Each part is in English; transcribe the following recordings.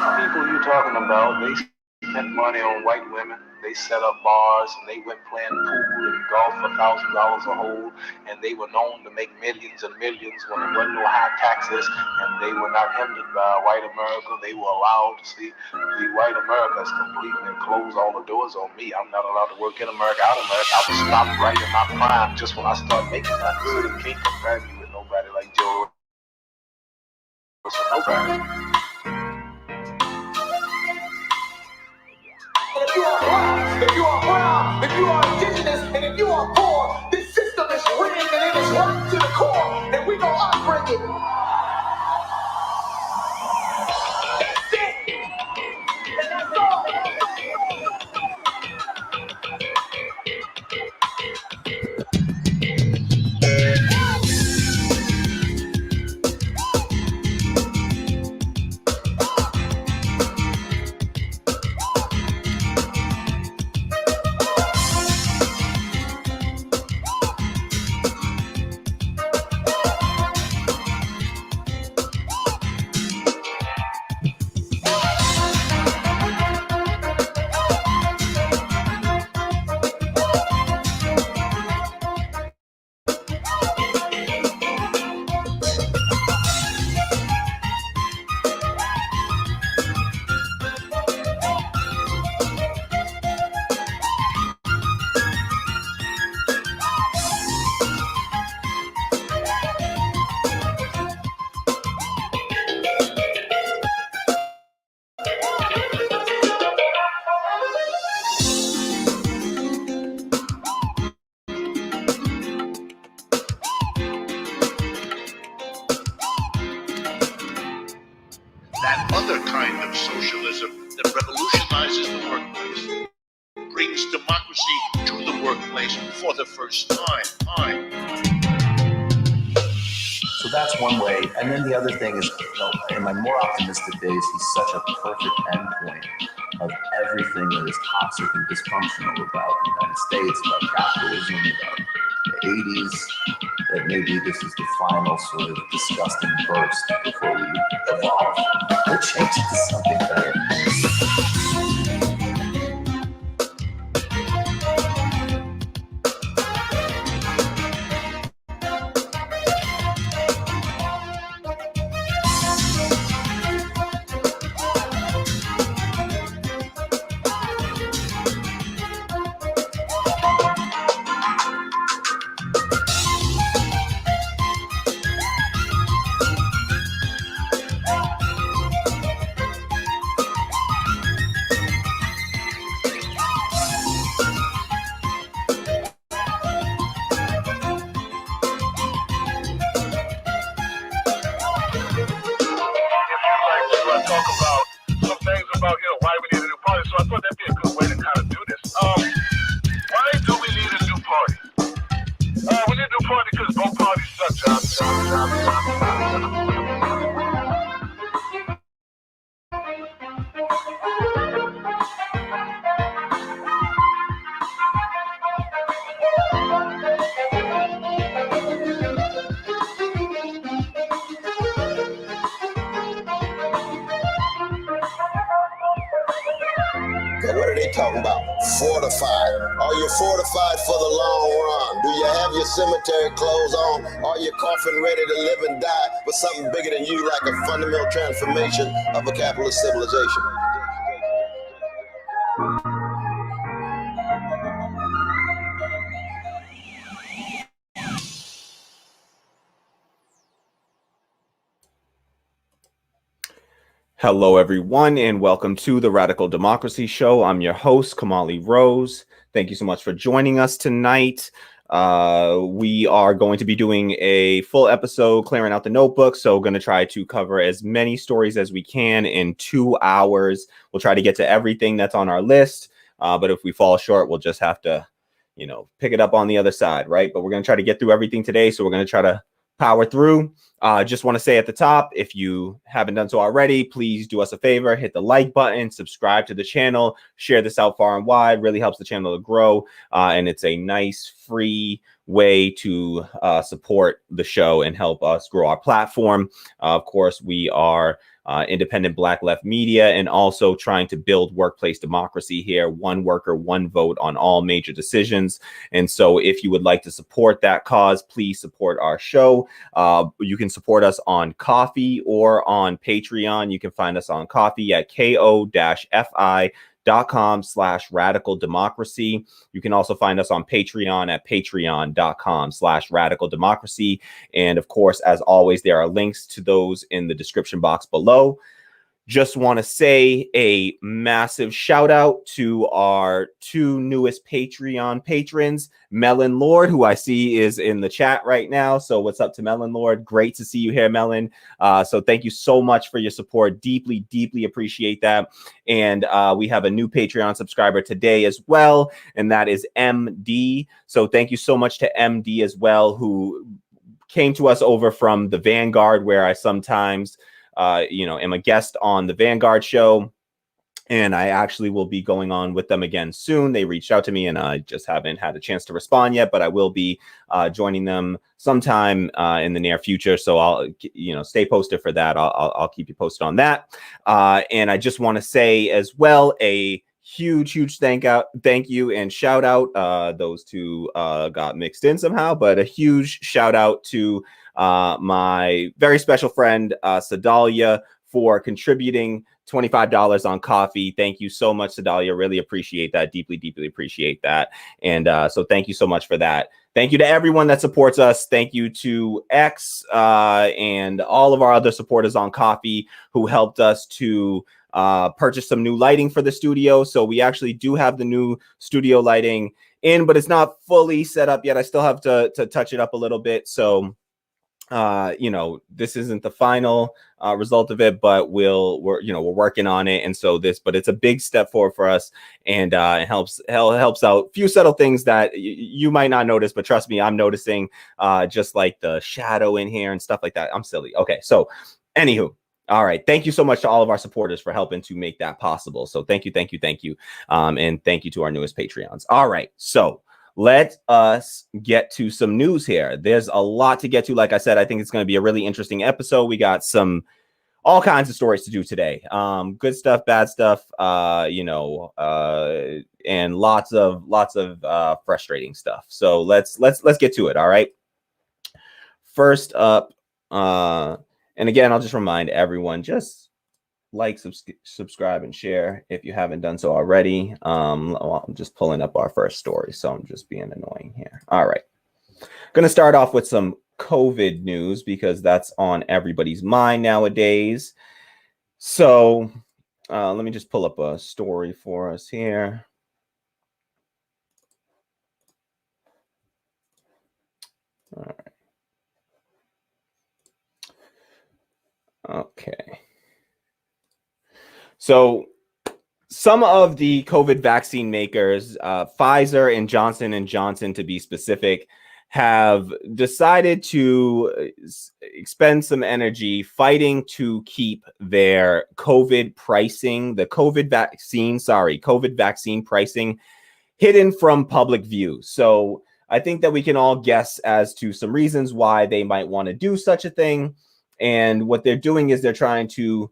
People you talking about, they spent money on white women. They set up bars and they went playing pool and golf for $1,000 a hole, and they were known to make millions and millions when there wasn't no high taxes, and they were not hindered by white America. They were allowed to see the white America is completely closed all the doors on me. I'm not allowed to work in America, out of America. I was stopped right in my prime just when I started making money. So you can't compare me with nobody like Joe. So nobody. If you are black, if you are brown, if you are indigenous, and if you are poor, this system is rigged and it is rotten to the core, and we gonna unbreak it. That's it. And that's all. That other kind of socialism that revolutionizes the workplace, brings democracy to the workplace for the first time. So that's one way. And then the other thing is, in my more optimistic days, he's such a perfect endpoint of everything that is toxic and dysfunctional about the United States, about capitalism, about the 80s, that maybe this is the final sort of disgusting burst before we evolve or change it to something better. What are they talking about? Fortified. Are you fortified for the long run? Do you have your cemetery clothes on? Are you coffin ready to live and die for something bigger than you, like a fundamental transformation of a capitalist civilization? Hello, everyone, and welcome to the Radical Democracy Show. I'm your host, Kamali Rose. Thank you so much for joining us tonight. We are going to be doing a full episode, clearing out the notebook. So we're going to try to cover as many stories as we can in 2 hours. We'll try to get to everything that's on our list. But if we fall short, we'll just have to, pick it up on the other side, right? But we're going to try to get through everything today. So we're going to try to power through. Just want to say at the top, if you haven't done so already, please do us a favor, hit the like button, subscribe to the channel, share this out far and wide, really helps the channel to grow. And it's a nice free way to support the show and help us grow our platform. Of course, we are independent Black left media, and also trying to build workplace democracy here. One worker, one vote on all major decisions. And so if you would like to support that cause, please support our show. You can support us on Ko-fi or on Patreon. You can find us on Ko-fi at ko-fi.com/radical democracy. You can also find us on Patreon at patreon.com/radical democracy. And of course, as always, there are links to those in the description box below. Just want to say a massive shout out to our two newest Patreon patrons, Melon Lord, who I see is in the chat right now. So what's up to Melon Lord? Great to see you here, Melon. So thank you so much for your support. Deeply, deeply appreciate that. And we have a new Patreon subscriber today as well, and that is MD. So thank you so much to MD as well, who came to us over from the Vanguard, where I sometimes am a guest on the Vanguard show, and I actually will be going on with them again soon. They reached out to me, and I just haven't had a chance to respond yet, but I will be joining them sometime in the near future. So I'll, stay posted for that. I'll keep you posted on that. And I just want to say as well, a huge thank you and shout out. Those two got mixed in somehow, but a huge shout out to my very special friend Sedalia for contributing $25 on Ko-fi. Thank you so much, Sedalia. Really appreciate that. Deeply appreciate that. And so thank you so much for that. Thank you to everyone that supports us. Thank you to X and all of our other supporters on Ko-fi who helped us to purchase some new lighting for the studio. So we actually do have the new studio lighting in, but it's not fully set up yet. I still have to touch it up a little bit. So this isn't the final result of it, but we're working on it. And so but it's a big step forward for us, and it helps out a few subtle things that you might not notice, but trust me, I'm noticing, just like the shadow in here and stuff like that. I'm silly. Okay. So anywho, all right. Thank you so much to all of our supporters for helping to make that possible. So thank you. And thank you to our newest Patreons. All right. So let us get to some news here. There's a lot to get to. Like I said, I think it's going to be a really interesting episode. We got all kinds of stories to do today. Good stuff, bad stuff, and lots of frustrating stuff. So let's get to it. All right. First up, and again, I'll just remind everyone, just like, subscribe, and share if you haven't done so already. I'm just pulling up our first story, so I'm just being annoying here. All right. Going to start off with some COVID news because that's on everybody's mind nowadays. So let me just pull up a story for us here. All right. Okay. So some of the COVID vaccine makers, Pfizer and Johnson & Johnson to be specific, have decided to expend some energy fighting to keep their COVID pricing, the COVID vaccine pricing hidden from public view. So I think that we can all guess as to some reasons why they might want to do such a thing. And what they're doing is they're trying to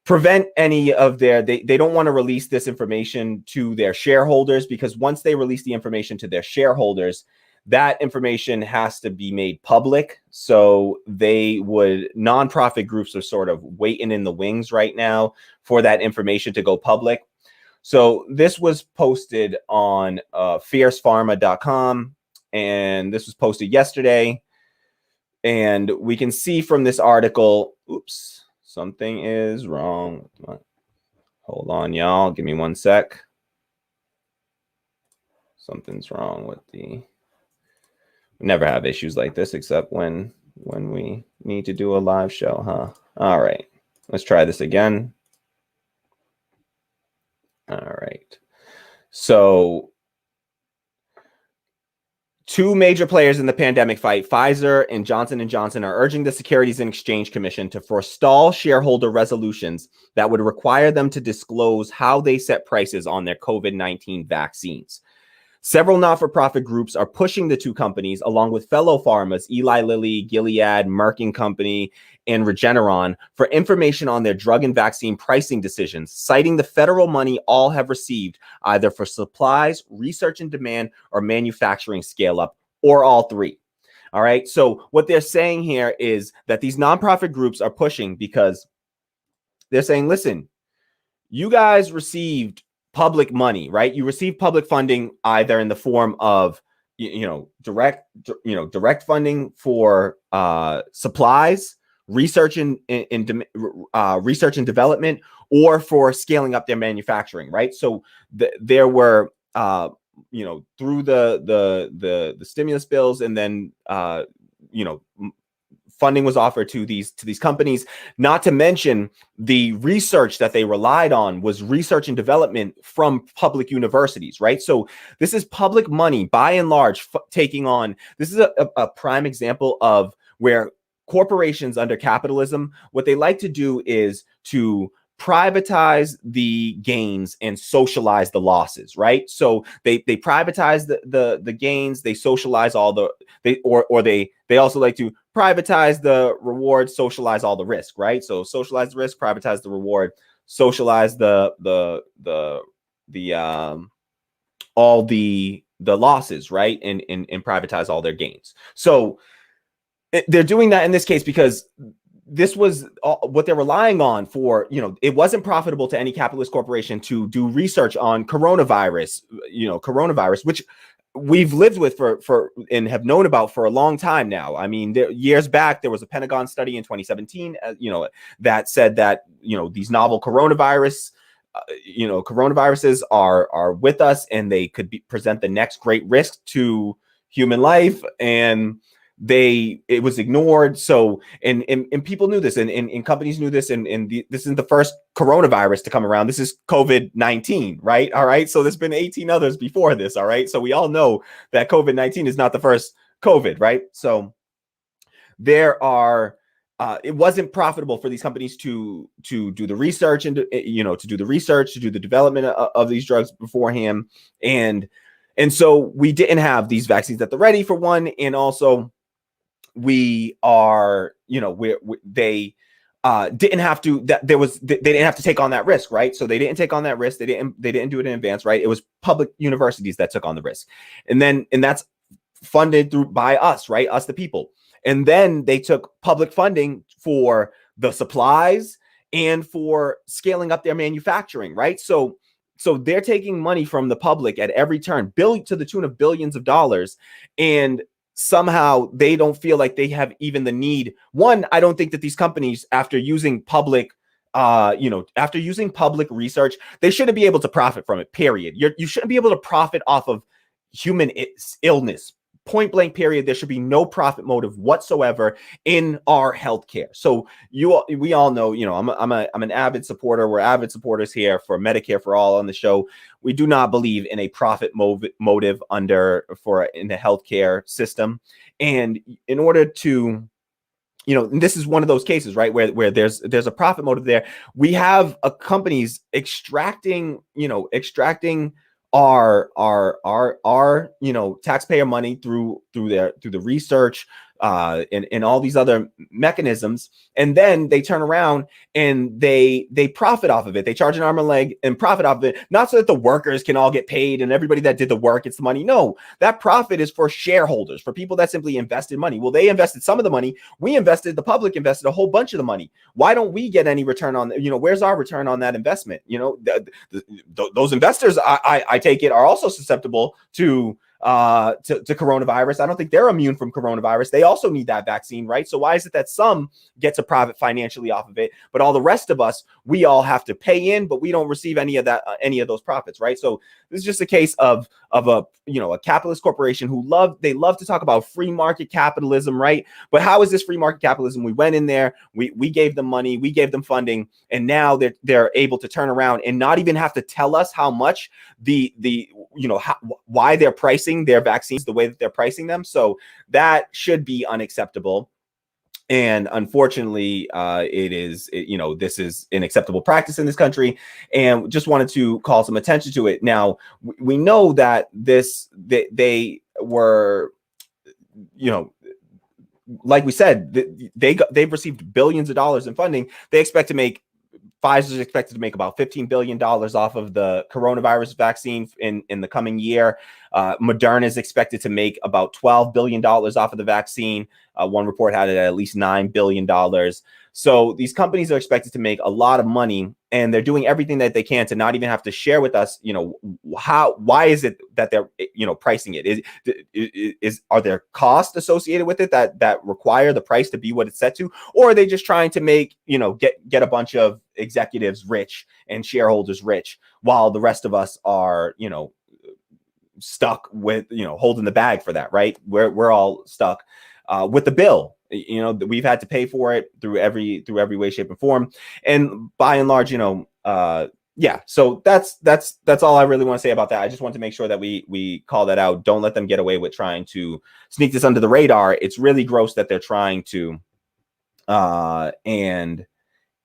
prevent any of they don't want to release this information to their shareholders, because once they release the information to their shareholders, that information has to be made public. So nonprofit groups are sort of waiting in the wings right now for that information to go public. So this was posted on fiercepharma.com, and this was posted yesterday. And we can see from this article, oops, something is wrong. Hold on, y'all. Give me 1 sec. Something's wrong with we never have issues like this except when we need to do a live show, huh? All right. Let's try this again. All right. So two major players in the pandemic fight, Pfizer and Johnson & Johnson, are urging the Securities and Exchange Commission to forestall shareholder resolutions that would require them to disclose how they set prices on their COVID-19 vaccines. Several not-for-profit groups are pushing the two companies, along with fellow pharmas, Eli Lilly, Gilead, Merck & Company, and Regeneron, for information on their drug and vaccine pricing decisions, citing the federal money all have received, either for supplies, research and demand, or manufacturing scale-up, or all three. All right. So what they're saying here is that these nonprofit groups are pushing because they're saying, listen, you guys received public money, right? You received public funding either in the form of, direct funding for supplies, research and research and development, or for scaling up their manufacturing, right? So there were, through the stimulus bills, and then funding was offered to these companies, not to mention the research that they relied on was research and development from public universities, right? So this is public money, by and large, taking on. This is a prime example of where corporations under capitalism, what they like to do is to privatize the gains and socialize the losses, right? So they privatize the gains, they socialize all the they also like to privatize the reward, socialize all the risk, right? So socialize the risk, privatize the reward, socialize the all the losses, right? And privatize all their gains. So they're doing that in this case because this was what they're relying on for, it wasn't profitable to any capitalist corporation to do research on coronavirus, which we've lived with for and have known about for a long time now. I mean, years back, there was a Pentagon study in 2017, that said that, these novel coronaviruses are with us and they could present the next great risk to human life. And it was ignored. So, and people knew this, and companies knew this, and this isn't the first coronavirus to come around. This is COVID-19, right? All right. So there's been 18 others before this. All right. So we all know that COVID-19 is not the first COVID, right? So there are, it wasn't profitable for these companies to do the research and, to do the development of these drugs beforehand. And so we didn't have these vaccines at the ready, for one. And also, we are, they didn't have to, they didn't have to take on that risk, right? So they didn't take on that risk. They didn't do it in advance, right? It was public universities that took on the risk. And that's funded by us, right? Us, the people. And then they took public funding for the supplies and for scaling up their manufacturing, right? So they're taking money from the public at every turn, to the tune of billions of dollars. And somehow they don't feel like they have even the need. One, I don't think that these companies, after using public research, they shouldn't be able to profit from it, period. You shouldn't be able to profit off of human illness. Point blank, period. There should be no profit motive whatsoever in our healthcare. So we all know, I'm an avid supporter. We're avid supporters here for Medicare for All on the show. We do not believe in a profit motive in the healthcare system. And in order to, this is one of those cases, right, where there's a profit motive there. We have companies extracting our taxpayer money through the research and all these other mechanisms, and then they turn around and they profit off of it. They charge an arm and leg and profit off of it, not so that the workers can all get paid and everybody that did the work gets the money. No, that profit is for shareholders, for people that simply invested money. Well, they invested some of the money. The public invested a whole bunch of the money. Why don't we get any return on, where's our return on that investment? Those investors, I take it, are also susceptible to coronavirus. I don't think they're immune from coronavirus. They also need that vaccine, right? So why is it that some get to profit financially off of it, but all the rest of us, we all have to pay in, but we don't receive any of those profits, right? So this is just a case of a capitalist corporation who love to talk about free market capitalism, right? But how is this free market capitalism? We went in there, we gave them money, we gave them funding, and now they're able to turn around and not even have to tell us how much why they're pricing their vaccines the way that they're pricing them. So that should be unacceptable. And unfortunately, this is an acceptable practice in this country, and just wanted to call some attention to it. Now, we know that they were, like we said, they've received billions of dollars in funding. Pfizer is expected to make about $15 billion off of the coronavirus vaccine in the coming year. Moderna is expected to make about $12 billion off of the vaccine. One report had it at least $9 billion. So these companies are expected to make a lot of money, and they're doing everything that they can to not even have to share with us, why is it that they're, pricing it? Are there costs associated with it that require the price to be what it's set to? Or are they just trying to make, get a bunch of executives rich and shareholders rich, while the rest of us are, stuck with, holding the bag for that, right? We're all stuck with the bill. We've had to pay for it through every way, shape, and form. And by and large, yeah. So that's all I really want to say about that. I just want to make sure that we call that out. Don't let them get away with trying to sneak this under the radar. It's really gross that they're trying to, and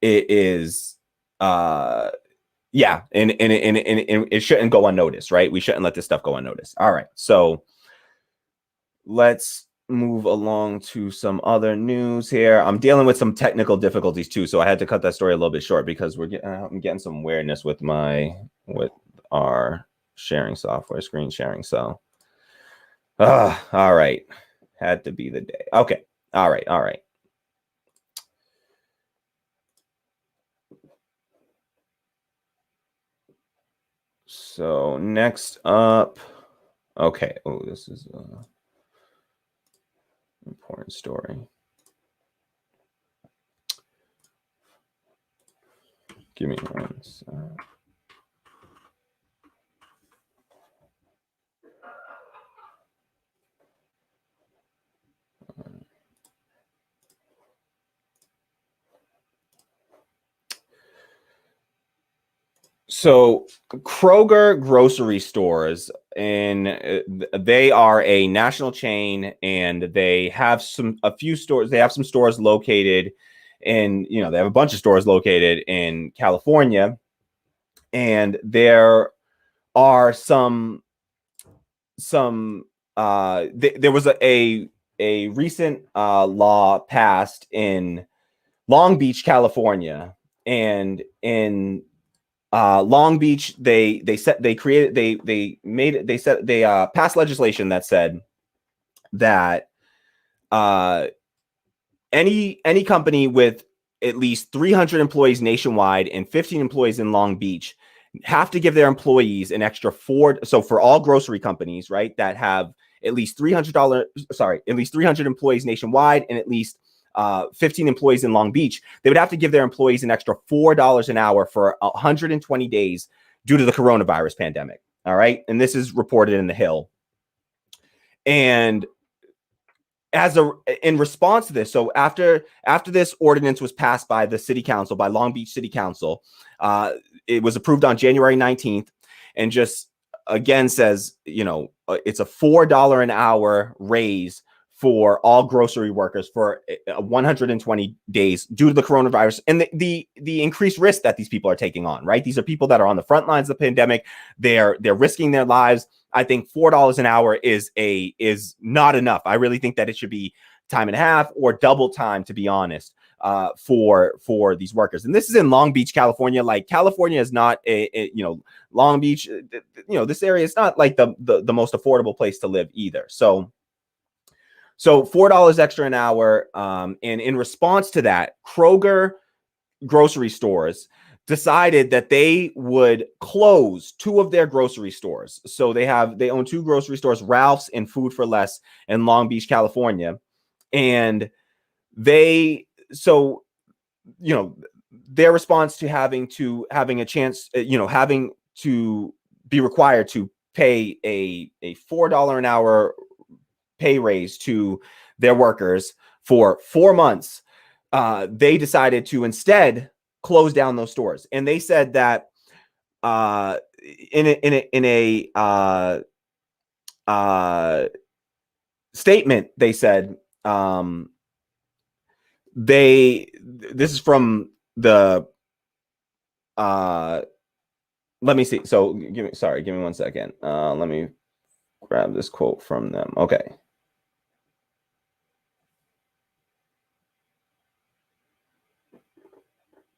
it is, yeah, and it shouldn't go unnoticed, right? We shouldn't let this stuff go unnoticed. All right, so let's move along to some other news here. I'm dealing with some technical difficulties too, so I had to cut that story a little bit short because I'm getting some weirdness with our sharing software, screen sharing. So, all right, had to be the day. Okay, all right. So next up, okay. Oh, this is an important story. Give me one sec. So Kroger grocery stores, and they are a national chain, and they have a few stores. They have some stores located in, they have a bunch of stores located in California, and there are some there was a recent law passed in Long Beach, California, and in Long Beach, they passed legislation that said that any company with at least 300 employees nationwide and 15 employees in Long Beach have to give their employees an extra so for all grocery companies, right, that have at least $300 employees nationwide and at least 15 employees in Long Beach, they would have to give their employees an extra $4 an hour for 120 days due to the coronavirus pandemic. All right. And this is reported in The Hill. And in response to this, so after this ordinance was passed by the city council, by Long Beach City Council, it was approved on January 19th, and just again says, it's a $4 an hour raise for all grocery workers for 120 days due to the coronavirus and the increased risk that these people are taking on, right? These are people that are on the front lines of the pandemic. They're risking their lives. I think $4 an hour is not enough. I really think that it should be time and a half or double time, to be honest, for these workers. And this is in Long Beach, California. Like, California is not Long Beach, this area is not like the most affordable place to live either. So $4 extra an hour. And in response to that, Kroger grocery stores decided that they would close two of their grocery stores. So they own two grocery stores, Ralph's and Food for Less, in Long Beach, California. And their response to having to be required to pay a $4 an hour pay raise to their workers for 4 months, they decided to instead close down those stores. And they said that in a statement, they said this is from the let me see. So give me 1 second. Let me grab this quote from them. Okay.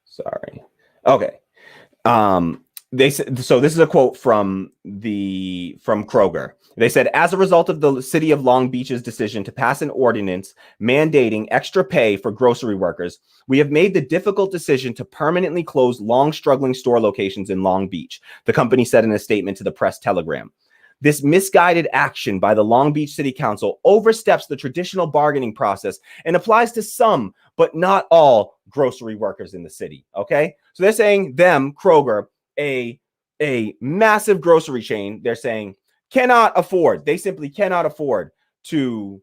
Sorry. Okay. They said, so this is a quote from Kroger. They said, as a result of the city of Long Beach's decision to pass an ordinance mandating extra pay for grocery workers, we have made the difficult decision to permanently close long struggling store locations in Long Beach, the company said in a statement to the Press Telegram. This misguided action by the Long Beach City Council oversteps the traditional bargaining process and applies to some, but not all, grocery workers in the city. Okay, so they're saying Kroger, a massive grocery chain, they're saying they simply cannot afford to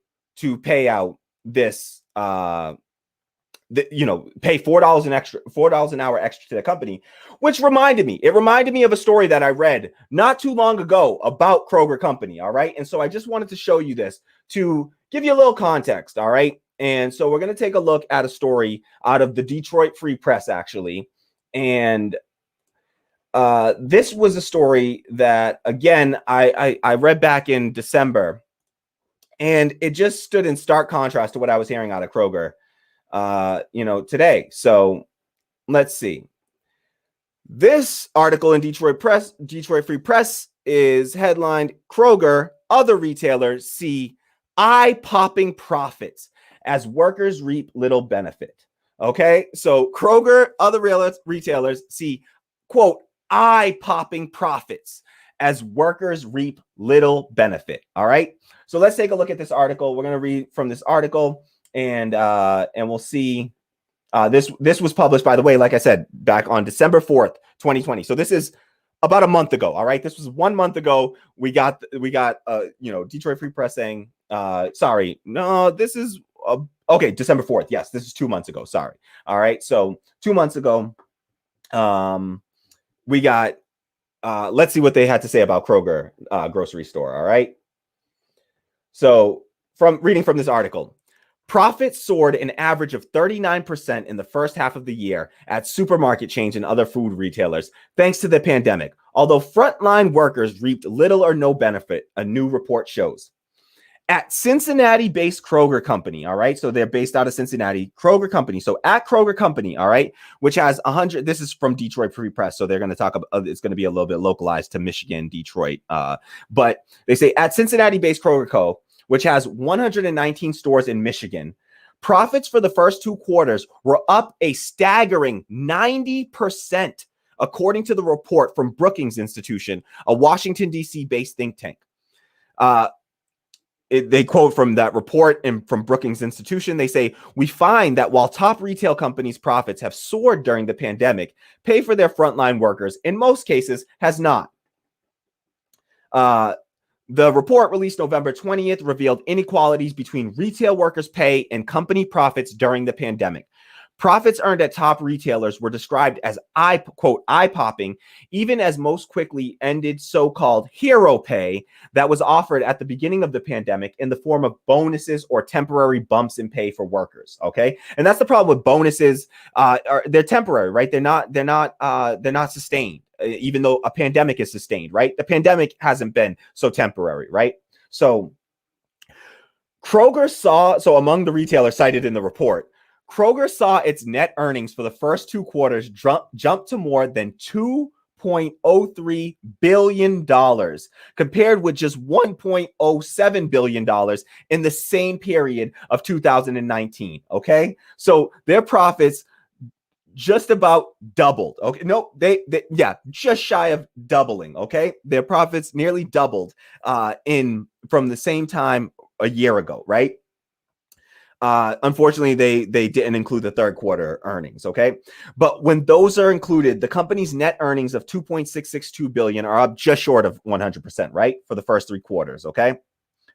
pay out this pay $4 an hour extra to the company, which reminded me of a story that I read not too long ago about Kroger company. All right. And so I just wanted to show you this to give you a little context. All right. And so we're going to take a look at a story out of the Detroit Free Press, actually. And this was a story that, again, I read back in December, and it just stood in stark contrast to what I was hearing out of Kroger today. So let's see. This article in Detroit Free Press is headlined, Kroger, other retailers see eye-popping profits as workers reap little benefit. Okay, so Kroger, other retailers see, quote, eye-popping profits as workers reap little benefit. All right, so let's take a look at this article. We're going to read from this article, and we'll see. This was published, by the way, like I said, back on December 4th, 2020. So this is about a month ago. All right, this was 1 month ago. We got Detroit Free Press saying, sorry, no, this is okay, December 4th. Yes, this is 2 months ago. Sorry. All right, so 2 months ago, we got. Let's see what they had to say about Kroger grocery store. All right. So from reading from this article. Profits soared an average of 39% in the first half of the year at supermarket chains and other food retailers, thanks to the pandemic, although frontline workers reaped little or no benefit, a new report shows. At Cincinnati-based Kroger Company, all right, so they're based out of Cincinnati, Kroger Company. So at Kroger Company, all right, which has 100, this is from Detroit Free Press, so they're going to talk about, it's going to be a little bit localized to Michigan, Detroit, but they say at Cincinnati-based Kroger Co., which has 119 stores in Michigan, profits for the first 2 quarters were up a staggering 90%, according to the report from Brookings Institution, a Washington, D.C. based think tank. They quote from that report and from Brookings Institution, they say, we find that while top retail companies' profits have soared during the pandemic, pay for their frontline workers, in most cases, has not. The report released November 20th revealed inequalities between retail workers' pay and company profits during the pandemic. Profits earned at top retailers were described as eye-popping, even as most quickly ended so-called hero pay that was offered at the beginning of the pandemic in the form of bonuses or temporary bumps in pay for workers. Okay, and that's the problem with bonuses. They're temporary, right? They're not sustained. Even though a pandemic is sustained, right? The pandemic hasn't been so temporary, right? So Kroger saw, so among the retailers cited in the report, Kroger saw its net earnings for the first 2 quarters jump to more than $2.03 billion, compared with just $1.07 billion in the same period of 2019, okay? So their profits just about doubled. Okay, no, they just shy of doubling. Okay, their profits nearly doubled from the same time a year ago, right? Unfortunately, they didn't include the third quarter earnings. Okay, but when those are included, the company's net earnings of $2.662 billion are up just short of 100%, right, for the first 3 quarters. Okay,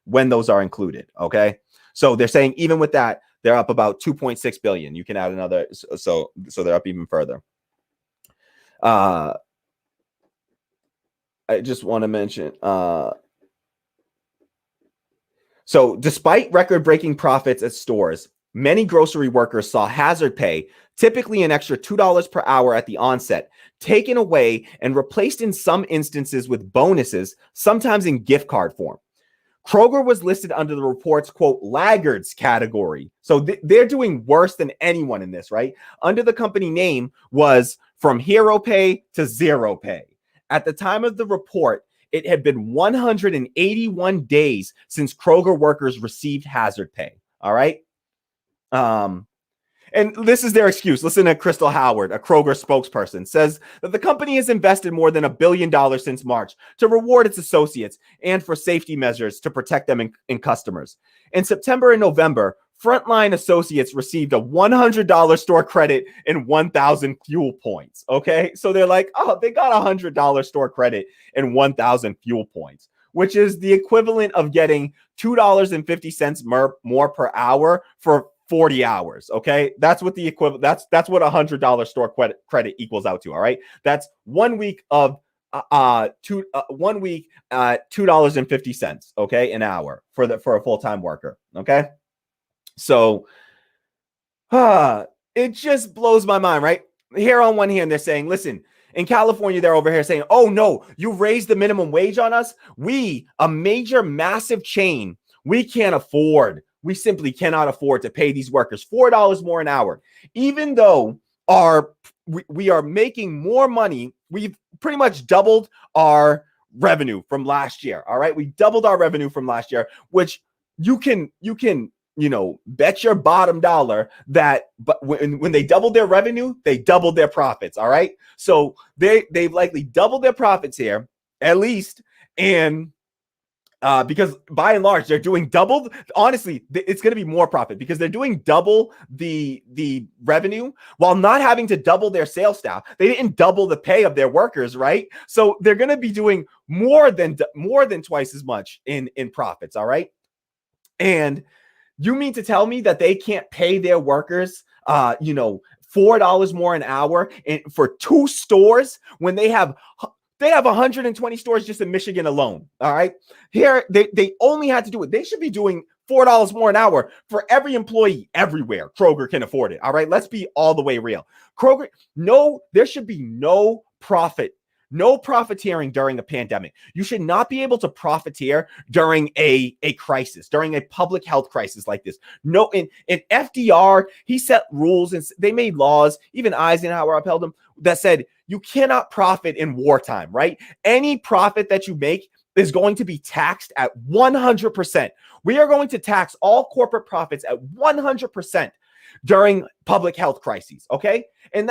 when those are included. Okay, so they're saying even with that, they're up about 2.6 billion. You can add another, so they're up even further. I just want to mention, so despite record-breaking profits at stores, many grocery workers saw hazard pay, typically an extra $2 per hour at the onset, taken away and replaced in some instances with bonuses, sometimes in gift card form. Kroger was listed under the report's, quote, laggards category. So they're doing worse than anyone in this, right? Under the company name was from hero pay to zero pay. At the time of the report, it had been 181 days since Kroger workers received hazard pay. All right. And this is their excuse. Listen to Crystal Howard, a Kroger spokesperson, says that the company has invested more than $1 billion since March to reward its associates and for safety measures to protect them and customers. In September and November, frontline associates received a $100 store credit and 1,000 fuel points. Okay, so they're like, oh, they got a $100 store credit and 1,000 fuel points, which is the equivalent of getting $2.50 more per hour for 40 hours. Okay, that's what the equivalent. That's what $100 store credit equals out to. All right, that's 1 week of $2.50. Okay, an hour for a full-time worker. Okay, so it just blows my mind, right? Here on one hand, they're saying, listen, in California, they're over here saying, oh no, you raised the minimum wage on us. We, a major, massive chain, we can't afford. We simply cannot afford to pay these workers $4 more an hour, even though we are making more money. We've pretty much doubled our revenue from last year. All right, we doubled our revenue from last year, which you can bet your bottom dollar that. But when they doubled their revenue, they doubled their profits. All right, so they've likely doubled their profits here at least, and because by and large, they're doing double. Honestly, it's going to be more profit because they're doing double the revenue while not having to double their sales staff. They didn't double the pay of their workers, right? So they're going to be doing more than twice as much in profits. All right. And you mean to tell me that they can't pay their workers, $4 more an hour for 2 stores when they have 120 stores just in Michigan alone. All right. Here, they only had to do it. They should be doing $4 more an hour for every employee everywhere. Kroger can afford it. All right. Let's be all the way real. Kroger, there should be no profiteering during a pandemic. You should not be able to profiteer during a crisis, during a public health crisis like this. No, in FDR, he set rules and they made laws. Even Eisenhower upheld them that said you cannot profit in wartime, right? Any profit that you make is going to be taxed at 100%. We are going to tax all corporate profits at 100% during public health crises, okay? And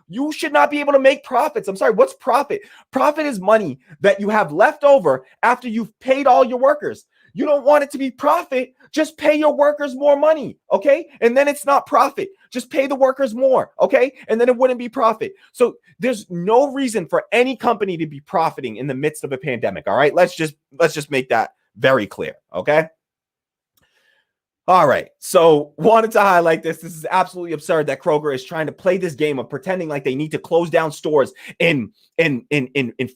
you should not be able to make profits. I'm sorry, what's profit? Profit is money that you have left over after you've paid all your workers. You don't want it to be profit, just pay your workers more money, okay? And then it's not profit. Just pay the workers more, okay? And then it wouldn't be profit. So there's no reason for any company to be profiting in the midst of a pandemic, all right? Let's just make that very clear, okay? All right, so wanted to highlight this. This is absolutely absurd that Kroger is trying to play this game of pretending like they need to close down stores and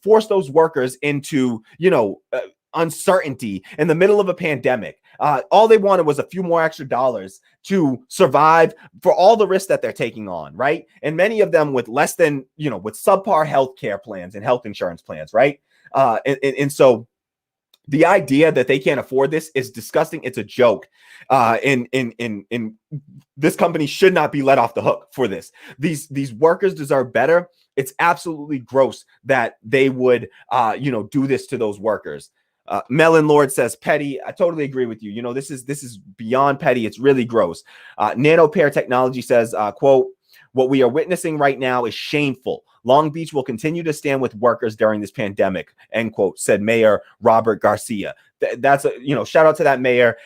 force those workers into, uncertainty in the middle of a pandemic. All they wanted was a few more extra dollars to survive for all the risks that they're taking on, right? And many of them with less than, with subpar health care plans and health insurance plans, right? And so the idea that they can't afford this is disgusting. It's a joke. And this company should not be let off the hook for this. These workers deserve better. It's absolutely gross that they would, do this to those workers. Melon Lord says, petty. I totally agree with you. This is beyond petty. It's really gross. Nanopair Technology says, quote, what we are witnessing right now is shameful. Long Beach will continue to stand with workers during this pandemic, end quote, said Mayor Robert Garcia. That's shout out to that mayor.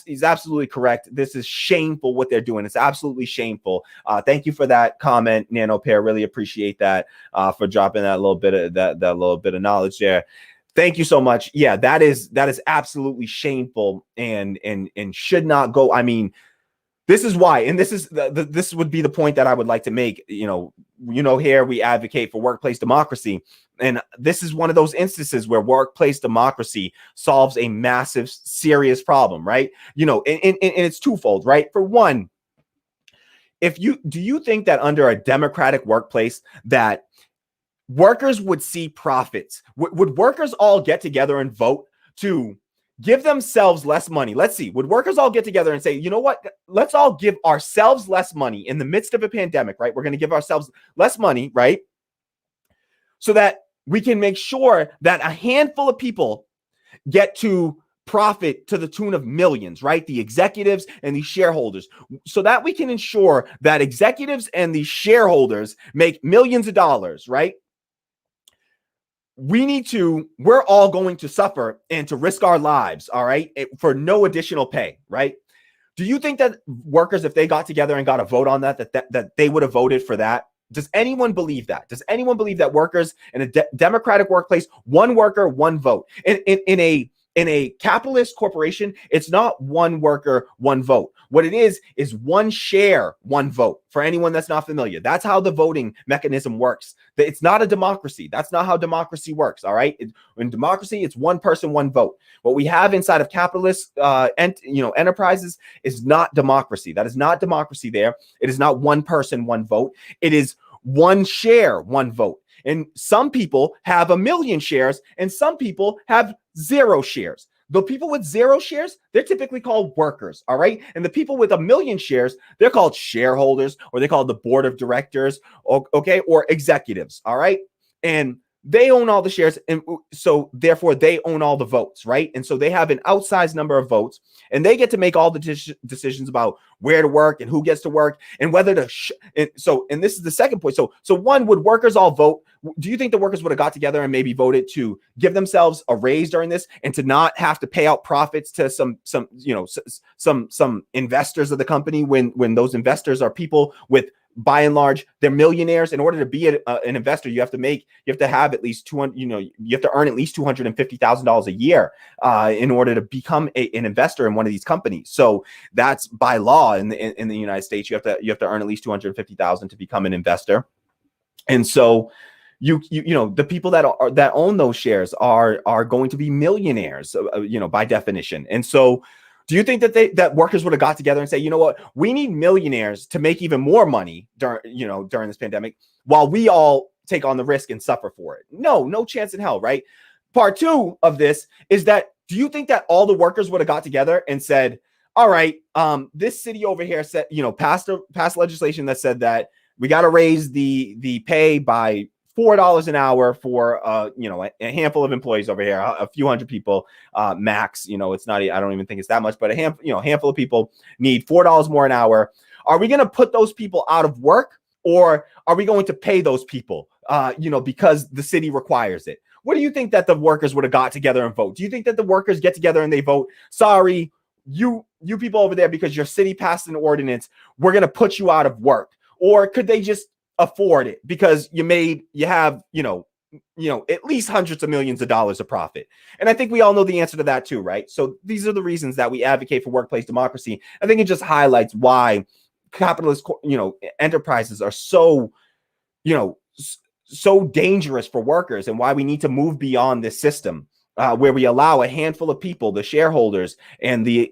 He's absolutely correct. This is shameful what they're doing. It's absolutely shameful. Thank you for that comment, Nanopair. Really appreciate that for dropping that little bit of that little bit of knowledge there. Thank you so much. Yeah, that is absolutely shameful and should not go. I mean, this is why, and this is this would be the point that I would like to make. here we advocate for workplace democracy. And this is one of those instances where workplace democracy solves a massive, serious problem, right? And it's twofold, right? For one, do you think that under a democratic workplace that workers would see profits? Would workers all get together and vote to give themselves less money? Let's see. Would workers all get together and say, you know what? Let's all give ourselves less money in the midst of a pandemic, right? We're going to give ourselves less money, right? So that we can make sure that a handful of people get to profit to the tune of millions, right? The executives and the shareholders, so that we can ensure that executives and the shareholders make millions of dollars, right? We're all going to suffer and to risk our lives, all right, for no additional pay, right? Do you think that workers, if they got together and got a vote on that they would have voted for that? Does anyone believe that? Does anyone believe that workers in a democratic workplace, one worker, one vote? In a capitalist corporation, it's not one worker, one vote. What it is one share, one vote. For anyone that's not familiar, that's how the voting mechanism works. It's not a democracy. That's not how democracy works. All right. In democracy, it's one person, one vote. What we have inside of capitalist enterprises is not democracy. That is not democracy there. It is not one person, one vote. It is one share, one vote. And some people have 1 million shares and some people have 0 shares. The people with 0 shares, they're typically called workers, all right? And the people with 1 million shares, they're called shareholders, or they call the board of directors, okay, or executives, all right? And they own all the shares, and so therefore they own all the votes, right? And so they have an outsized number of votes, and they get to make all the decisions about where to work and who gets to work and whether to. And this is the second point. So one, would workers all vote? Do you think the workers would have got together and maybe voted to give themselves a raise during this and to not have to pay out profits to some investors of the company when those investors are people with, by and large, they're millionaires? In order to be an investor, you have to have at least 200, you have to earn at least $250,000 a year in order to become an investor in one of these companies. So that's by law in the United States. You have to earn at least $250,000 to become an investor. And so the people that own those shares are going to be millionaires, by definition. And so, do you think that workers would have got together and say, you know what, we need millionaires to make even more money during this pandemic, while we all take on the risk and suffer for it? No chance in hell, right? Part two of this is that, do you think that all the workers would have got together and said, all right, this city over here said, passed legislation that said that we got to raise the pay by $4 an hour for a handful of employees over here, a few hundred people max. It's not, I don't even think it's that much, but a handful of people need $4 more an hour. Are we going to put those people out of work, or are we going to pay those people because the city requires it? What do you think that the workers would have got together and vote? Do you think that the workers get together and they vote, sorry, you people over there, because your city passed an ordinance, we're going to put you out of work? Or could they just afford it because you have at least hundreds of millions of dollars of profit? And I think we all know the answer to that too, right? So these are the reasons that we advocate for workplace democracy. I think it just highlights why capitalist enterprises are so dangerous for workers, and why we need to move beyond this system where we allow a handful of people, the shareholders and the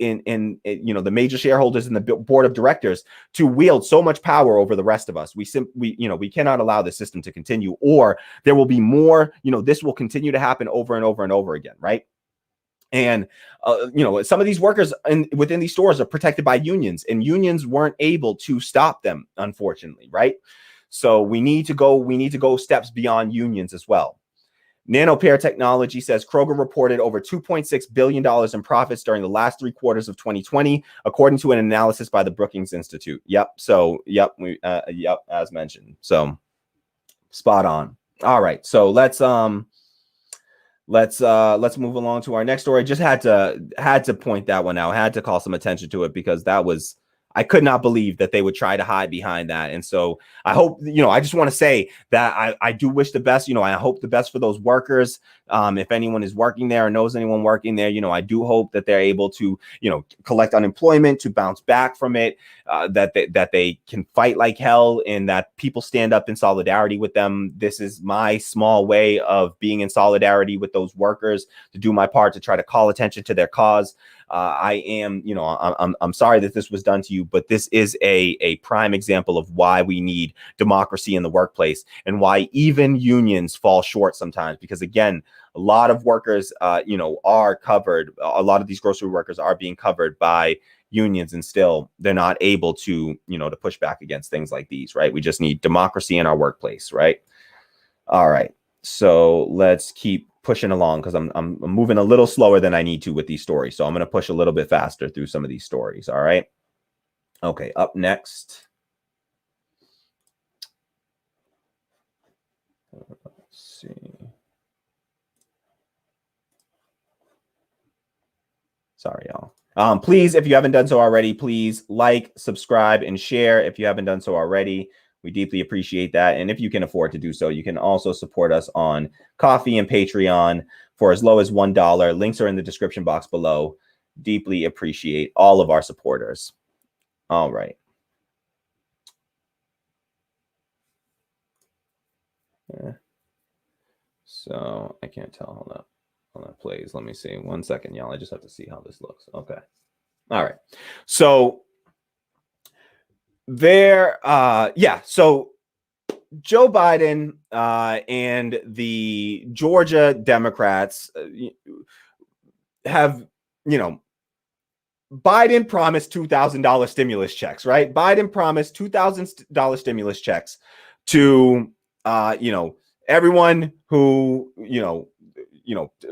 major shareholders in the board of directors, to wield so much power over the rest of us. We cannot allow the system to continue, or there will be more. This will continue to happen over and over and over again, right? And some of these workers within these stores are protected by unions, and unions weren't able to stop them, unfortunately, right? So we need to go steps beyond unions as well. Nanopair Technology says Kroger reported over $2.6 billion in profits during the last 3 quarters of 2020, according to an analysis by the Brookings Institute. Yep. As mentioned. So spot on. All right. So let's move along to our next story. Just had to point that one out. Had to call some attention to it because that was, I could not believe that they would try to hide behind that. And so I hope, I just want to say that I do wish the best. I hope the best for those workers. If anyone is working there or knows anyone working there, I do hope that they're able to, collect unemployment, to bounce back from it, that they can fight like hell, and that people stand up in solidarity with them. This is my small way of being in solidarity with those workers, to do my part to try to call attention to their cause. I'm sorry that this was done to you, but this is a prime example of why we need democracy in the workplace, and why even unions fall short sometimes, because again, a lot of workers, are covered. A lot of these grocery workers are being covered by unions, and still they're not able to, to push back against things like these, right? We just need democracy in our workplace, right? All right. So let's keep pushing along, because I'm moving a little slower than I need to with these stories. So I'm going to push a little bit faster through some of these stories. All right. Okay. Up next. Let's see. Sorry, y'all. Please, if you haven't done so already, please like, subscribe, and share if you haven't done so already. We deeply appreciate that. And if you can afford to do so, you can also support us on Coffee and Patreon for as low as $1. Links are in the description box below. Deeply appreciate all of our supporters. All right. So I can't tell. Hold up. Hold on, please. Let me see. 1 second, y'all. I just have to see how this looks. Okay. All right. So so Joe Biden and the Georgia Democrats have, Biden promised $2,000 stimulus checks, right? Biden promised $2,000 stimulus checks to, everyone who,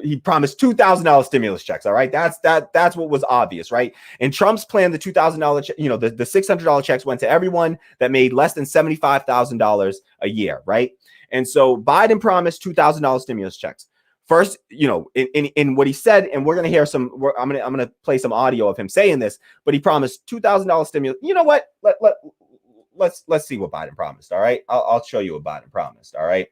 he promised $2,000 stimulus checks. All right. That's what was obvious. Right. And Trump's plan, the $2,000, the $600 checks went to everyone that made less than $75,000 a year. Right. And so Biden promised $2,000 stimulus checks. First, in what he said, and we're going to hear I'm going to play some audio of him saying this, but he promised $2,000 stimulus. You know what? Let's see what Biden promised. All right. I'll show you what Biden promised. All right.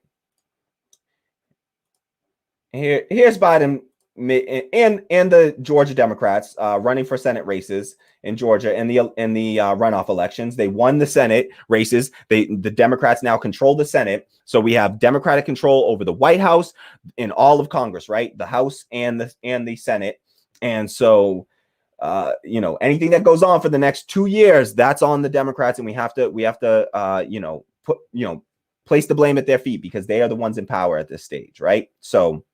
Here's Biden and the Georgia Democrats running for Senate races in Georgia in the runoff elections. They won the Senate races. The Democrats now control the Senate. So we have Democratic control over the White House and all of Congress, right? The House and the Senate. And so anything that goes on for the next 2 years, that's on the Democrats, and we have to place the blame at their feet, because they are the ones in power at this stage, right? So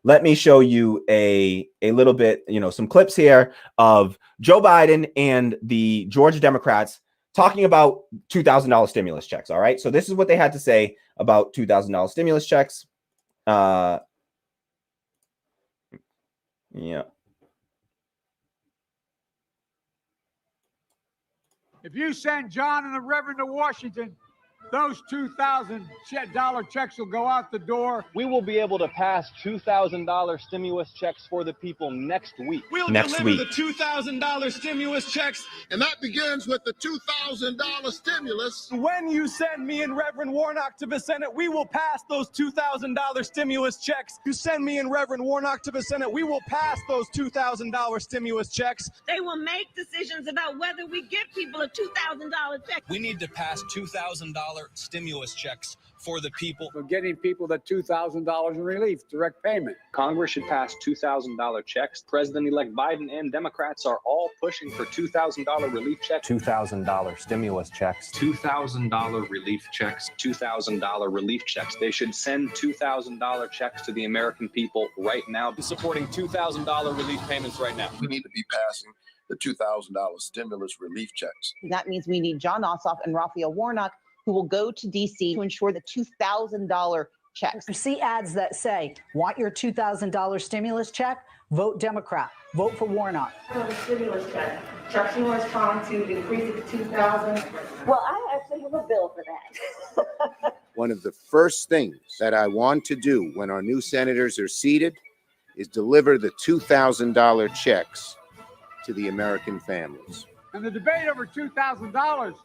let me show you a little bit, some clips here of Joe Biden and the Georgia Democrats talking about $2,000 stimulus checks. All right. So this is what they had to say about $2,000 stimulus checks. Yeah. If you send John and the Reverend to Washington, those $2,000 checks will go out the door. We will be able to pass $2,000 stimulus checks for the people next week. We'll deliver the $2,000 stimulus checks, and that begins with the $2,000 stimulus. When you send me and Reverend Warnock to the Senate, we will pass those $2,000 stimulus checks. You send me and Reverend Warnock to the Senate, we will pass those $2,000 stimulus checks. They will make decisions about whether we give people a $2,000 check. We need to pass $2,000 stimulus checks for the people. We're getting people that $2,000 in relief, direct payment. Congress should pass $2,000 checks. President-elect Biden and Democrats are all pushing for $2,000 relief checks. $2,000 stimulus checks. $2,000 relief checks. $2,000 relief checks. They should send $2,000 checks to the American people right now. Supporting $2,000 relief payments right now. We need to be passing the $2,000 stimulus relief checks. That means we need John Ossoff and Raphael Warnock, who will go to D.C. to ensure the $2,000 checks. I see ads that say, want your $2,000 stimulus check? Vote Democrat. Vote for Warnock. Stimulus check. Chuck Schumer's trying to increase it to $2,000. Well, I actually have a bill for that. One of the first things that I want to do when our new senators are seated is deliver the $2,000 checks to the American families. And the debate over $2,000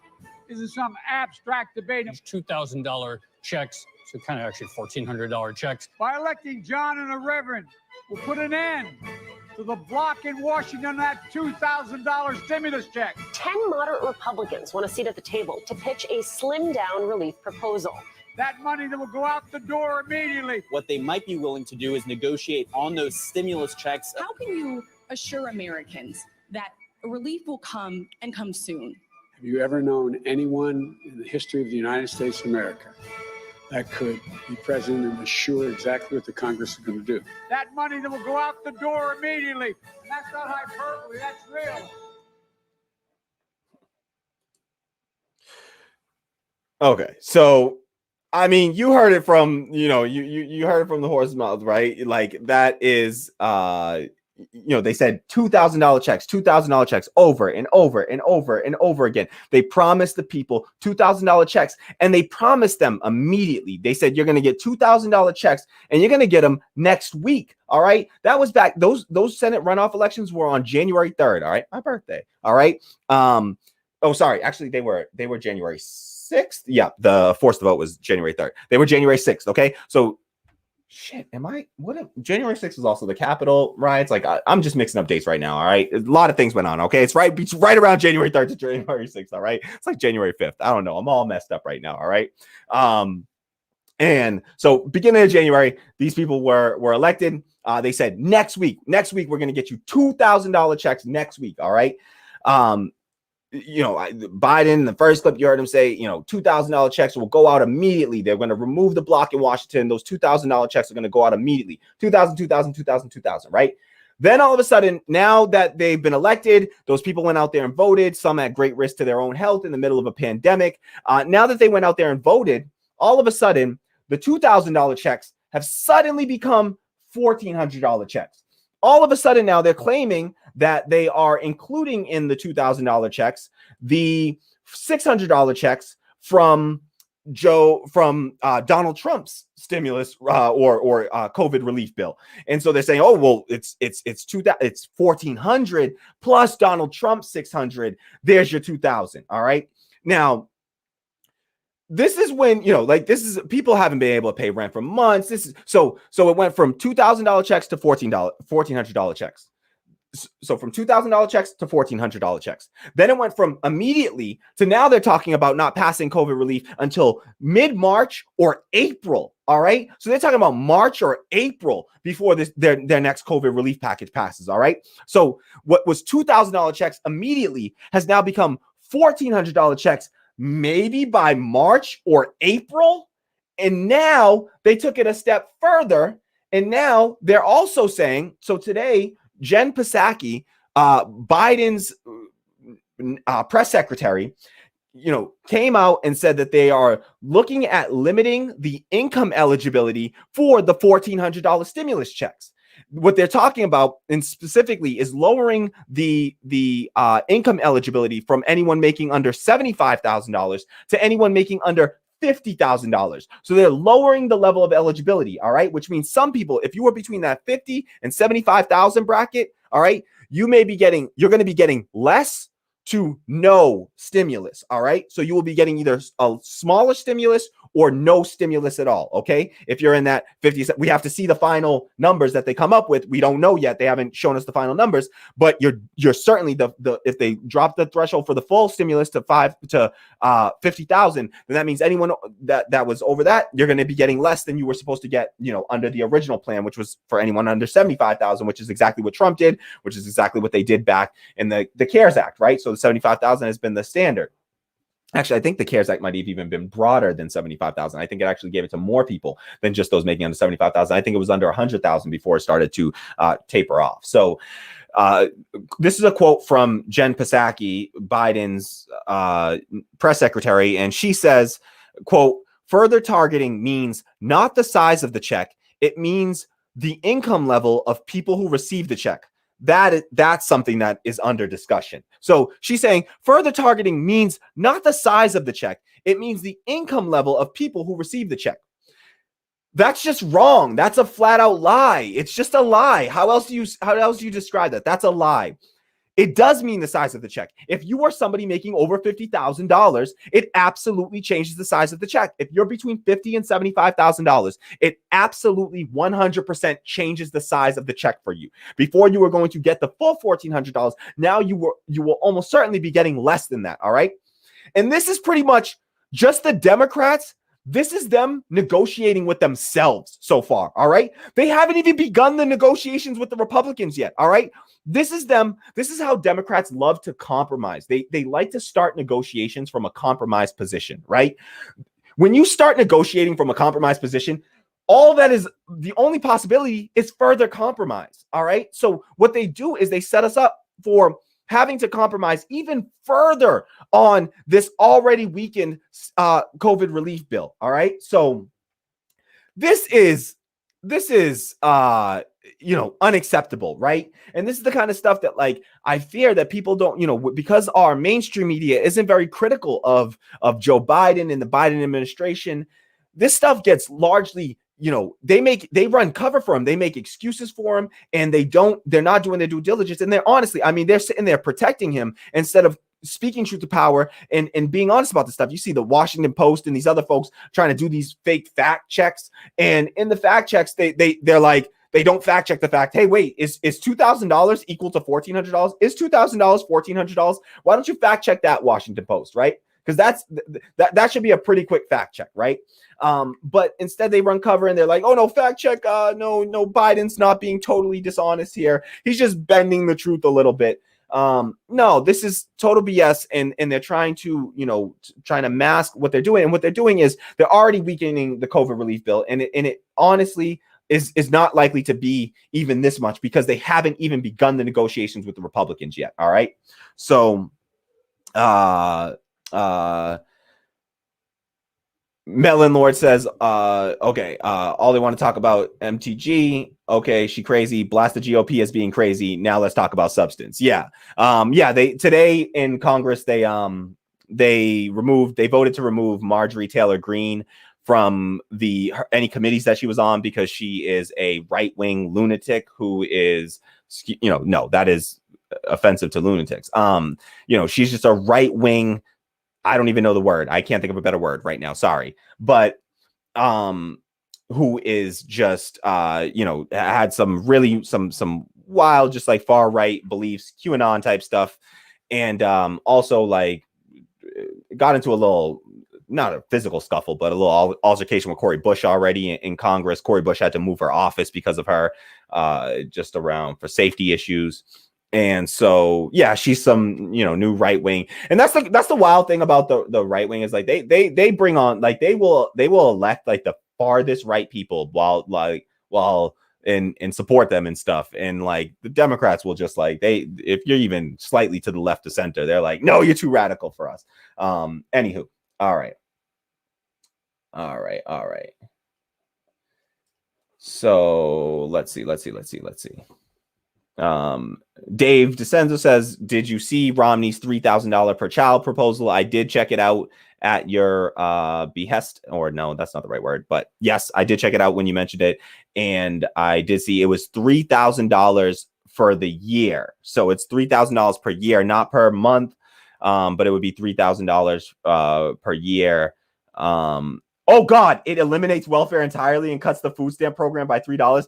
isn't some abstract debate. $2,000 checks, so kind of actually $1,400 checks. By electing John and the Reverend, we'll put an end to the block in Washington on that $2,000 stimulus check. 10 moderate Republicans want a seat at the table to pitch a slimmed-down relief proposal. That money that will go out the door immediately. What they might be willing to do is negotiate on those stimulus checks. How can you assure Americans that relief will come and come soon? Have you ever known anyone in the history of the United States of America that could be president and assure exactly what the Congress is going to do? That money that will go out the door immediately. And that's not hyperbole, that's real. Okay, so I mean, you heard it from, you heard it from the horse's mouth, right? Like that is, they said $2,000 checks over and over and over and over again. They promised the people $2,000 checks and they promised them immediately. They said, you're going to get $2,000 checks and you're going to get them next week. All right. That was back. Those Senate runoff elections were on January 3rd. All right. My birthday. All right. Oh, sorry. Actually, they were January 6th. Yeah. The forced vote was January 3rd. They were January 6th. Okay. So shit, January 6th was also the Capitol riots. Like I'm just mixing up dates right now. All right. A lot of things went on. Okay. It's right around January 3rd to January 6th. All right. It's like January 5th. I don't know. I'm all messed up right now. All right. And so beginning of January, these people were elected. They said next week, we're going to get you $2,000 checks next week. All right. Biden, the first clip you heard him say, $2,000 checks will go out immediately. They're going to remove the block in Washington. Those $2,000 checks are going to go out immediately. 2,000, right? Then all of a sudden, now that they've been elected, those people went out there and voted, some at great risk to their own health in the middle of a pandemic. Now that they went out there and voted, all of a sudden, the $2,000 checks have suddenly become $1,400 checks. All of a sudden now they're claiming that they are including in the $2,000 checks the $600 checks from Donald Trump's stimulus or COVID relief bill. And so they're saying, oh, well, it's $1,400 plus Donald Trump 600. There's your 2,000. All right. Now, this is when, people haven't been able to pay rent for months. So it went from $2,000 checks to $1,400 checks. So from $2,000 checks to $1,400 checks. Then it went from immediately to now they're talking about not passing COVID relief until mid-March or April. All right. So they're talking about March or April before their next COVID relief package passes. All right. So what was $2,000 checks immediately has now become $1,400 checks, maybe by March or April. And now they took it a step further. And now they're also saying, so today, Jen Psaki, Biden's press secretary, came out and said that they are looking at limiting the income eligibility for the $1,400 stimulus checks. What they're talking about, and specifically, is lowering the income eligibility from anyone making under $75,000 to anyone making under $50,000. So they're lowering the level of eligibility. All right. Which means some people, if you were between that 50 and 75,000 bracket, all right, you're going to be getting less to no stimulus. All right. So you will be getting either a smaller stimulus or no stimulus at all. Okay. If you're in that 50, we have to see the final numbers that they come up with. We don't know yet. They haven't shown us the final numbers, but you're certainly if they drop the threshold for the full stimulus to 50,000, then that means anyone that was over that, you're going to be getting less than you were supposed to get, under the original plan, which was for anyone under 75,000, which is exactly what Trump did, which is exactly what they did back in the CARES Act, right? So the 75,000 has been the standard. Actually, I think the CARES Act might have even been broader than 75,000. I think it actually gave it to more people than just those making under 75,000. I think it was under 100,000 before it started to taper off. So this is a quote from Jen Psaki, Biden's press secretary, and she says, quote, "Further targeting means not the size of the check. It means the income level of people who receive the check. That's something that is under discussion." So she's saying further targeting means not the size of the check. It means the income level of people who receive the check. That's just wrong. That's a flat out lie. It's just a lie. How else do you describe that? That's a lie. It does mean the size of the check. If you are somebody making over $50,000, it absolutely changes the size of the check. If you're between $50,000 and $75,000, it absolutely 100% changes the size of the check for you. Before you were going to get the full $1,400, now you will almost certainly be getting less than that. All right. And this is pretty much just the Democrats. This is them negotiating with themselves so far. All right. They haven't even begun the negotiations with the Republicans yet. All right. This is them. This is how Democrats love to compromise. They like to start negotiations from a compromised position, right? When you start negotiating from a compromised position, all that is the only possibility is further compromise. All right. So what they do is they set us up for having to compromise even further on this already weakened COVID relief bill. All right. So this is unacceptable, right? And this is the kind of stuff that, like, I fear that people don't, because our mainstream media isn't very critical of Joe Biden and the Biden administration. This stuff gets largely, they run cover for him. They make excuses for him, and they're not doing their due diligence. And they're sitting there protecting him instead of speaking truth to power and being honest about this stuff. You see the Washington Post and these other folks trying to do these fake fact checks. And in the fact checks, they're like, they don't fact check the fact, hey, wait, is $2,000 equal to $1,400? Is $2,000 $1,400? Why don't you fact check that, Washington Post, right? Because that should be a pretty quick fact check, right? But instead they run cover and they're like, oh no, fact check, no, Biden's not being totally dishonest here. He's just bending the truth a little bit. No, this is total BS, and they're trying to mask what they're doing. And what they're doing is they're already weakening the COVID relief bill, and it honestly is not likely to be even this much because they haven't even begun the negotiations with the Republicans yet. All right. So Melon Lord says, okay, all they want to talk about MTG. Okay, she crazy. Blast the GOP as being crazy. Now let's talk about substance. Yeah. They today in Congress, they voted to remove Marjorie Taylor Greene from any committees that she was on because she is a right-wing lunatic who is, no, that is offensive to lunatics. She's just a right-wing, I don't even know the word. I can't think of a better word right now. Sorry. But who is just had some really some wild, just like far right beliefs, QAnon type stuff, and also like got into a little, not a physical scuffle, but a little altercation with Cori Bush already in Congress. Cori Bush had to move her office because of her, just around for safety issues. And so, yeah, she's some, new right wing. And that's the wild thing about the right wing is like they bring on, like they will elect like the farthest right people while and support them and stuff. And like the Democrats will just like, if you're even slightly to the left of center, they're like, no, you're too radical for us. Anywho. All right. So let's see. Dave DeCenzo says, did you see Romney's $3,000 per child proposal? I did check it out at your behest, or no, that's not the right word, but yes, I did check it out when you mentioned it. And I did see it was $3,000 for the year. So it's $3,000 per year, not per month. But it would be $3,000 per year. Oh God, it eliminates welfare entirely and cuts the food stamp program by $3.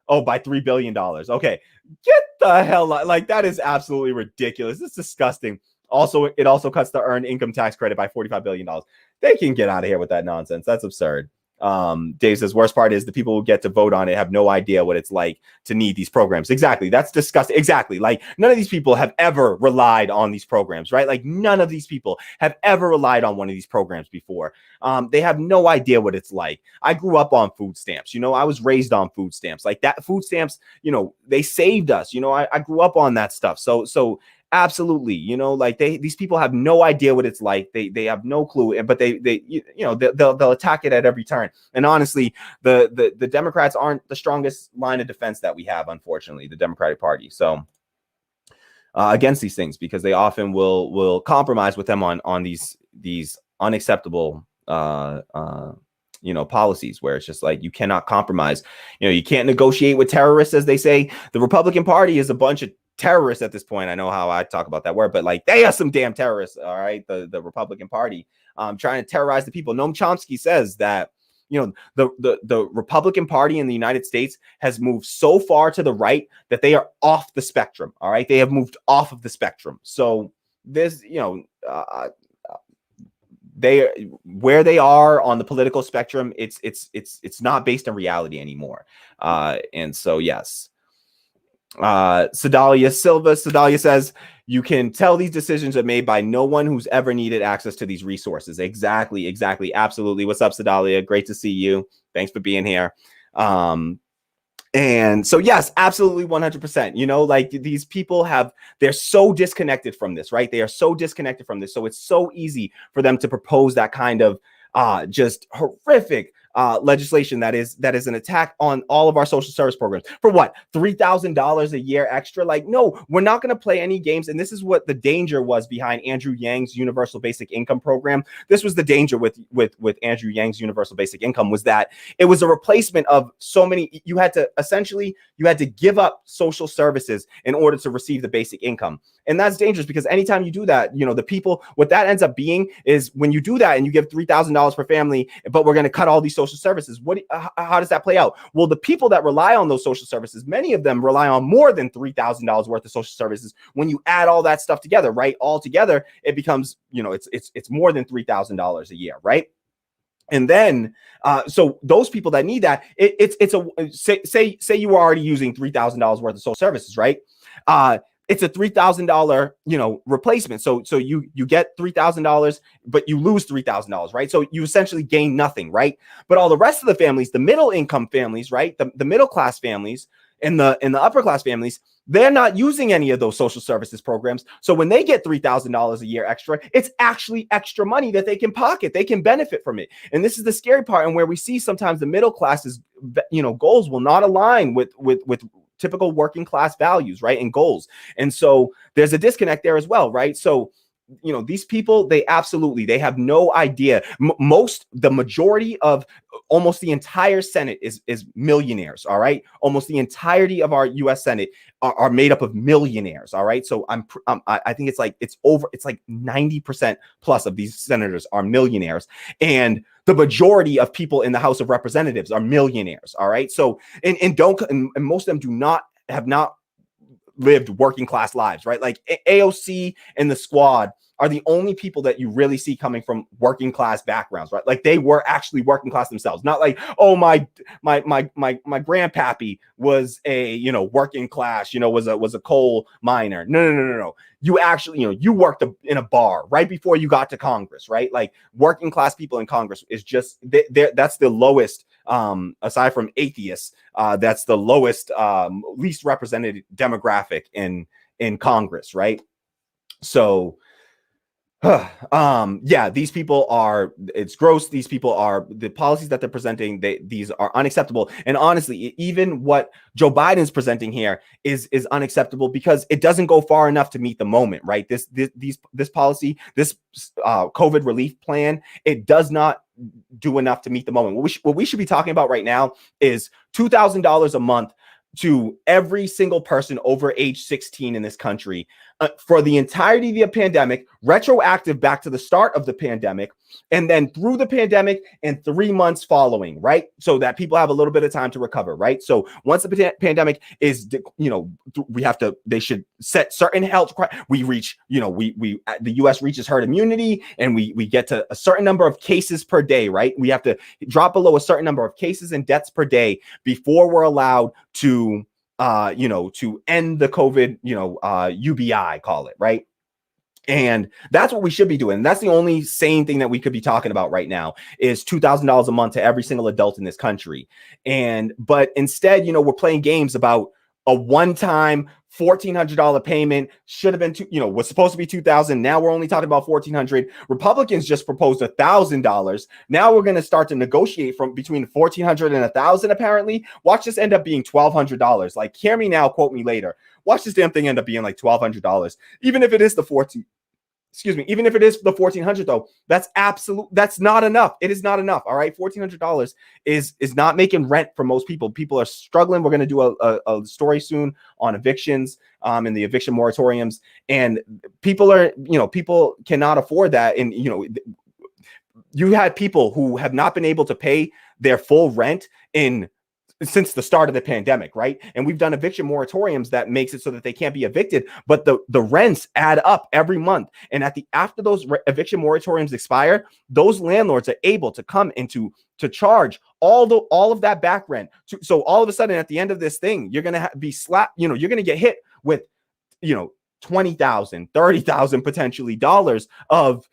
By $3 billion. Okay, get the hell out. Like, that is absolutely ridiculous. It's disgusting. Also, it also cuts the earned income tax credit by $45 billion. They can get out of here with that nonsense. That's absurd. Dave says, worst part is the people who get to vote on it have no idea what it's like to need these programs. Exactly. That's disgusting. Exactly. Like, none of these people have ever relied on these programs, right? Like, none of these people have ever relied on one of these programs before. They have no idea what it's like. I grew up on food stamps. I was raised on food stamps. Like, that food stamps, they saved us. I grew up on that stuff. So absolutely, like these people have no idea what it's like. They have no clue, but they'll attack it at every turn. And honestly, the Democrats aren't the strongest line of defense that we have, unfortunately, the Democratic Party. So against these things, because they often will compromise with them on these unacceptable policies where it's just like, you cannot compromise. You can't negotiate with terrorists, as they say. The Republican Party is a bunch of terrorists at this point. I know how I talk about that word, but like they are some damn terrorists. All right. The Republican Party trying to terrorize the people. Noam Chomsky says that, the Republican Party in the United States has moved so far to the right that they are off the spectrum. All right. They have moved off of the spectrum. So there's, where they are on the political spectrum, it's not based on reality anymore. And so, yes. Sedalia says, you can tell these decisions are made by no one who's ever needed access to these resources. Exactly. Absolutely. What's up, Sedalia? Great to see you. Thanks for being here. And so, yes, absolutely 100%. Like these people they're so disconnected from this, right? They are so disconnected from this. So it's so easy for them to propose that kind of just horrific legislation that is an attack on all of our social service programs. For what? $3,000 a year extra? Like, no, we're not going to play any games. And this is what the danger was behind Andrew Yang's universal basic income program. This was the danger with Andrew Yang's universal basic income, was that it was a replacement of so many. You had to give up social services in order to receive the basic income. And that's dangerous, because anytime you do that, the people, what that ends up being is, when you do that and you give $3,000 per family, but we're going to cut all these social services, how does that play out? Well, the people that rely on those social services, many of them rely on more than $3,000 worth of social services. When you add all that stuff together, right, all together, it becomes, it's more than $3,000 a year, right? And then, so those people that need that, say you were already using $3,000 worth of social services, right? It's a $3,000, replacement. So you get $3,000, but you lose $3,000, right? So you essentially gain nothing, right? But all the rest of the families, the middle income families, right? The middle class families and the upper class families, they're not using any of those social services programs. So when they get $3,000 a year extra, it's actually extra money that they can pocket. They can benefit from it. And this is the scary part, and where we see sometimes the middle class's, goals will not align with typical working class values, right, and goals. And so there's a disconnect there as well, right? So, these people, they have no idea. The majority of almost the entire Senate is millionaires, all right? Almost the entirety of our U.S. Senate are made up of millionaires, all right? So I think it's like 90% plus of these senators are millionaires, and the majority of people in the House of Representatives are millionaires, all right? So and most of them have not lived working class lives, right? Like AOC and the Squad are the only people that you really see coming from working class backgrounds, right? Like they were actually working class themselves, not like, oh, my grandpappy was a, working class, was a coal miner. No. You actually, you worked in a bar right before you got to Congress, right? Like working class people in Congress is just, that's the lowest, aside from atheists, that's the lowest, least represented demographic in Congress, right? So, these people it's gross. These people the policies that they're presenting, these are unacceptable. And honestly, even what Joe Biden's presenting here is unacceptable, because it doesn't go far enough to meet the moment, right? This policy, this COVID relief plan, it does not do enough to meet the moment. What we should be talking about right now is $2,000 a month to every single person over age 16 in this country for the entirety of the pandemic, retroactive back to the start of the pandemic, and then through the pandemic and 3 months following, right? So that people have a little bit of time to recover, right? So once the pandemic is, they should set certain health, we reach, the US reaches herd immunity, and we get to a certain number of cases per day, right? We have to drop below a certain number of cases and deaths per day before we're allowed to end the COVID, UBI, call it, right? And that's what we should be doing. That's the only sane thing that we could be talking about right now is $2,000 a month to every single adult in this country. But instead, we're playing games about a one-time $1,400 payment. Should have been, was supposed to be $2,000. Now we're only talking about $1,400. Republicans just proposed $1,000. Now we're going to start to negotiate from between $1,400 and $1,000. Apparently, watch this end up being $1,200. Like, hear me now, quote me later. Watch this damn thing end up being like $1,200, even if it is the excuse me, even if it is the $1,400 though, that's not enough. It is not enough. All right. $1,400 is not making rent for most people. People are struggling. We're going to do a story soon on evictions and the eviction moratoriums, and people cannot afford that. And, you had people who have not been able to pay their full rent since the start of the pandemic, right? And we've done eviction moratoriums that makes it so that they can't be evicted, but the rents add up every month. And after those eviction moratoriums expire, those landlords are able to come into to charge all of that back rent. So all of a sudden, at the end of this thing, you're gonna be slapped. You're gonna get hit with, $20,000, $30,000 potentially dollars of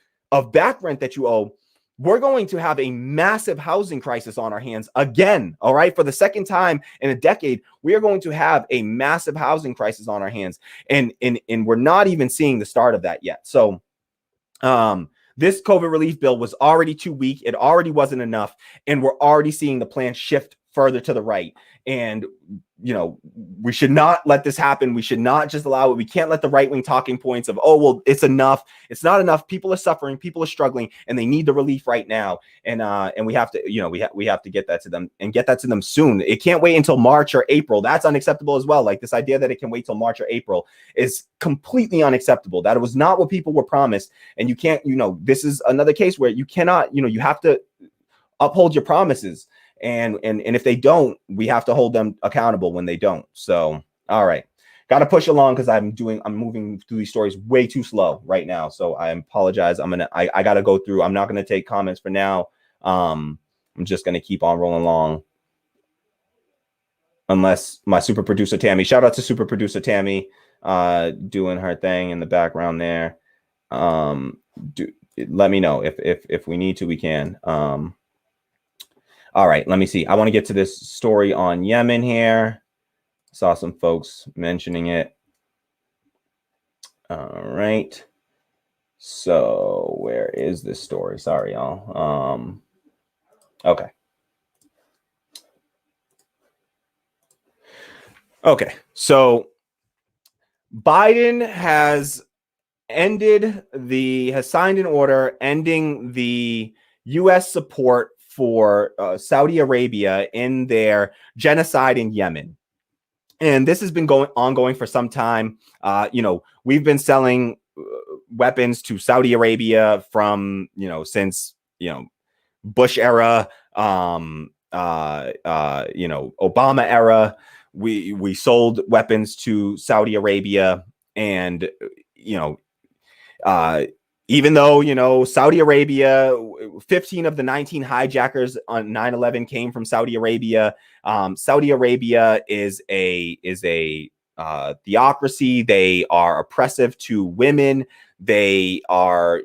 back rent that you owe. We're going to have a massive housing crisis on our hands again. All right. For the second time in a decade, we are going to have a massive housing crisis on our hands. And we're not even seeing the start of that yet. So this COVID relief bill was already too weak. It already wasn't enough. And we're already seeing the plan shift further to the right. And, we should not let this happen. We should not just allow it. We can't let the right-wing talking points of, oh, well, it's enough. It's not enough. People are suffering. People are struggling, and they need the relief right now. And we have to, we have to get that to them and get that to them soon. It can't wait until March or April. That's unacceptable as well. Like this idea that it can wait till March or April is completely unacceptable. That was not what people were promised. And you can't, this is another case where you cannot, you have to uphold your promises. And if they don't, we have to hold them accountable when they don't. So, all right. Got to push along because I'm moving through these stories way too slow right now. So I apologize. I got to go through. I'm not going to take comments for now. I'm just going to keep on rolling along. Unless my super producer, Tammy, shout out to super producer Tammy, doing her thing in the background there. Let me know if we need to, we can. All right, let me see. I want to get to this story on Yemen here. Saw some folks mentioning it. All right. So where is this story? Sorry, y'all. Okay. Okay. So Biden has signed an order ending the U.S. support for Saudi Arabia in their genocide in Yemen. And this has been ongoing for some time. We've been selling weapons to Saudi Arabia from, since, Bush era, Obama era. We sold weapons to Saudi Arabia, and, even though, Saudi Arabia, 15 of the 19 hijackers on 9/11 came from Saudi Arabia. Saudi Arabia is a theocracy. They are oppressive to women. They are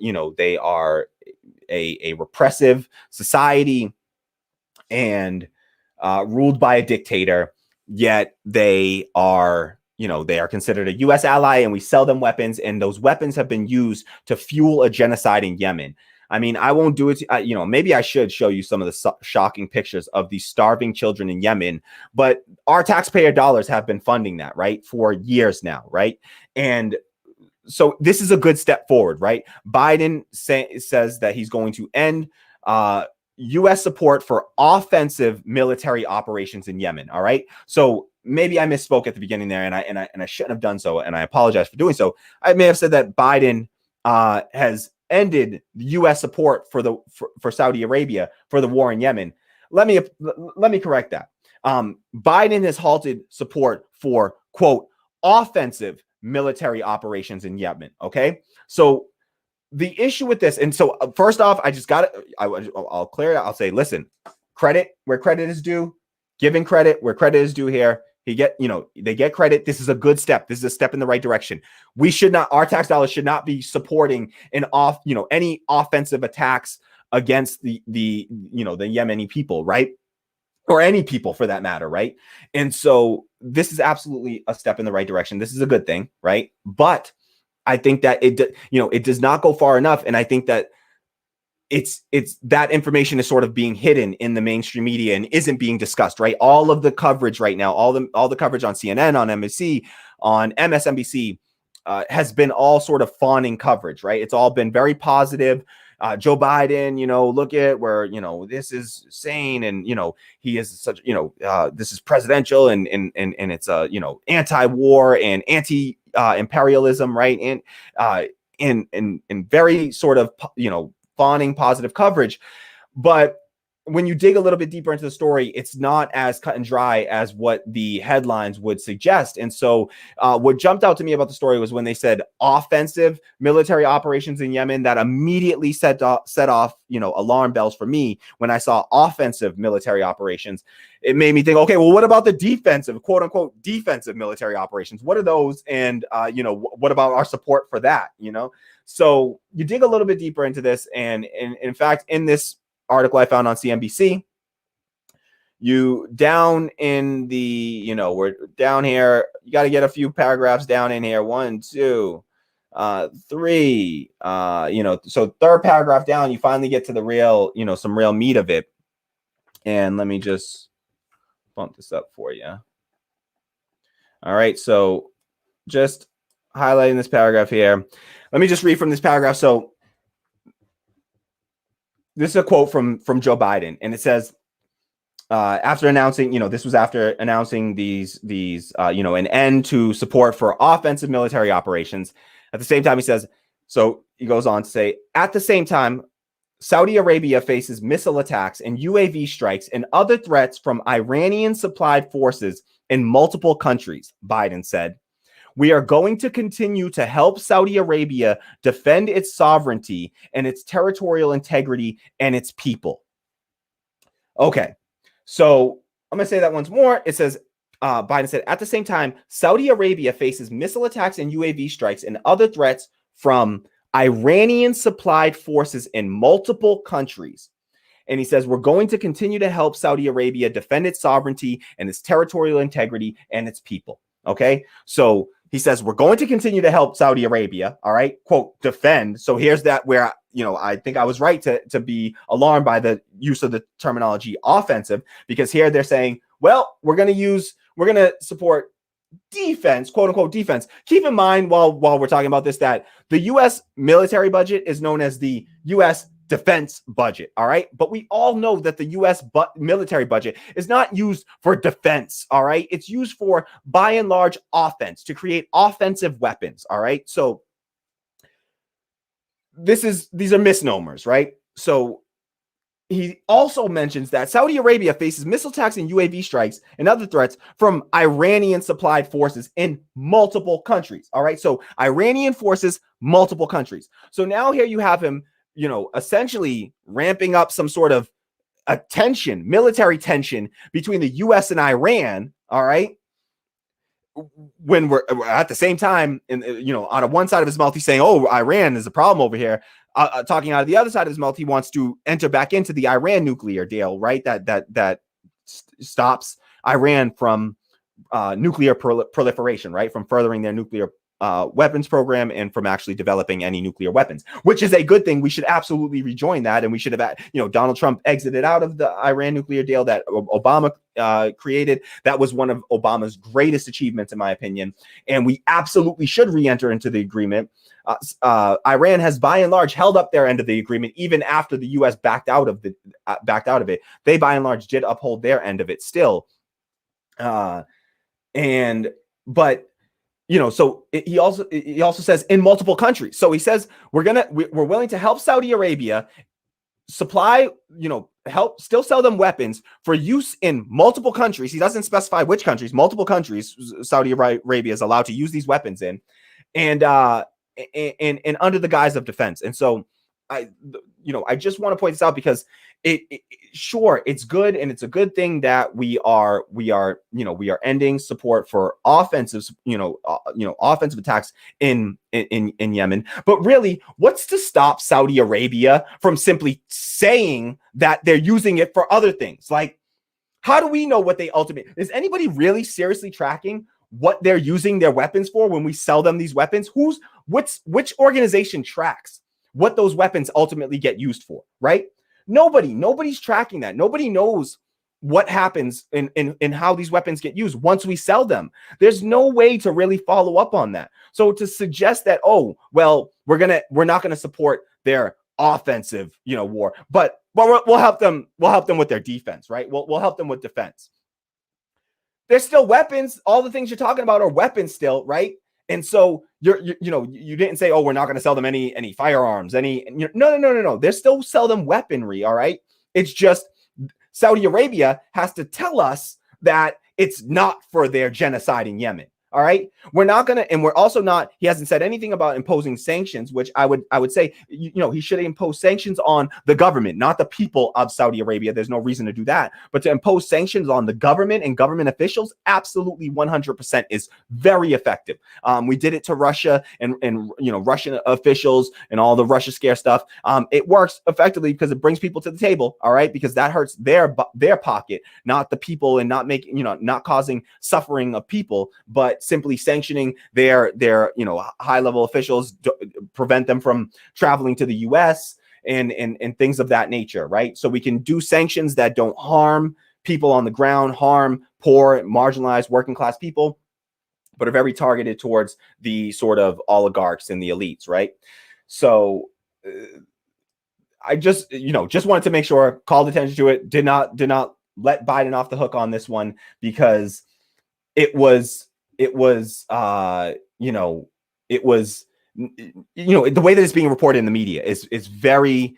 a repressive society and ruled by a dictator. Yet they are considered a U.S. ally, and we sell them weapons, and those weapons have been used to fuel a genocide in Yemen. I mean, I won't do it. Maybe I should show you some of the shocking pictures of these starving children in Yemen, but our taxpayer dollars have been funding that, right, for years now, right? And so this is a good step forward, right? Biden says that he's going to end U.S. support for offensive military operations in Yemen. All right. So maybe I misspoke at the beginning there, and I shouldn't have done so, and I apologize for doing so. I may have said that Biden has ended U.S. support for Saudi Arabia for the war in Yemen. Let me correct that. Biden has halted support for, quote, offensive military operations in Yemen. Okay, so the issue with this, and so first off, I'll clear it. I'll say, listen, credit where credit is due, giving credit where credit is due here. They get credit. This is a good step. This is a step in the right direction. Our tax dollars should not be supporting any offensive attacks against the Yemeni people, right? Or any people for that matter, right? And so this is absolutely a step in the right direction. This is a good thing, right? But I think that it does not go far enough, and I think that it's that information is sort of being hidden in the mainstream media and isn't being discussed, right? All of the coverage right now, all the coverage on CNN, on NBC, on MSNBC, has been all sort of fawning coverage, right? It's all been very positive. Joe Biden, look at where, this is sane, and, he is such, this is presidential, and it's, anti-war and anti-imperialism, right? And in very sort of, fawning positive coverage. But when you dig a little bit deeper into the story, it's not as cut and dry as what the headlines would suggest. And so what jumped out to me about the story was when they said offensive military operations in Yemen. That immediately set off, alarm bells for me. When I saw offensive military operations, it made me think, okay, well, what about the defensive, quote unquote, defensive military operations? What are those? And, what about our support for that? So you dig a little bit deeper into this. And in fact, in this article I found on CNBC, you down in the, we're down here, you got to get a few paragraphs down in here. 1, 2, 3, so third paragraph down, you finally get to the real, some real meat of it. And let me just bump this up for you. All right. So just highlighting this paragraph here. Let me just read from this paragraph. So this is a quote from Joe Biden, and it says, after announcing, this was after announcing these an end to support for offensive military operations. At the same time, he says, so he goes on to say, at the same time, Saudi Arabia faces missile attacks and UAV strikes and other threats from Iranian-supplied forces in multiple countries, Biden said. We are going to continue to help Saudi Arabia defend its sovereignty and its territorial integrity and its people. Okay, so I'm going to say that once more. It says, Biden said, at the same time, Saudi Arabia faces missile attacks and UAV strikes and other threats from Iranian-supplied forces in multiple countries. And he says, we're going to continue to help Saudi Arabia defend its sovereignty and its territorial integrity and its people. Okay, so he says, we're going to continue to help Saudi Arabia, all right, quote, defend. So here's that where, I think I was right to be alarmed by the use of the terminology offensive, because here they're saying, well, we're going to support defense, quote unquote, defense. Keep in mind while we're talking about this, that the U.S. military budget is known as the U.S. defense budget. All right. But we all know that the U.S. military budget is not used for defense. All right. It's used for, by and large, offense, to create offensive weapons. All right. So these are misnomers, right? So he also mentions that Saudi Arabia faces missile attacks and UAV strikes and other threats from Iranian supplied forces in multiple countries. All right. So Iranian forces, multiple countries. So now here you have him, essentially ramping up some sort of a tension, military tension between the US and Iran. All right. When we're at the same time, on one side of his mouth, he's saying, oh, Iran is a problem over here. Talking out of the other side of his mouth, he wants to enter back into the Iran nuclear deal, right? That stops Iran from nuclear proliferation, right? From furthering their nuclear weapons program and from actually developing any nuclear weapons, which is a good thing. We should absolutely rejoin that. And we should have, Donald Trump exited out of the Iran nuclear deal that Obama created. That was one of Obama's greatest achievements, in my opinion. And we absolutely should re-enter into the agreement. Iran has by and large held up their end of the agreement, even after the U.S. backed out of it. They by and large did uphold their end of it still. So he also says in multiple countries. So he says we're willing to help Saudi Arabia supply, help still sell them weapons for use in multiple countries. He doesn't specify which countries, multiple countries Saudi Arabia is allowed to use these weapons in, and under the guise of defense. And so I just want to point this out because sure, it's good, and it's a good thing that we are ending support for offensive attacks in Yemen. But really, what's to stop Saudi Arabia from simply saying that they're using it for other things? Like, how do we know what they ultimately? Is anybody really seriously tracking what they're using their weapons for when we sell them these weapons? Which organization tracks what those weapons ultimately get used for, right? Nobody's tracking that. Nobody knows what happens in how these weapons get used once we sell them. There's no way to really follow up on that. So to suggest that, oh, well, we're not gonna support their offensive, war, but we'll help them with their defense, right? We'll help them with defense. There's still weapons. All the things you're talking about are weapons still, right? And so you didn't say, oh, we're not going to sell them any firearms, no. They still sell them weaponry, all right? It's just Saudi Arabia has to tell us that it's not for their genocide in Yemen. All right. We're not going to, and we're also not, he hasn't said anything about imposing sanctions, which I would say, he should impose sanctions on the government, not the people of Saudi Arabia. There's no reason to do that, but to impose sanctions on the government and government officials, absolutely 100% is very effective. We did it to Russia and Russian officials and all the Russia scare stuff. It works effectively because it brings people to the table. All right. Because that hurts their pocket, not the people, and not making, not causing suffering of people, but simply sanctioning their high level officials, prevent them from traveling to the US and things of that nature, right? So we can do sanctions that don't harm people on the ground, harm poor, marginalized, working class people, but are very targeted towards the sort of oligarchs and the elites, right? So I just wanted to make sure, called attention to it, did not let Biden off the hook on this one, because it was the way that it's being reported in the media is very,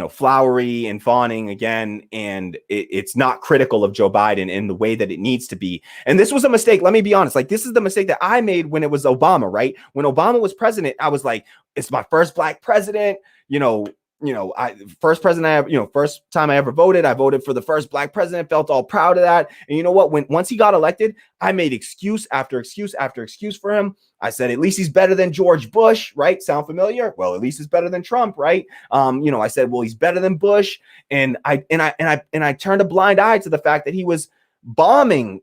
flowery and fawning again. And it's not critical of Joe Biden in the way that it needs to be. And this was a mistake. Let me be honest. Like, this is the mistake that I made when it was Obama, right? When Obama was president, I was like, it's my first black president, first time I ever voted, I voted for the first black president, felt all proud of that. And you know what? Once he got elected, I made excuse after excuse after excuse for him. I said, at least he's better than George Bush, right? Sound familiar? Well, at least he's better than Trump, right? I said, well, he's better than Bush. And I turned a blind eye to the fact that he was bombing,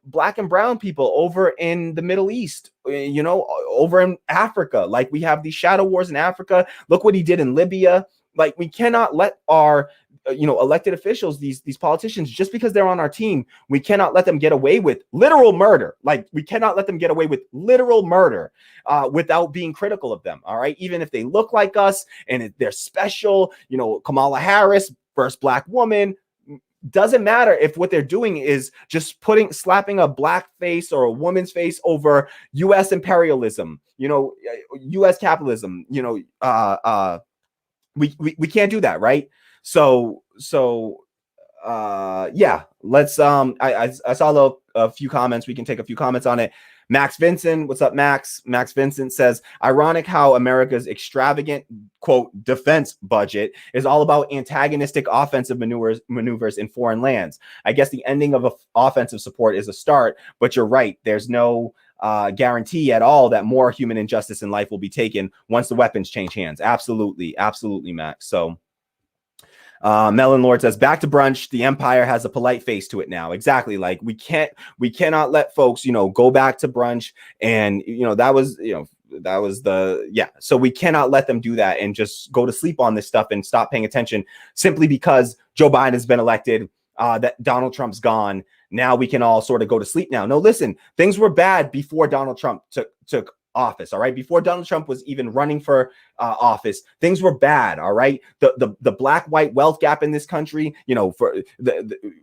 black and brown people over in the Middle East, over in Africa. Like, we have these shadow wars in Africa. Look what he did in Libya. Like, we cannot let our, elected officials, these politicians, just because they're on our team, we cannot let them get away with literal murder. Like, we cannot let them get away with literal murder without being critical of them. All right. Even if they look like us and they're special, Kamala Harris, first black woman, doesn't matter if what they're doing is just slapping a black face or a woman's face over U.S. imperialism, U.S. capitalism, we can't do that, right? So yeah, let's I saw a few comments. We can take a few comments on it. Max Vincent, what's up, Max? Max Vincent says, ironic how America's extravagant, quote, defense budget is all about antagonistic offensive maneuvers in foreign lands. I guess the ending of offensive support is a start, but you're right. There's no guarantee at all that more human injustice in life will be taken once the weapons change hands. Absolutely. Absolutely, Max. So Melon Lord says, back to brunch. The empire has a polite face to it now. Exactly. Like, we cannot let folks, go back to brunch. And, that was so we cannot let them do that and just go to sleep on this stuff and stop paying attention simply because Joe Biden has been elected, that Donald Trump's gone. Now we can all sort of go to sleep now. No, listen, things were bad before Donald Trump took office. All right. Before Donald Trump was even running for office, things were bad. All right. The black white wealth gap in this country, for the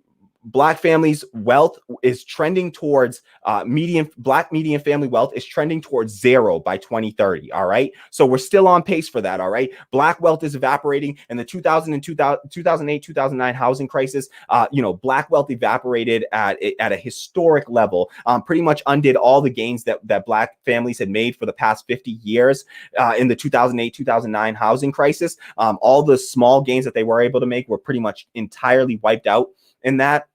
Black families' wealth is trending towards Black median family wealth is trending towards 0 by 2030. All right. So we're still on pace for that. All right. Black wealth is evaporating, and the 2008, 2009 housing crisis, Black wealth evaporated at a historic level, pretty much undid all the gains that Black families had made for the past 50 years in the 2008, 2009 housing crisis. All the small gains that they were able to make were pretty much entirely wiped out in that.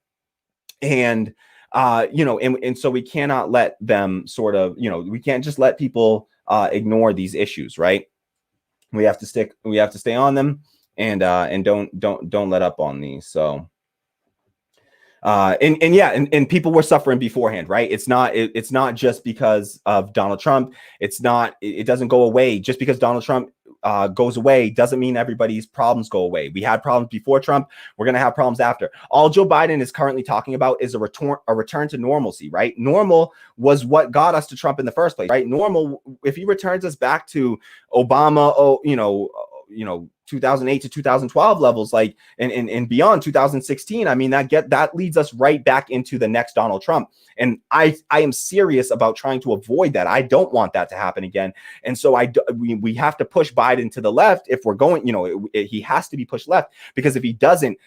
And and so we cannot let them sort of, we can't just let people ignore these issues, right? We have to stay on them and don't let up on these. So And people were suffering beforehand, right? It's not just because of Donald Trump. It doesn't go away just because Donald Trump goes away. Doesn't mean everybody's problems go away. We had problems before Trump. We're going to have problems after. All Joe Biden is currently talking about is a return to normalcy, right? Normal was what got us to Trump in the first place, right? Normal, if he returns us back to Obama, 2008 to 2012 levels, like and beyond 2016. I mean, that leads us right back into the next Donald Trump. And I am serious about trying to avoid that. I don't want that to happen again. And so we have to push Biden to the left if we're going, he has to be pushed left, because if he doesn't,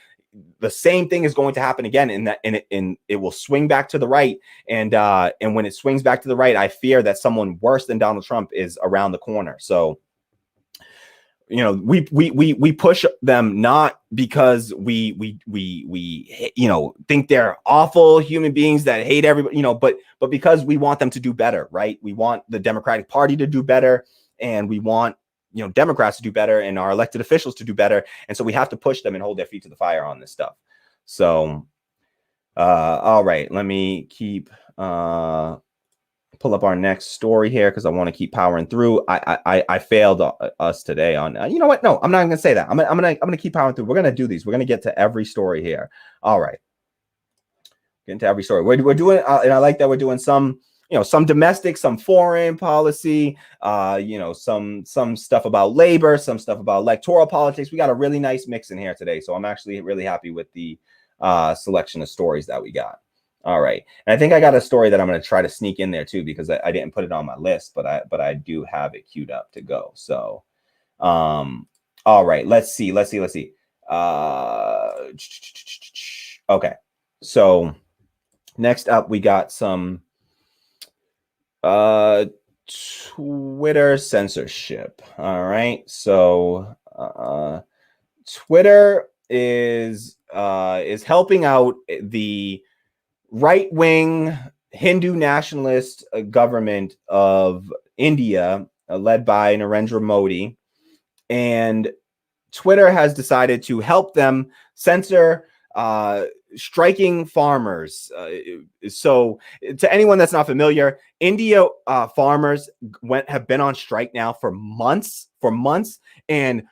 the same thing is going to happen again, and it will swing back to the right. And when it swings back to the right, I fear that someone worse than Donald Trump is around the corner. So we push them not because we think they're awful human beings that hate everybody, but because we want them to do better, right? We want the Democratic Party to do better, and we want Democrats to do better, and our elected officials to do better. And so we have to push them and hold their feet to the fire on this stuff. So all right, let me keep pull up our next story here, because I want to keep powering through. I failed us today on you know what? No, I'm not gonna say that. I'm gonna keep powering through. We're gonna do these. We're gonna get to every story here. All right, get into every story. We're doing, and I like that we're doing some domestic, some foreign policy, some stuff about labor, some stuff about electoral politics. We got a really nice mix in here today, so I'm actually really happy with the selection of stories that we got. All right. And I think I got a story that I'm going to try to sneak in there too, because I didn't put it on my list, but I do have it queued up to go. So, all right, let's see. Okay. So next up, we got some Twitter censorship. All right. So Twitter is helping out the right-wing Hindu nationalist government of India, led by Narendra Modi, and Twitter has decided to help them censor striking farmers. So to anyone that's not familiar, India farmers have been on strike now for months, and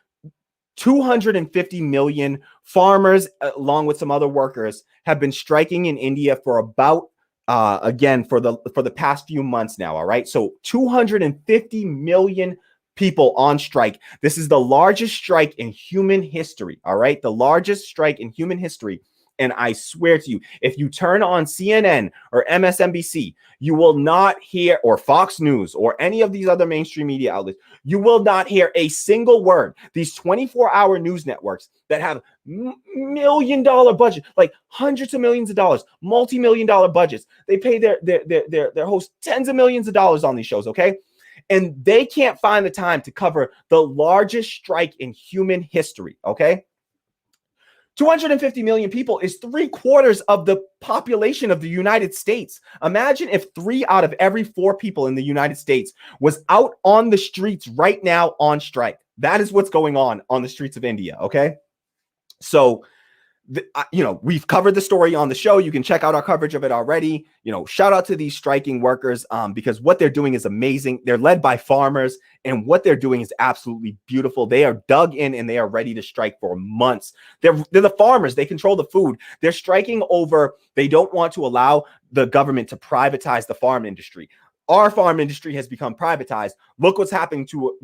250 million farmers, along with some other workers, have been striking in India for about, again, for the past few months now. All right. So 250 million people on strike. This is the largest strike in human history. All right. The largest strike in human history. And I swear to you, if you turn on CNN or MSNBC, you will not hear, or Fox News or any of these other mainstream media outlets, you will not hear a single word. These 24-hour news networks that have $1 million budget, like hundreds of millions of dollars, multi-million-dollar budgets, they pay their hosts tens of millions of dollars on these shows, okay? And they can't find the time to cover the largest strike in human history, okay? 250 million people is 3/4 of the population of the United States. Imagine if 3 out of every 4 people in the United States was out on the streets right now on strike. That is what's going on the streets of India. Okay. So, we've covered the story on the show. You can check out our coverage of it already. Shout out to these striking workers because what they're doing is amazing. They're led by farmers, and what they're doing is absolutely beautiful. They are dug in and they are ready to strike for months. They're the farmers. They control the food. They're striking over. They don't want to allow the government to privatize the farm industry. Our farm industry has become privatized. Look what's happened to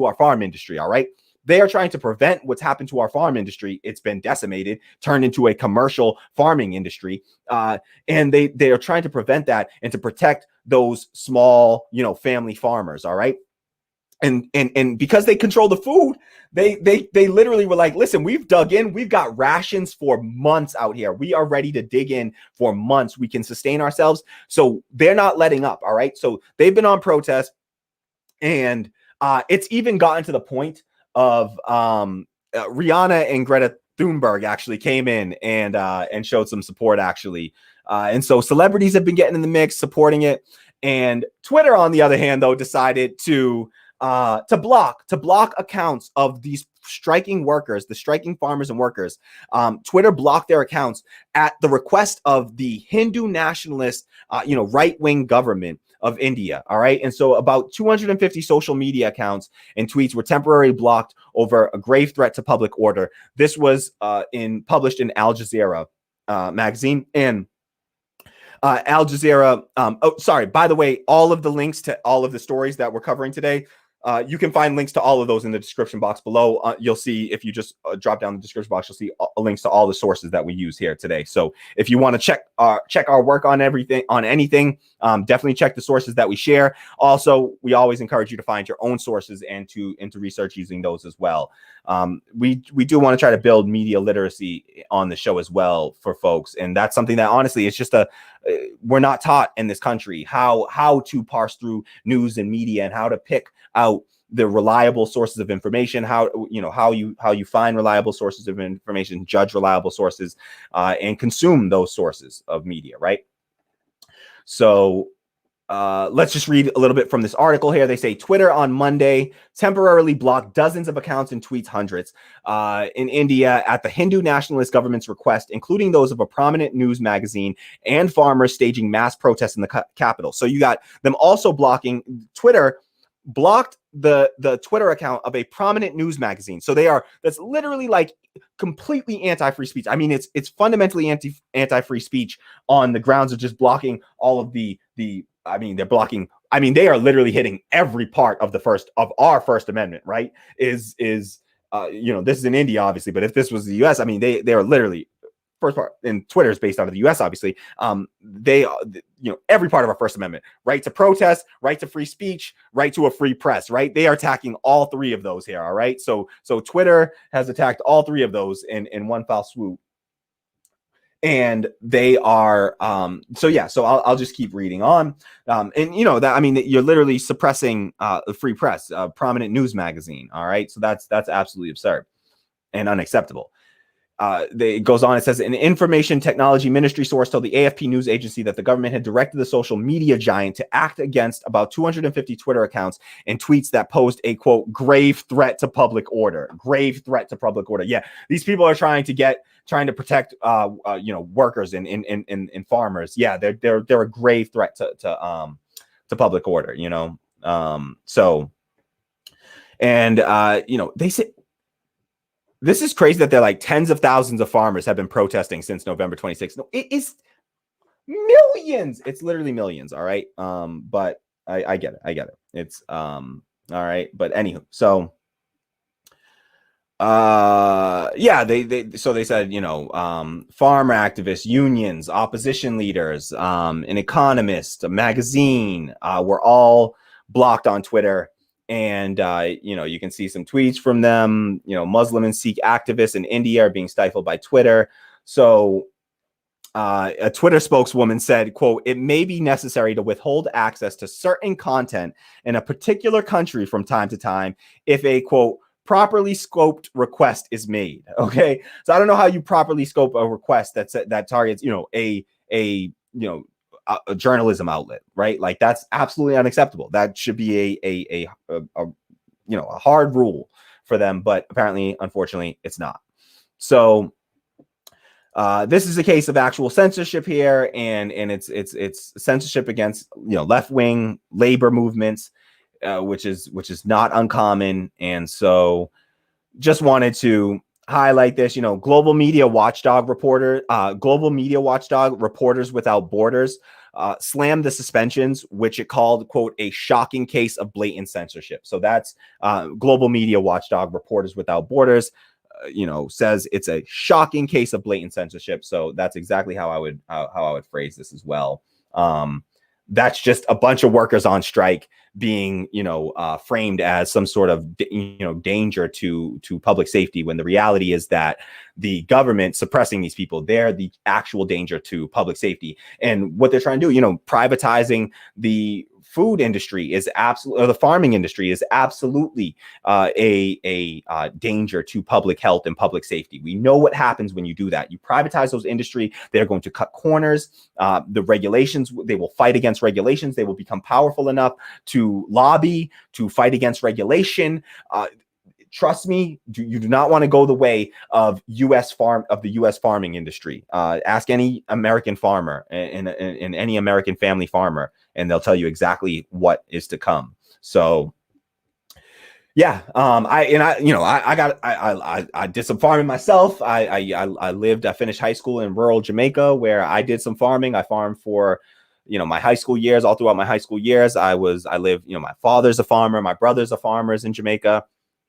our farm industry. All right. They are trying to prevent what's happened to our farm industry. It's been decimated, turned into a commercial farming industry. And they are trying to prevent that and to protect those small, family farmers. All right. And because they control the food, they literally were like, listen, we've dug in. We've got rations for months out here. We are ready to dig in for months. We can sustain ourselves. So they're not letting up. All right. So they've been on protest, and it's even gotten to the point of Rihanna and Greta Thunberg actually came in and showed some support actually. And so celebrities have been getting in the mix, supporting it. And Twitter, on the other hand, though, decided to block accounts of these striking workers, the striking farmers and workers, Twitter blocked their accounts at the request of the Hindu nationalist, right-wing government of India. All right. And so about 250 social media accounts and tweets were temporarily blocked over a grave threat to public order. This was published in Al Jazeera magazine. And Al Jazeera. By the way, all of the links to all of the stories that we're covering today, you can find links to all of those in the description box below. You'll see, if you just drop down the description box, you'll see links to all the sources that we use here today. So if you want to check our work on anything, definitely check the sources that we share. Also, we always encourage you to find your own sources and to research using those as well. We do want to try to build media literacy on the show as well for folks, and that's something that honestly it's just we're not taught in this country how to parse through news and media and how to pick out the reliable sources of information, how you find reliable sources of information, judge reliable sources, and consume those sources of media, right? So let's just read a little bit from this article here. They say Twitter on Monday temporarily blocked dozens of accounts and tweets hundreds in India at the Hindu nationalist government's request, including those of a prominent news magazine and farmers staging mass protests in the capital. So you got them also blocking. Twitter blocked the Twitter account of a prominent news magazine. So that's literally like completely anti-free speech. I mean, it's fundamentally anti-free speech on the grounds of just blocking all of they are literally hitting every part of our First Amendment, right? This is in India, obviously, but if this was the US, I mean, they are literally, first part, and Twitter is based out of the US, obviously. Every part of our First Amendment, right to protest, right to free speech, right to a free press, right? They are attacking all three of those here. All right. So Twitter has attacked all three of those in one foul swoop. And they are, so I'll just keep reading on. You're literally suppressing the free press, a prominent news magazine. All right. So that's absolutely absurd and unacceptable. It goes on. It says an information technology ministry source told the AFP news agency that the government had directed the social media giant to act against about 250 Twitter accounts and tweets that posed a, quote, grave threat to public order. Grave threat to public order. Yeah, these people are trying to protect workers and farmers. Yeah, they're a grave threat to public order. They say. This is crazy that they're like tens of thousands of farmers have been protesting since November 26th. No, it is millions. It's literally millions. All right. But I get it. It's all right. But anywho, so they said, farmer activists, unions, opposition leaders, an economist, a magazine, were all blocked on Twitter. And, you can see some tweets from them. Muslim and Sikh activists in India are being stifled by Twitter. So a Twitter spokeswoman said, quote, it may be necessary to withhold access to certain content in a particular country from time to time if a, quote, properly scoped request is made. Okay. So I don't know how you properly scope a request that targets, a journalism outlet, right? Like that's absolutely unacceptable. That should be a hard rule for them, but apparently, unfortunately, it's not. So this is a case of actual censorship here, and it's censorship against left-wing labor movements, which is not uncommon. And so just wanted to highlight this. Global media watchdog Reporters Without Borders slammed the suspensions, which it called, quote, a shocking case of blatant censorship. So that's global media watchdog Reporters Without Borders, says it's a shocking case of blatant censorship. So that's exactly how I would phrase this as well. That's just a bunch of workers on strike being, framed as some sort of, danger to public safety, when the reality is that the government suppressing these people, they're the actual danger to public safety. And what they're trying to do, privatizing the food industry is absolutely, or the farming industry is absolutely a danger to public health and public safety. We know what happens when you do that. You privatize those industry, they're going to cut corners. The regulations, they will fight against regulations. They will become powerful enough to lobby, to fight against regulation. trust me, you do not want to go the way of the U.S. farming industry. Ask any American farmer and any American family farmer, and they'll tell you exactly what is to come. So yeah, I did some farming myself. I finished high school in rural Jamaica, where I did some farming. I farmed for, my high school years. All throughout my high school years, I lived, my father's a farmer, my brothers are farmers in Jamaica.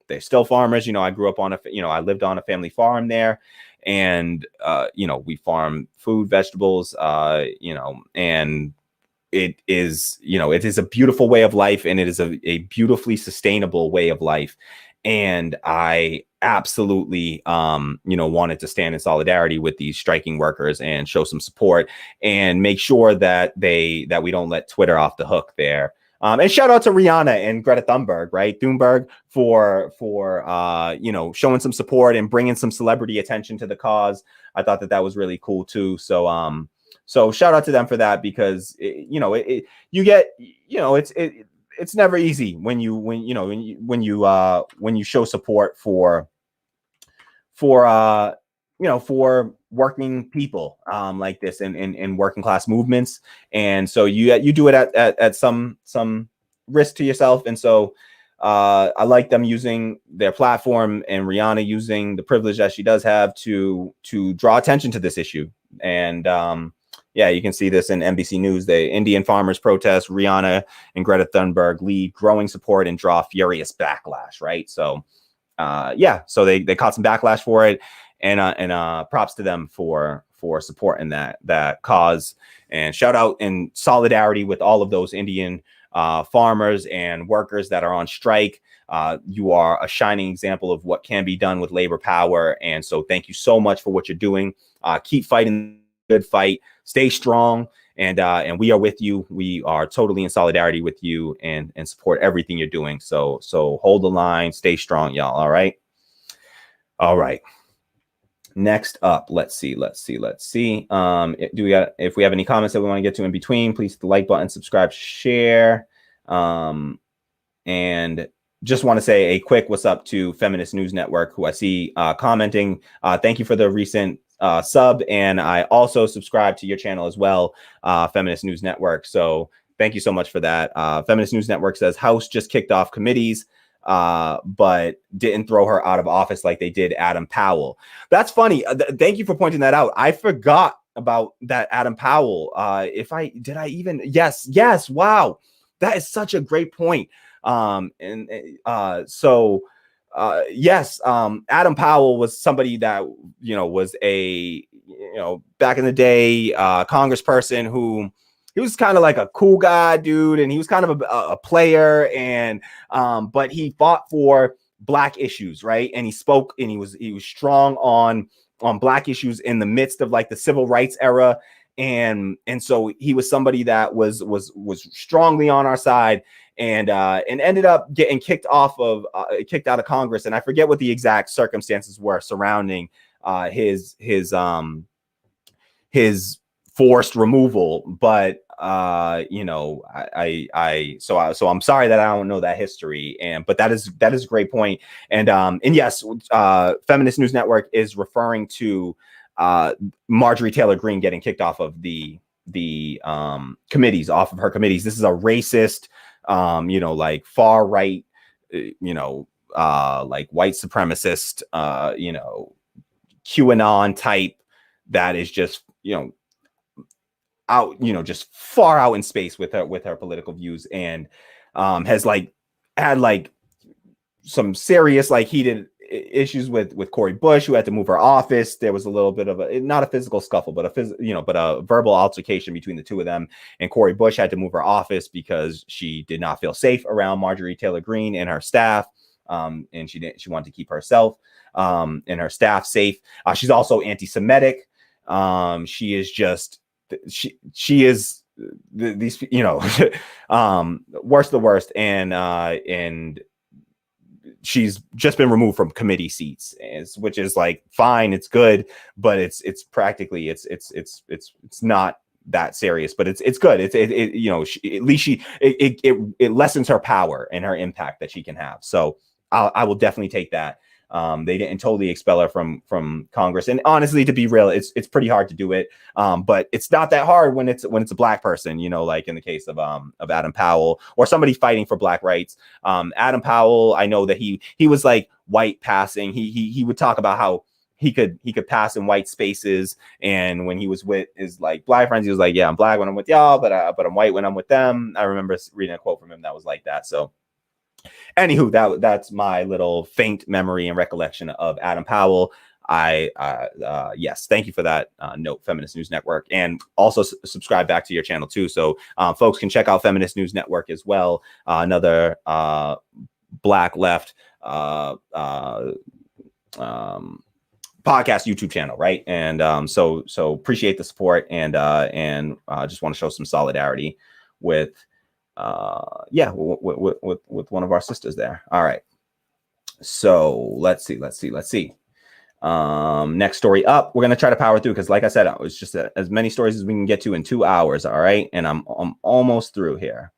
They're still farmers. I grew up I lived on a family farm there, and we farm food, vegetables, and it is a beautiful way of life, and it is a beautifully sustainable way of life. And I absolutely, wanted to stand in solidarity with these striking workers and show some support and make sure that we don't let Twitter off the hook there. And shout out to Rihanna and Greta Thunberg, right? Thunberg for showing some support and bringing some celebrity attention to the cause. I thought that was really cool too. So shout out to them for that, because it's never easy when you show support for working people like this and working class movements. And so you do it at some risk to yourself. And so I like them using their platform and Rihanna using the privilege that she does have to draw attention to this issue. And you can see this in NBC News. The Indian farmers protest, Rihanna and Greta Thunberg lead growing support and draw furious backlash, right? So so they caught some backlash for it, and props to them for supporting that cause, and shout out in solidarity with all of those Indian farmers and workers that are on strike. You are a shining example of what can be done with labor power, and so thank you so much for what you're doing. Keep fighting the good fight, stay strong, and we are with you. We are totally in solidarity with you and support everything you're doing. So hold the line, stay strong, y'all. All right. Next up, let's see. If we have any comments that we want to get to in between, please hit the like button, subscribe, share. And just want to say a quick what's up to Feminist News Network, who I see commenting. Thank you for the recent sub, and I also subscribe to your channel as well, Feminist News Network. So thank you so much for that. Feminist News Network says House just kicked off committees, but didn't throw her out of office like they did Adam Powell. That's funny. Thank you for pointing that out. I forgot about that Adam Powell. Yes. Wow. That is such a great point. Yes, Adam Powell was somebody that, was a, back in the day, congressperson who, he was kind of like a cool guy, dude. And he was kind of a player, and, but he fought for Black issues. Right. And he spoke, and he was strong on Black issues in the midst of like the civil rights era. And so he was somebody that was strongly on our side, and ended up getting kicked out of Congress. And I forget what the exact circumstances were surrounding his forced removal. But so I'm sorry that I don't know that history. But that is a great point. And yes, Feminist News Network is referring to Marjorie Taylor Greene getting kicked off of the committees, off of her committees. This is a racist, like far right, like white supremacist, QAnon type that is just, out, just far out in space with her political views, and has had some serious heated issues with Cori Bush, who had to move her office. There was a little bit of not a physical scuffle, but a verbal altercation between the two of them. And Cori Bush had to move her office because she did not feel safe around Marjorie Taylor Greene and her staff. And she wanted to keep herself and her staff safe. She's also anti-Semitic. She is just, she is these, worst of the worst. And she's just been removed from committee seats, which is fine, it's good, but it's practically it's not that serious, but it's good. At least it lessens her power and her impact that she can have. So I will definitely take that. They didn't totally expel her from Congress, and honestly, to be real, it's pretty hard to do it. But it's not that hard when it's a black person, like in the case of Adam Powell or somebody fighting for black rights. Adam Powell, I know that he was like white passing. He would talk about how he could pass in white spaces, and when he was with his like black friends, he was like, yeah, I'm black when I'm with y'all, but I'm white when I'm with them. I remember reading a quote from him that was like that. So anywho, that's my little faint memory and recollection of Adam Powell. Yes, thank you for that note, Feminist News Network, and also subscribe back to your channel too, so folks can check out Feminist News Network as well. Another black left podcast YouTube channel, right? And so appreciate the support, and just want to show some solidarity with with one of our sisters there. All right, so let's see. Next story up. We're gonna try to power through because, like I said, it was just as many stories as we can get to in 2 hours. All right, and I'm almost through here.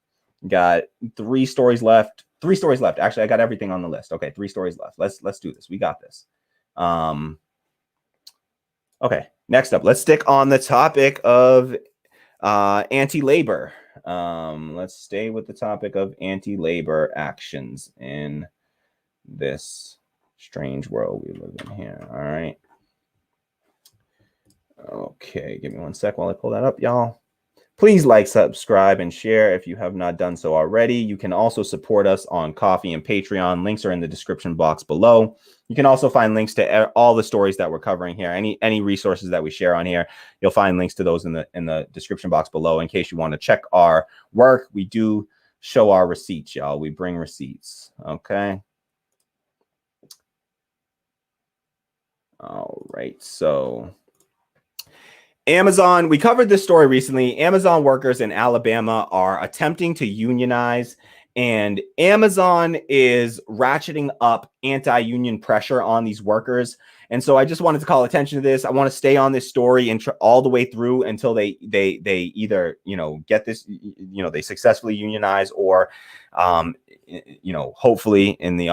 Got 3 stories left. Actually, I got everything on the list. Okay, 3 stories left. Let's do this. We got this. Okay, next up, let's stick on the topic of anti-labor. Let's stay with the topic of anti-labor actions in this strange world we live in here. All right. Okay, give me 1 sec while I pull that up, y'all. Please like, subscribe, and share if you have not done so already. You can also support us on Ko-fi and Patreon. Links are in the description box below. You can also find links to all the stories that we're covering here. Any resources that we share on here, you'll find links to those in the description box below in case you want to check our work. We do show our receipts, y'all. We bring receipts. Okay. All right. So Amazon, we covered this story recently. Amazon workers in Alabama are attempting to unionize, and Amazon is ratcheting up anti-union pressure on these workers. And so I just wanted to call attention to this. I want to stay on this story and all the way through until they either, get this, they successfully unionize, or, hopefully in the,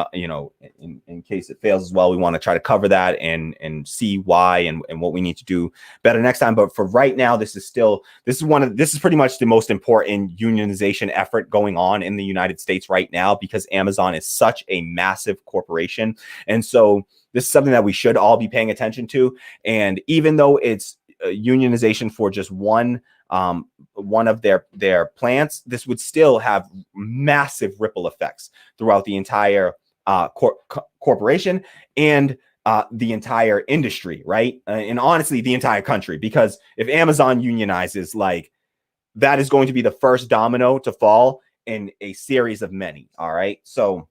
in case it fails as well, we want to try to cover that and see why and what we need to do better next time. But for right now, this is pretty much the most important unionization effort going on in the United States right now, because Amazon is such a massive corporation. And so this is something that we should all be paying attention to. And even though it's unionization for just one of their plants, this would still have massive ripple effects throughout the entire corporation and the entire industry, right? And honestly, the entire country, because if Amazon unionizes, like, that is going to be the first domino to fall in a series of many. All right, so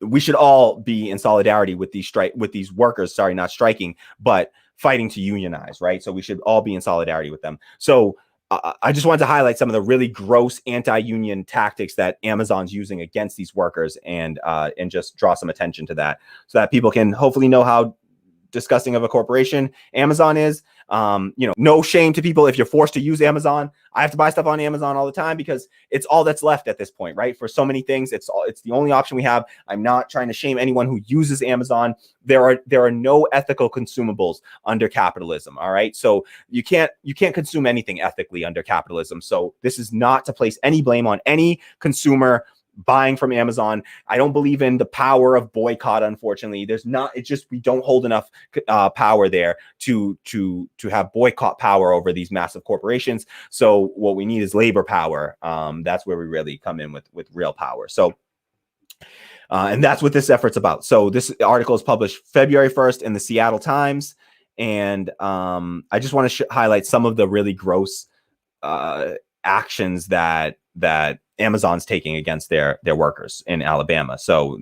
we should all be in solidarity with these workers. Sorry, not striking, but fighting to unionize, right? So we should all be in solidarity with them. So I just wanted to highlight some of the really gross anti-union tactics that Amazon's using against these workers, and just draw some attention to that, so that people can hopefully know how disgusting of a corporation Amazon is. No shame to people if you're forced to use Amazon. I have to buy stuff on Amazon all the time because it's all that's left at this point, right? For so many things, it's the only option we have. I'm not trying to shame anyone who uses Amazon. There are no ethical consumables under capitalism. All right, so you can't consume anything ethically under capitalism. So this is not to place any blame on any consumer buying from Amazon. I don't believe in the power of boycott. Unfortunately, we don't hold enough power there to have boycott power over these massive corporations. So what we need is labor power. That's where we really come in with real power. So and that's what this effort's about. So this article is published February 1st in the Seattle Times, and I just want to highlight some of the really gross actions that Amazon's taking against their workers in Alabama. So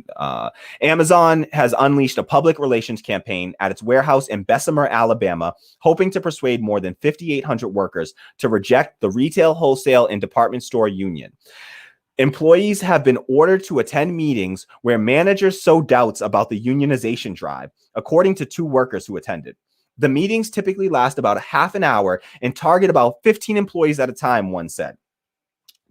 Amazon has unleashed a public relations campaign at its warehouse in Bessemer, Alabama, hoping to persuade more than 5,800 workers to reject the retail, wholesale, and department store union. Employees have been ordered to attend meetings where managers sow doubts about the unionization drive, according to 2 workers who attended. The meetings typically last about a half an hour and target about 15 employees at a time, one said.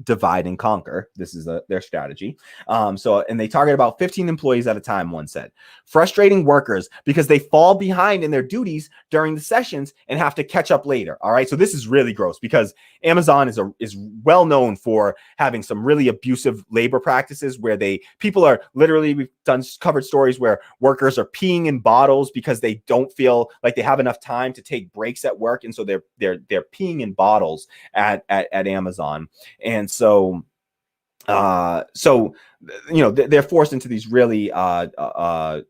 divide and conquer. This is their strategy. And they target about 15 employees at a time, one said. Frustrating workers because they fall behind in their duties during the sessions and have to catch up later. All right. So this is really gross because Amazon is well known for having some really abusive labor practices where people are literally, we've covered stories where workers are peeing in bottles because they don't feel like they have enough time to take breaks at work. And so they're peeing in bottles at Amazon. And so they're forced into these really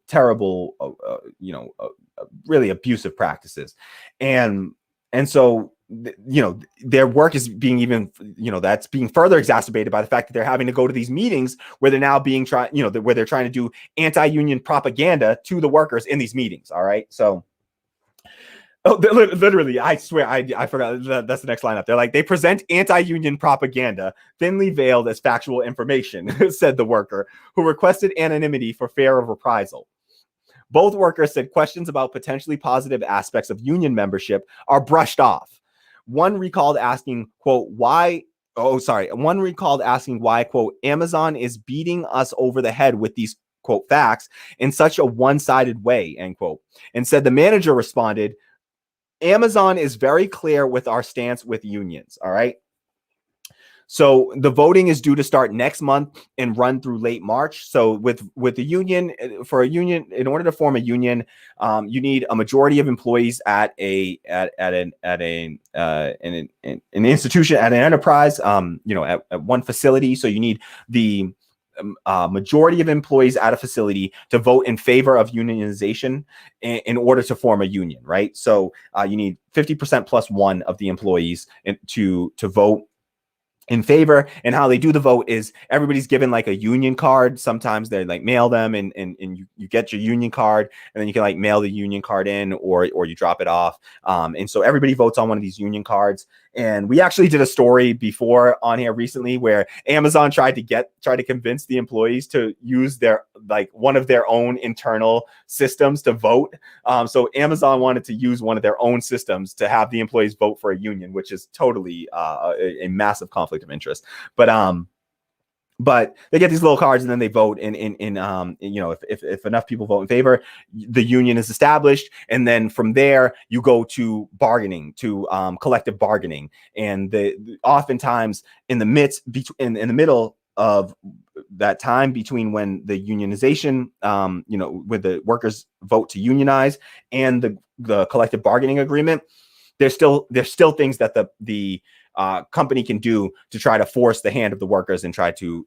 terrible, really abusive practices. And so, their work is being that's being further exacerbated by the fact that they're having to go to these meetings where they're now where they're trying to do anti-union propaganda to the workers in these meetings. All right. So, literally, I swear, I forgot. That's the next line up. They're like, they present anti-union propaganda, thinly veiled as factual information, said the worker, who requested anonymity for fear of reprisal. Both workers said questions about potentially positive aspects of union membership are brushed off. One recalled asking, quote, why, quote, Amazon is beating us over the head with these, quote, facts in such a one-sided way, end quote. And said the manager responded, Amazon is very clear with our stance with unions. All right. So the voting is due to start next month and run through late March. So with the union, for a union, in order to form a union, you need a majority of employees at an institution, at an enterprise, at one facility. So you need the majority of employees at a facility to vote in favor of unionization in order to form a union, right? So you need 50% plus one of the employees to vote in favor. And how they do the vote is everybody's given like a union card. Sometimes they like mail them and you get your union card, and then you can like mail the union card in or you drop it off. And so everybody votes on one of these union cards. And we actually did a story before on here recently where Amazon tried to convince the employees to use their one of their own internal systems to vote. So Amazon wanted to use one of their own systems to have the employees vote for a union, which is totally a massive conflict of interest. But they get these little cards and then they vote if enough people vote in favor, the union is established. And then from there you go to bargaining, to collective bargaining. And oftentimes in the middle of that time between when the unionization, when the workers vote to unionize and the collective bargaining agreement, there's still things that the company can do to try to force the hand of the workers and try to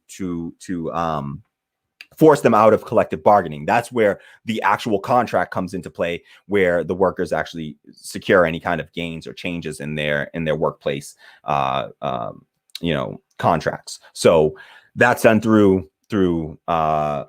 force them out of collective bargaining. That's where the actual contract comes into play, where the workers actually secure any kind of gains or changes in their workplace, contracts. So that's done through a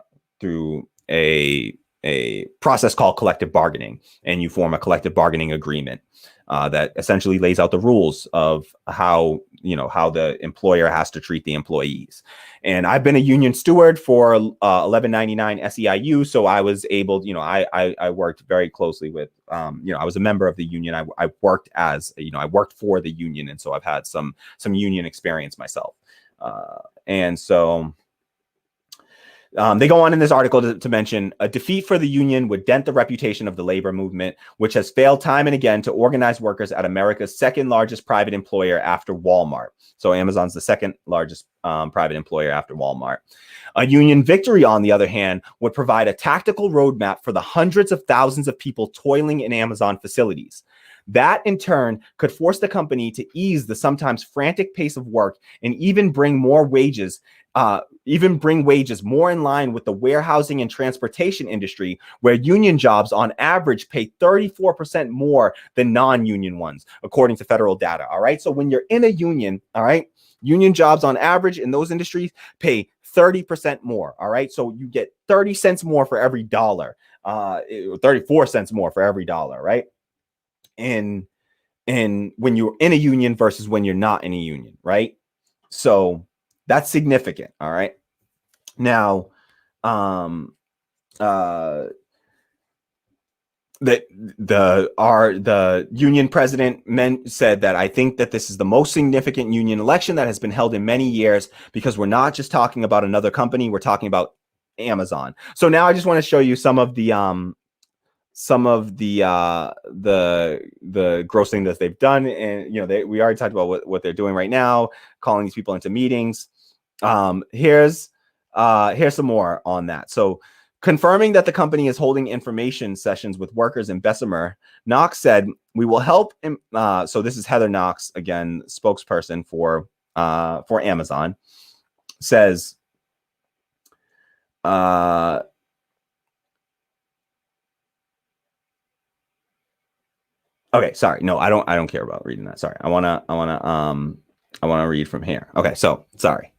process called collective bargaining, and you form a collective bargaining agreement that essentially lays out the rules of how the employer has to treat the employees. And I've been a union steward for 1199 SEIU, so I was able, I worked very closely with, I was a member of the union. I worked I worked for the union, and so I've had some union experience myself. And so they go on in this article to mention a defeat for the union would dent the reputation of the labor movement, which has failed time and again to organize workers at America's second largest private employer after Walmart. So Amazon's the second largest private employer after Walmart. A union victory, on the other hand, would provide a tactical roadmap for the hundreds of thousands of people toiling in Amazon facilities. That, in turn, could force the company to ease the sometimes frantic pace of work and even bring wages more in line with the warehousing and transportation industry, where union jobs on average pay 34% more than non-union ones, according to federal data. All right. So when you're in a union, all right, union jobs on average in those industries pay 30% more. All right. So you get 30 cents more for every dollar, 34 cents more for every dollar. Right. And when you're in a union versus when you're not in a union, right? So that's significant. All right. Now, that the union president said that I think that this is the most significant union election that has been held in many years, because we're not just talking about another company, we're talking about Amazon. So now I just want to show you some of the gross thing that they've done. And we already talked about what they're doing right now, calling these people into meetings. Here's some more on that. So, confirming that the company is holding information sessions with workers in Bessemer, Knox said, "We will help." So this is Heather Knox, again, spokesperson for Amazon, says, okay, sorry, no, I don't care about reading that. Sorry, I wanna read from here. Okay, so sorry.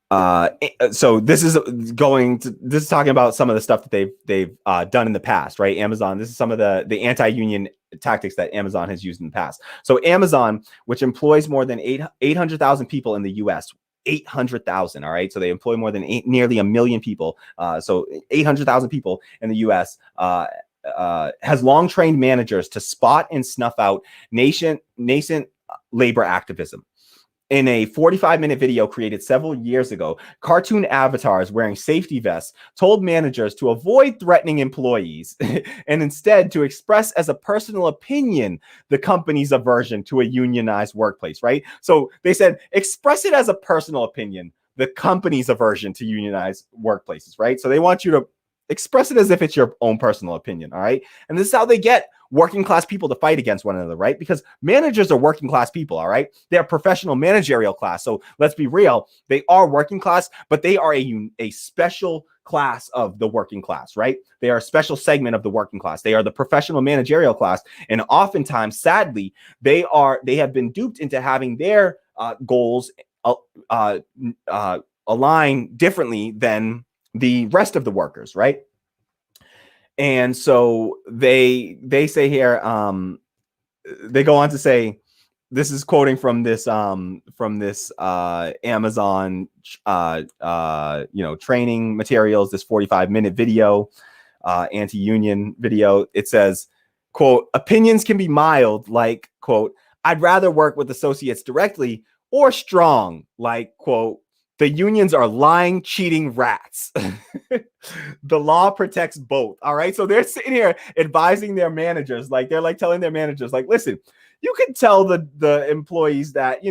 So this is talking about some of the stuff that they've done in the past, right? Amazon, this is some of the anti-union tactics that Amazon has used in the past. So Amazon, which employs more than 800,000 people in the US, 800,000, all right? So they employ more than nearly 1 million people. So 800,000 people in the US has long trained managers to spot and snuff out nascent labor activism. In a 45-minute video created several years ago, cartoon avatars wearing safety vests told managers to avoid threatening employees and instead to express as a personal opinion the company's aversion to a unionized workplace, right? So they said, express it as a personal opinion, the company's aversion to unionized workplaces, right? So they want you to express it as if it's your own personal opinion, all right? And this is how they get working class people to fight against one another, right? Because managers are working class people, all right? They're professional managerial class. So let's be real. They are working class, but they are a special class of the working class, right? They are a special segment of the working class. They are the professional managerial class. And oftentimes, sadly, they have been duped into having their goals align differently than the rest of the workers, right? And so they say here, they go on to say, this is quoting from this Amazon training materials, this 45-minute video, anti-union video. It says, quote, opinions can be mild, like, quote, I'd rather work with associates directly, or strong, like, quote, the unions are lying, cheating rats. The law protects both. All right. So they're sitting here advising their managers, like they're like telling their managers, like, listen, you can tell the employees that,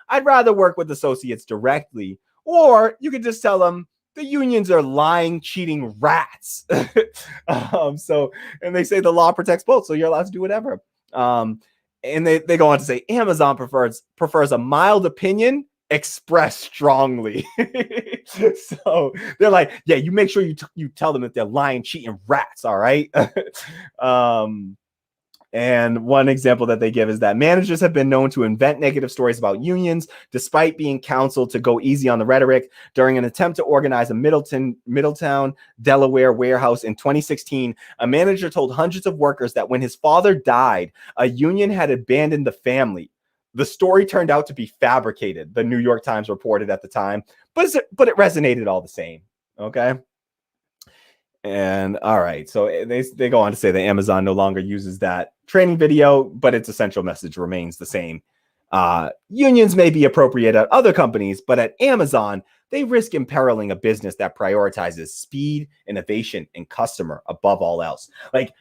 I'd rather work with associates directly, or you could just tell them the unions are lying, cheating rats. So, and they say the law protects both. So you're allowed to do whatever. And they go on to say Amazon prefers a mild opinion expressed strongly. So they're like, yeah, you make sure you tell them that they're lying, cheating rats. All right. And one example that they give is that managers have been known to invent negative stories about unions, despite being counseled to go easy on the rhetoric. During an attempt to organize a Middletown, Delaware warehouse in 2016, a manager told hundreds of workers that when his father died, a union had abandoned the family. The story turned out to be fabricated, the New York Times reported at the time, but it resonated all the same. Okay. And all right, so they go on to say that Amazon no longer uses that training video, but its essential message remains the same. Unions may be appropriate at other companies, but at Amazon, they risk imperiling a business that prioritizes speed, innovation, and customer above all else. Like,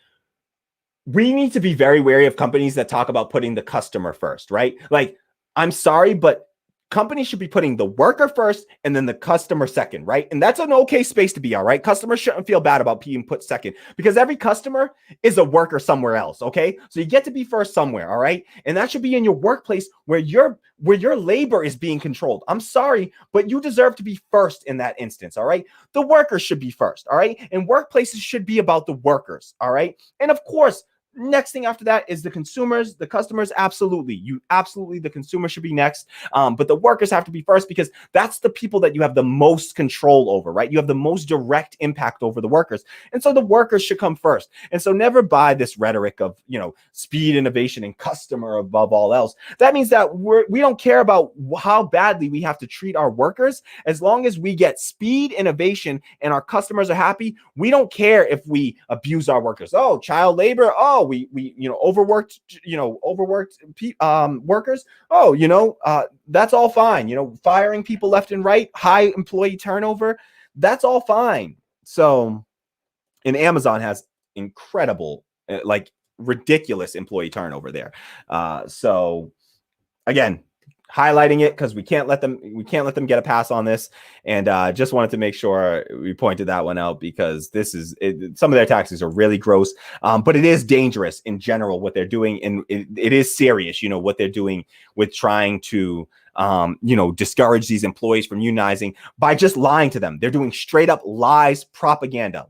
we need to be very wary of companies that talk about putting the customer first, right? Like, I'm sorry, but companies should be putting the worker first and then the customer second, right? And that's an okay space to be, all right? Customers shouldn't feel bad about being put second, because every customer is a worker somewhere else, okay? So you get to be first somewhere, all right? And that should be in your workplace where your labor is being controlled. I'm sorry, but you deserve to be first in that instance, all right? The workers should be first, all right? And workplaces should be about the workers, all right? And of course, Next thing after that is the consumers, the customers. Absolutely, the consumer should be next. But the workers have to be first, because that's the people that you have the most control over, right? You have the most direct impact over the workers. And so the workers should come first. And so never buy this rhetoric of, speed, innovation, and customer above all else. That means that we don't care about how badly we have to treat our workers. As long as we get speed, innovation, and our customers are happy, we don't care if we abuse our workers. Oh, child labor. Oh, we overworked workers. Oh, that's all fine. Firing people left and right, high employee turnover, that's all fine. So, and Amazon has incredible, ridiculous employee turnover there. So again, highlighting it because we can't let them get a pass on this. And just wanted to make sure we pointed that one out, because some of their taxes are really gross, but it is dangerous in general what they're doing, and it is serious, what they're doing with trying to discourage these employees from unionizing by just lying to them. They're doing straight up lies, propaganda,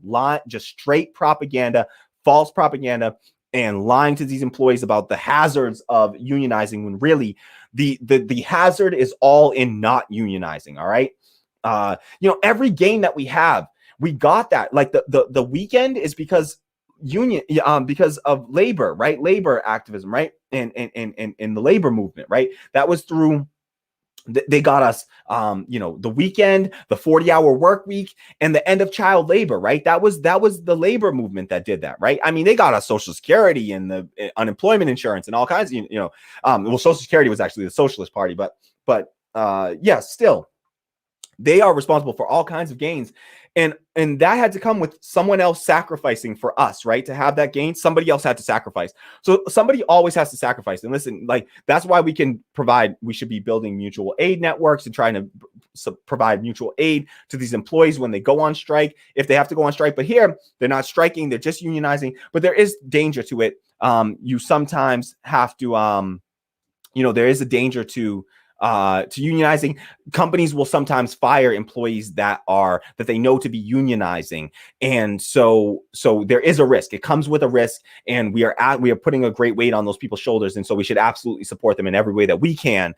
just straight propaganda, false propaganda, and lying to these employees about the hazards of unionizing, when really the hazard is all in not unionizing. All right. Every gain that we have, we got that. Like the weekend is because because of labor, right? Labor activism, right? And the labor movement, right? That was through, they got us, the weekend, the 40-hour work week, and the end of child labor, right? That was the labor movement that did that, right? I mean, they got us Social Security and the unemployment insurance and all kinds of, well, Social Security was actually the Socialist Party, but yeah, still, they are responsible for all kinds of gains. And that had to come with someone else sacrificing for us, right? To have that gain, somebody else had to sacrifice. So somebody always has to sacrifice. And listen, that's why we should be building mutual aid networks and trying to provide mutual aid to these employees when they go on strike, if they have to go on strike. But here, they're not striking, they're just unionizing. But there is danger to it. You sometimes have to, there is a danger to unionizing. Companies will sometimes fire employees that they know to be unionizing, and so there is a risk. It comes with a risk, and we are putting a great weight on those people's shoulders, and so we should absolutely support them in every way that we can,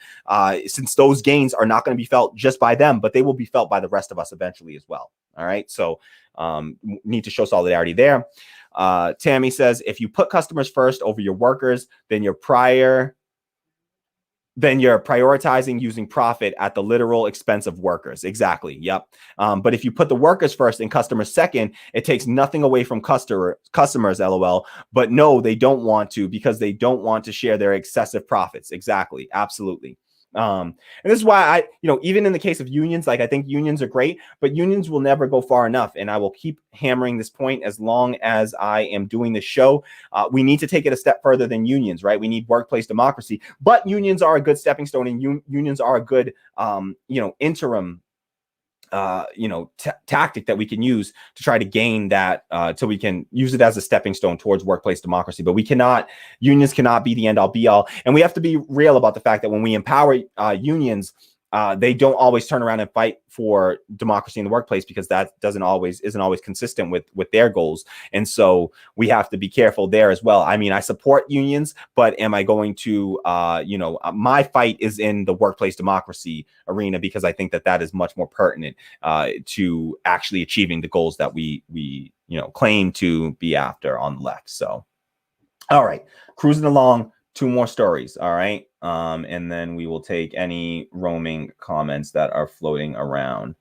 since those gains are not going to be felt just by them, but they will be felt by the rest of us eventually as well. All right, so need to show solidarity there. Tammy says, if you put customers first over your workers, then you're prioritizing using profit at the literal expense of workers. Exactly. Yep. But if you put the workers first and customers second, it takes nothing away from customers, LOL. But no, they don't want to, because they don't want to share their excessive profits. Exactly. Absolutely. And this is why even in the case of unions, I think unions are great, but unions will never go far enough. And I will keep hammering this point as long as I am doing the show. We need to take it a step further than unions, right? We need workplace democracy, but unions are a good stepping stone, and unions are a good, interim, tactic that we can use to try to gain that, so we can use it as a stepping stone towards workplace democracy. But unions cannot be the end all be all. And we have to be real about the fact that when we empower unions, they don't always turn around and fight for democracy in the workplace, because that isn't always consistent with their goals. And so we have to be careful there as well. I mean, I support unions, but am I going to, my fight is in the workplace democracy arena, because I think that is much more pertinent to actually achieving the goals that we claim to be after on the left. So, all right, cruising along. 2 more stories. All right. And then we will take any roaming comments that are floating around.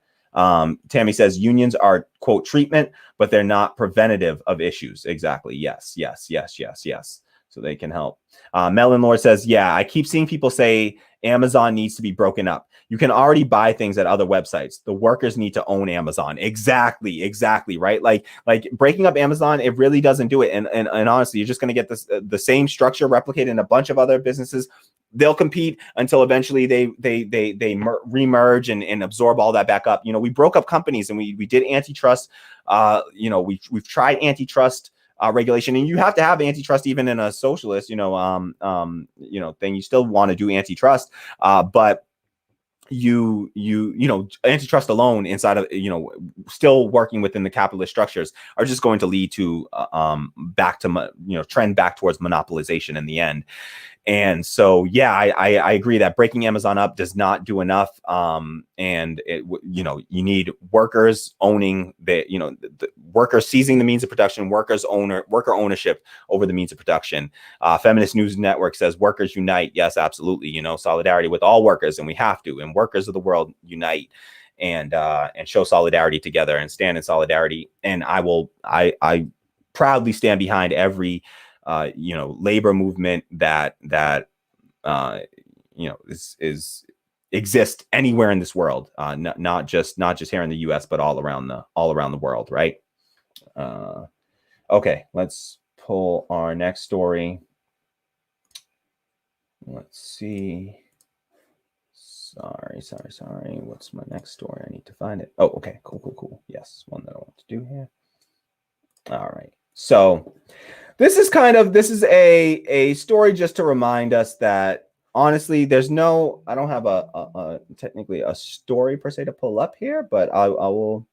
Tammy says unions are, quote, treatment, but they're not preventative of issues. Exactly. Yes. So they can help. Melon Lord says, yeah, I keep seeing people say Amazon needs to be broken up. You can already buy things at other websites. The workers need to own Amazon. Exactly. Right. Like breaking up Amazon, it really doesn't do it. And honestly, you're just going to get the same structure replicated in a bunch of other businesses. They'll compete until eventually they remerge and absorb all that back up. We broke up companies, and we did antitrust. We've tried antitrust regulation, and you have to have antitrust even in a socialist, thing. You still want to do antitrust, but antitrust alone inside of, still working within the capitalist structures are just going to lead to back to, trend back towards monopolization in the end. And so, yeah, I agree that breaking Amazon up does not do enough. And you need workers owning the workers seizing the means of production, worker ownership over the means of production. Feminist News Network says workers unite. Yes, absolutely. Solidarity with all workers, and we have to. And workers of the world unite and show solidarity together and stand in solidarity. And I proudly stand behind every labor movement that exists anywhere in this world, not just here in the U.S., but all around the world, right? Okay, let's pull our next story. Let's see. Sorry. What's my next story? I need to find it. Oh, okay, cool. Yes, one that I want to do here. All right, so this is a story just to remind us that honestly, I don't have a technically a story per se to pull up here, but I will.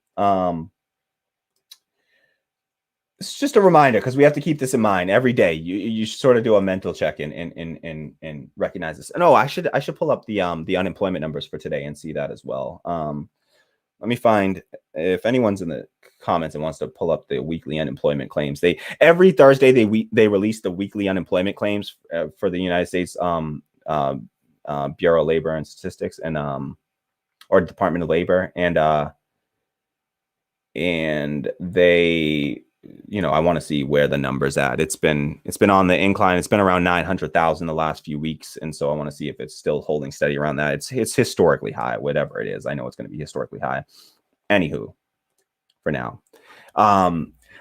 It's just a reminder because we have to keep this in mind every day. You sort of do a mental check and recognize this. No, I should pull up the unemployment numbers for today and see that as well. Let me find, if anyone's in the comments and wants to pull up the weekly unemployment claims. Every Thursday they release the weekly unemployment claims for the United States Bureau of Labor and Statistics and or Department of Labor, and they, I want to see where the number's at. It's been on the incline. It's been around 900,000 the last few weeks, and so I want to see if it's still holding steady around that. It's historically high, whatever it is. I know it's going to be historically high. Anywho, for now.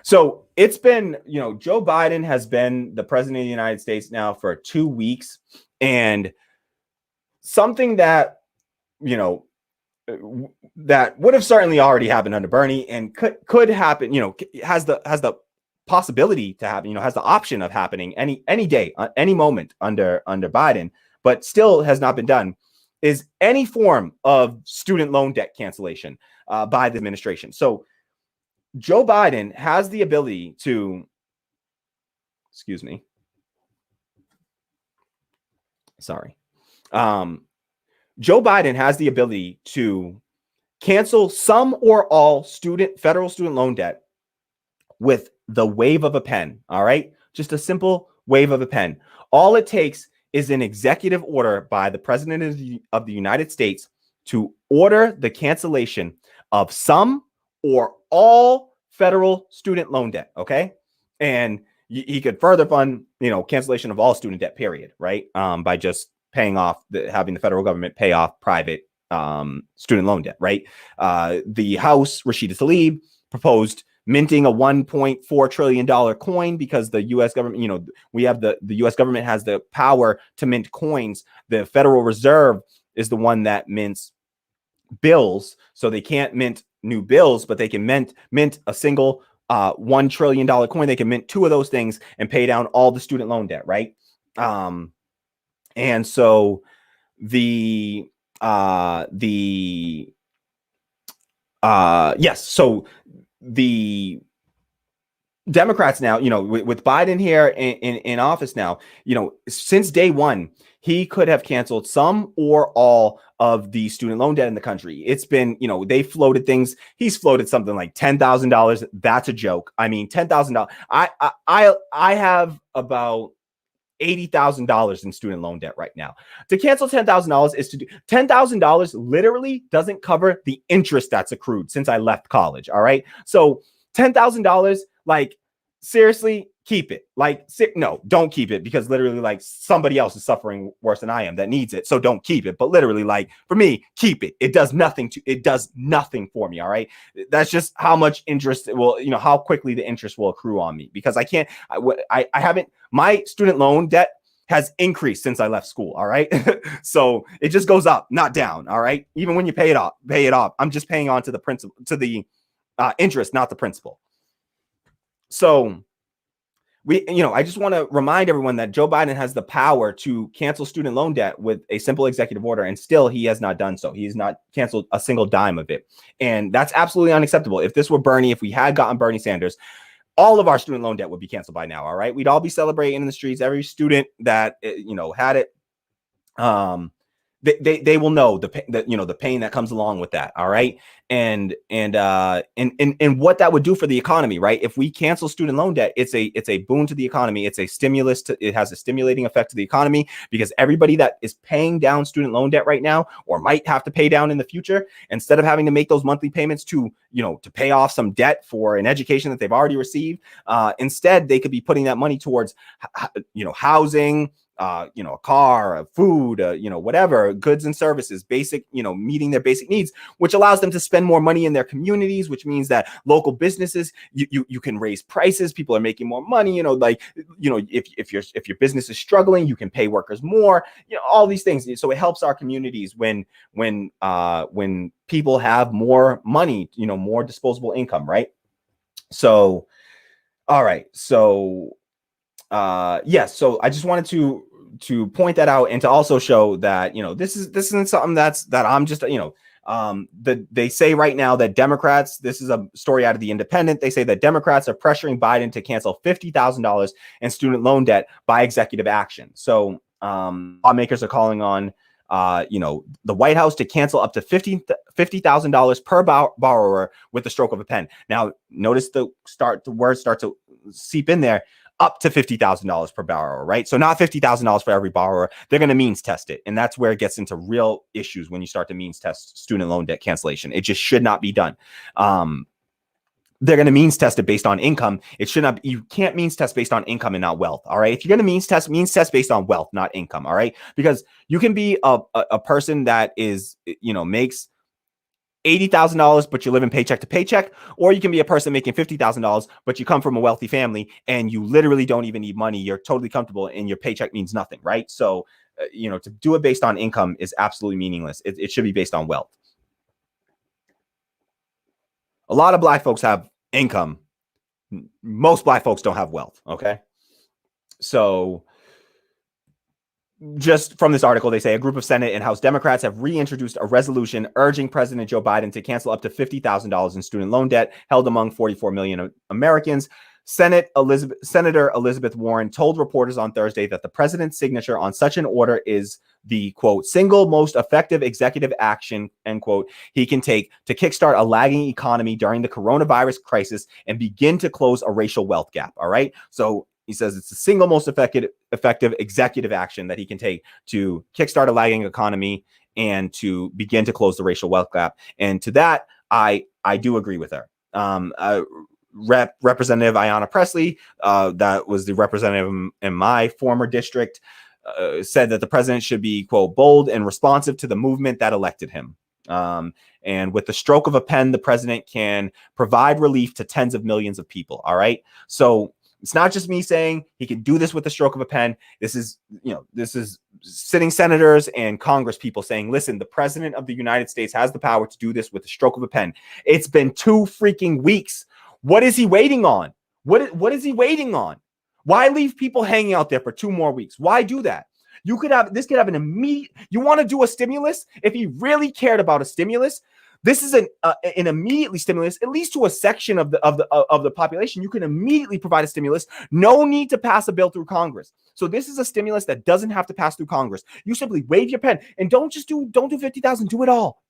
So it's been, Joe Biden has been the president of the United States now for 2 weeks, and something that, that would have certainly already happened under Bernie and could happen, has the possibility to happen, has the option of happening any day, any moment under Biden, but still has not been done, is any form of student loan debt cancellation by the administration. So Joe Biden has the ability to, Joe Biden has the ability to cancel some or all federal student loan debt with the wave of a pen. All right. Just a simple wave of a pen. All it takes is an executive order by the president of the United States to order the cancellation of some or all federal student loan debt. Okay. And he could further fund, cancellation of all student debt, period. Right. By just paying off, having the federal government pay off private student loan debt, right? The House, Rashida Tlaib, proposed minting a $1.4 trillion coin because the U.S. government, we have the U.S. government has the power to mint coins. The Federal Reserve is the one that mints bills, so they can't mint new bills, but they can mint a single $1 trillion coin. They can mint 2 of those things and pay down all the student loan debt, right? And so so the Democrats now, with Biden here in office now, since day one, he could have canceled some or all of the student loan debt in the country. It's been, they floated things. He's floated something like $10,000. That's a joke. I mean, $10,000. I have about $80,000 in student loan debt right now. To cancel $10,000 is to do $10,000 literally doesn't cover the interest that's accrued since I left college. All right. So $10,000, like, seriously, keep it. Like, no, don't keep it, because literally, like, somebody else is suffering worse than I am that needs it. So don't keep it. But literally, like, for me, keep it. It does nothing for me. All right. That's just how much interest it will, how quickly the interest will accrue on me, because I haven't, my student loan debt has increased since I left school. All right. So it just goes up, not down. All right. Even when you pay it off. I'm just paying on to the principal, to the interest, not the principal. So I just want to remind everyone that Joe Biden has the power to cancel student loan debt with a simple executive order, and still he has not done so. He has not canceled a single dime of it. And that's absolutely unacceptable. If this were Bernie, if we had gotten Bernie Sanders, all of our student loan debt would be canceled by now. All right. We'd all be celebrating in the streets. Every student that, had it, they will know the pain that comes along with that. All right. And what that would do for the economy, right? If we cancel student loan debt, it's a boon to the economy. It's a stimulus it has a stimulating effect to the economy, because everybody that is paying down student loan debt right now, or might have to pay down in the future, instead of having to make those monthly payments to pay off some debt for an education that they've already received, instead they could be putting that money towards, housing, a car, food, whatever, goods and services, basic, meeting their basic needs, which allows them to spend more money in their communities, which means that local businesses, you can raise prices. People are making more money, if your business is struggling, you can pay workers more, all these things. So it helps our communities when people have more money, more disposable income, right? So, all right. So, yes. So I just wanted to point that out, and to also show that, this isn't something that I'm just, they say right now that Democrats, this is a story out of The Independent. They say that Democrats are pressuring Biden to cancel $50,000 in student loan debt by executive action. So, lawmakers are calling on, the White House to cancel up to $50,000 per borrower with the stroke of a pen. Now, notice the words start to seep in there. Up to $50,000 per borrower, right? So not $50,000 for every borrower. They're going to means test it. And that's where it gets into real issues when you start to means test student loan debt cancellation. It just should not be done. They're going to means test it based on income. It should not. You can't means test based on income and not wealth. All right. If you're going to means test based on wealth, not income. All right. Because you can be a person that is, makes $80,000, but you live in paycheck to paycheck, or you can be a person making $50,000, but you come from a wealthy family and you literally don't even need money. You're totally comfortable and your paycheck means nothing, right? So, to do it based on income is absolutely meaningless. It should be based on wealth. A lot of Black folks have income. Most Black folks don't have wealth. Okay. So, just from this article, they say a group of Senate and House Democrats have reintroduced a resolution urging President Joe Biden to cancel up to $50,000 in student loan debt held among 44 million Americans. Senator Elizabeth Warren told reporters on Thursday that the president's signature on such an order is the, quote, single most effective executive action, end quote, he can take to kickstart a lagging economy during the coronavirus crisis and begin to close a racial wealth gap. All right. So he says it's the single most effective executive action that he can take to kickstart a lagging economy and to begin to close the racial wealth gap. And to that, I do agree with her. Representative Ayanna Pressley, that was the representative in my former district, said that the president should be, quote, bold and responsive to the movement that elected him. And with the stroke of a pen, the president can provide relief to tens of millions of people. All right. So it's not just me saying he can do this with the stroke of a pen. This is sitting senators and Congress people saying, listen, the president of the United States has the power to do this with the stroke of a pen. It's been 2 freaking weeks. What is he waiting on? What is he waiting on? Why leave people hanging out there for 2 more weeks? Why do that? This could have an immediate, you want to do a stimulus? If he really cared about a stimulus, this is an immediately stimulus, at least to a section of the population. You can immediately provide a stimulus. No need to pass a bill through Congress. So this is a stimulus that doesn't have to pass through Congress. You simply wave your pen and don't do 50,000. Do it all.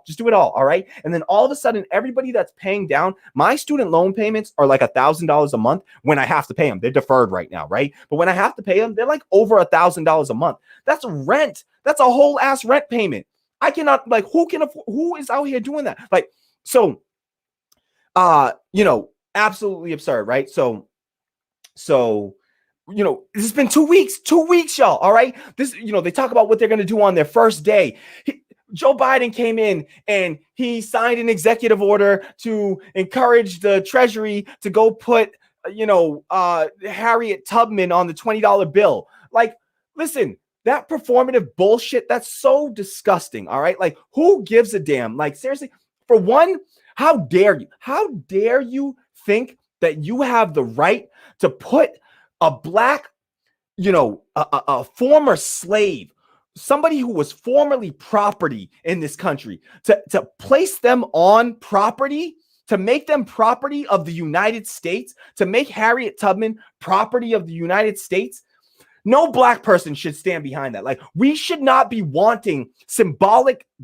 Just do it all. All right. And then all of a sudden, everybody that's paying down, my student loan payments are like $1,000 a month when I have to pay them. They're deferred right now, right? But when I have to pay them, they're like over $1,000 a month. That's rent. That's a whole ass rent payment. I cannot, who is out here doing that? Absolutely absurd, right? So, it's been 2 weeks, y'all. All right. They talk about what they're going to do on their first day. Joe Biden came in and he signed an executive order to encourage the Treasury to go put, Harriet Tubman on the $20 bill. Listen, that performative bullshit, that's so disgusting. All right. Who gives a damn? Seriously, for one, how dare you think that you have the right to put a black, a former slave, somebody who was formerly property in this country, to place them on property, to make them property of the United States, to make Harriet Tubman property of the United States. No black person should stand behind that. Like, we should not be wanting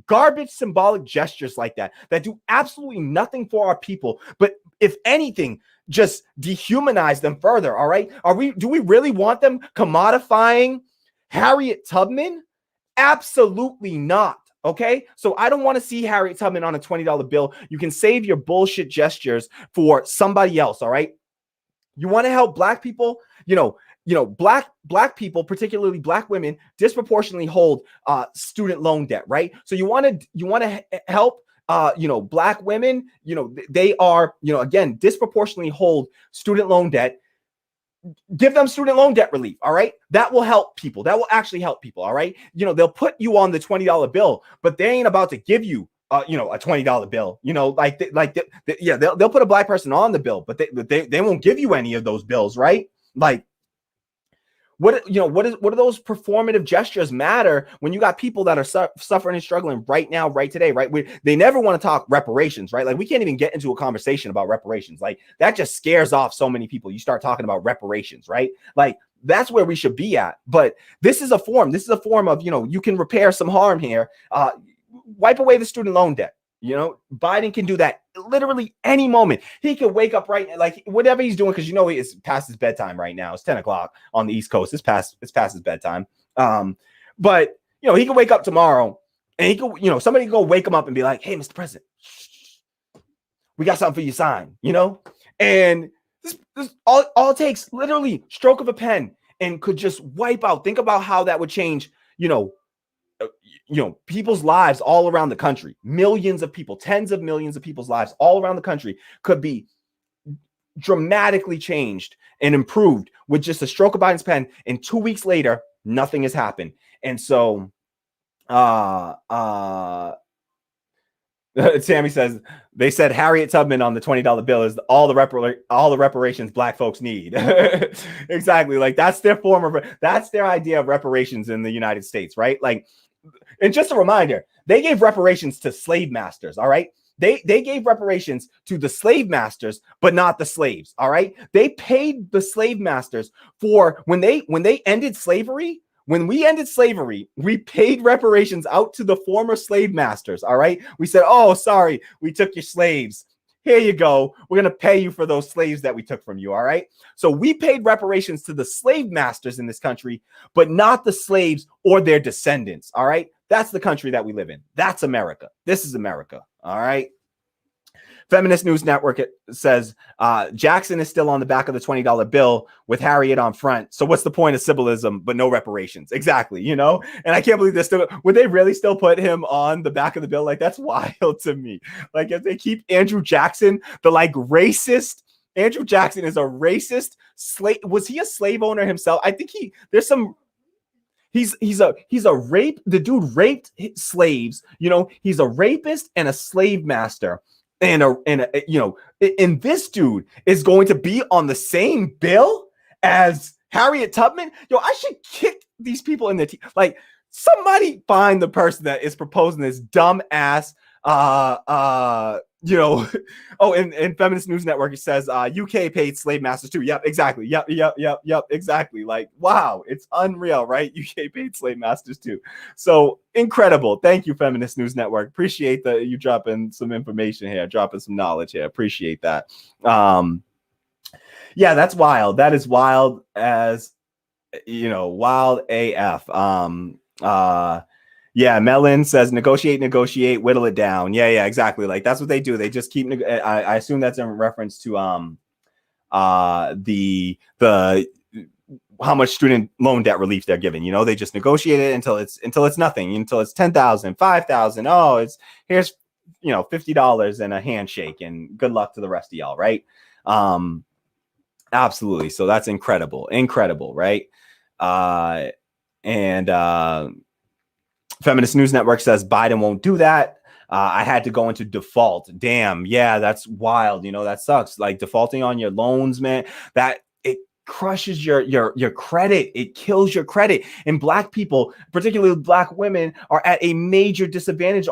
garbage symbolic gestures like that do absolutely nothing for our people, but if anything, just dehumanize them further. All right. Do we really want them commodifying Harriet Tubman? Absolutely not. Okay. So I don't want to see Harriet Tubman on a $20 bill. You can save your bullshit gestures for somebody else. All right. You want to help black people, black people, particularly black women, disproportionately hold student loan debt, right? So you want to help black women, they are, again, disproportionately hold student loan debt. Give them student loan debt relief. All right. That will help people. That will actually help people. All right. They'll put you on the $20 bill, but they ain't about to give you a $20 bill, they'll put a black person on the bill, but they won't give you any of those bills. Right. Like, what do those performative gestures matter when you got people that are suffering and struggling right now, right today, right? They never want to talk reparations, right? Like, we can't even get into a conversation about reparations. Like, that just scares off so many people. You start talking about reparations, right? Like, that's where we should be at. But this is a form of, you can repair some harm here. Wipe away the student loan debt. Biden can do that literally any moment. He can wake up like whatever he's doing, because it's past his bedtime right now. It's 10 o'clock on the East Coast. It's past his bedtime. But he can wake up tomorrow and he can, somebody can go wake him up and be like, "Hey, Mr. President, we got something for you to sign," and this all it takes, literally stroke of a pen, and could just wipe out. Think about how that would change, people's lives all around the country. Millions of people, tens of millions of people's lives all around the country could be dramatically changed and improved with just a stroke of Biden's pen. And 2 weeks later, nothing has happened. And so, Sammy says, they said Harriet Tubman on the $20 bill is all the reparations black folks need. Exactly. Like, that's their idea of reparations in the United States, right? Like, and just a reminder, they gave reparations to slave masters. All right. They gave reparations to the slave masters, but not the slaves. All right. They paid the slave masters for when they ended slavery. When we ended slavery, we paid reparations out to the former slave masters. All right. We said, "Oh, sorry, we took your slaves. Here you go. We're going to pay you for those slaves that we took from you." All right. So we paid reparations to the slave masters in this country, but not the slaves or their descendants. All right. That's the country that we live in. That's America. This is America. All right. Feminist News Network says Jackson is still on the back of the $20 bill with Harriet on front. So what's the point of symbolism but no reparations? Exactly. And I can't believe would they really still put him on the back of the bill? Like, that's wild to me. Like, if they keep Andrew Jackson, racist, Andrew Jackson is a racist slave. Was he a slave owner himself? I think he's a rape. The dude raped slaves. He's a rapist and a slave master. And this dude is going to be on the same bill as Harriet Tubman. I should kick these people in the teeth. Like, somebody find the person that is proposing this dumb ass. And Feminist News Network, it says UK paid slave masters too. Yep, exactly. Yep, exactly. Like, wow, it's unreal, right? UK paid slave masters too. So incredible. Thank you, Feminist News Network. Appreciate you dropping some information here, dropping some knowledge here. Appreciate that. Yeah, that's wild. That is wild as wild AF. Yeah, Melon says negotiate, whittle it down. Yeah, exactly. Like, that's what they do. They just keep. I assume that's in reference to the how much student loan debt relief they're giving. They just negotiate it until it's nothing, until it's 10,000, 5,000. Oh, here's $50 and a handshake, and good luck to the rest of y'all, right? Absolutely. So that's incredible, right? Feminist News Network says Biden won't do that. I had to go into default. Damn. Yeah, that's wild. That sucks. Like, defaulting on your loans, man. crushes your credit. It kills your credit. And Black people, particularly Black women, are at a major disadvantage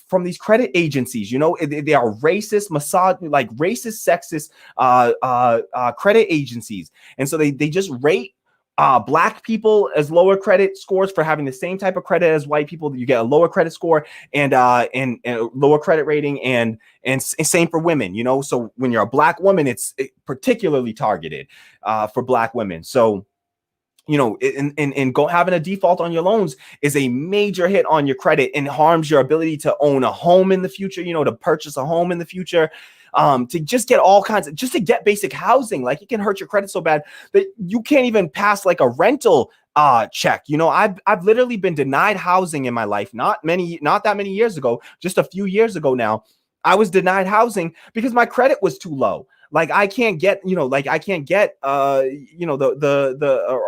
from these credit agencies. You know, they are racist, racist, sexist credit agencies. And so they just rate Black people as lower credit scores for having the same type of credit as white people. You get a lower credit score and lower credit rating, and same for women. You know, so when you're a Black woman, it's particularly targeted for Black women. So, you know, and having a default on your loans is a major hit on your credit and harms your ability to own a home in the future, you know, to purchase a home in the future, to just get just to get basic housing. Like, it can hurt your credit so bad that you can't even pass like a rental check. You know, I've literally been denied housing in my life. Not that many years ago, just a few years ago now. I was denied housing because my credit was too low. Like, I can't get, you know, a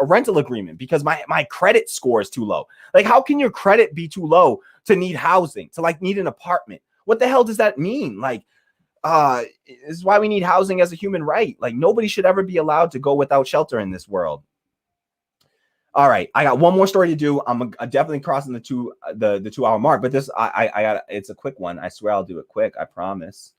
rental agreement because my credit score is too low. Like, how can your credit be too low to need housing, to like need an apartment? What the hell does that mean? Like, this is why we need housing as a human right. Like, nobody should ever be allowed to go without shelter in this world. All right, I got one more story to do. I'm definitely crossing the 2 hour mark, but this it's a quick one. I swear I'll do it quick. I promise.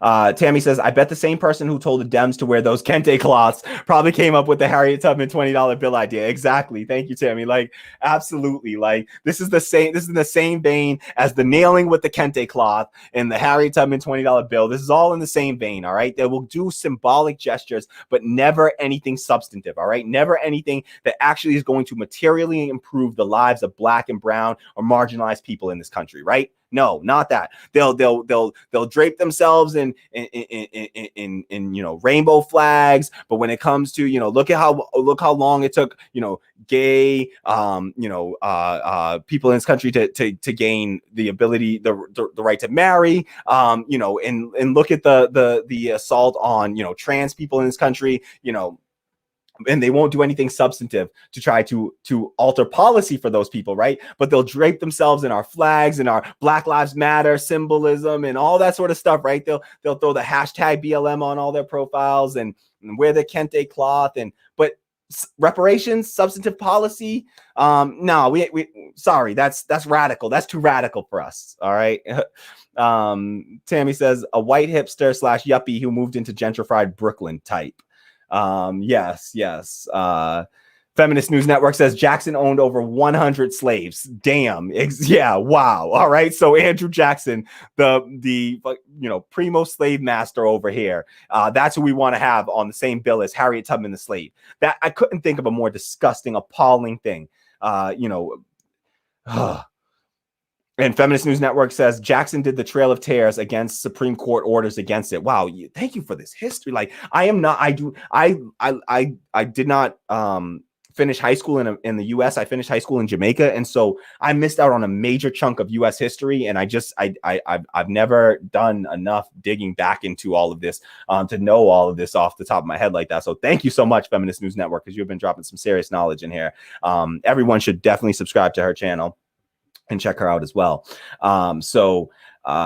Tammy says, I bet the same person who told the Dems to wear those kente cloths probably came up with the Harriet Tubman $20 bill idea. Exactly. Thank you, Tammy. Like, absolutely. Like, this is in the same vein as the nailing with the kente cloth and the Harriet Tubman $20 bill. This is all in the same vein. All right. They will do symbolic gestures, but never anything substantive. All right. Never anything that actually is going to materially improve the lives of Black and brown or marginalized people in this country. Right. No, not that. They'll drape themselves in you know, rainbow flags, but when it comes to, you know, look how long it took, you know, gay people in this country to gain the ability, the right to marry, you know, and look at the assault on, you know, trans people in this country, you know. And they won't do anything substantive to try to alter policy for those people, right? But they'll drape themselves in our flags and our Black Lives Matter symbolism and all that sort of stuff, right? They'll throw the hashtag BLM on all their profiles and wear the kente cloth. But reparations, substantive policy, no, we sorry, that's radical. That's too radical for us. All right. Tammy says, a white hipster / yuppie who moved into gentrified Brooklyn type. Yes. Feminist News Network says Jackson owned over 100 slaves. Damn. Yeah. Wow. All right. So Andrew Jackson, the you know, primo slave master over here. That's who we want to have on the same bill as Harriet Tubman the slave. That I couldn't think of a more disgusting, appalling thing. You know. And Feminist News Network says Jackson did the Trail of Tears against Supreme Court orders against it. Wow, thank you for this history. Like, I did not finish high school in the U.S. I finished high school in Jamaica, and so I missed out on a major chunk of U.S. history. And I've never done enough digging back into all of this to know all of this off the top of my head like that. So thank you so much, Feminist News Network, because you've been dropping some serious knowledge in here. Everyone should definitely subscribe to her channel and check her out as well.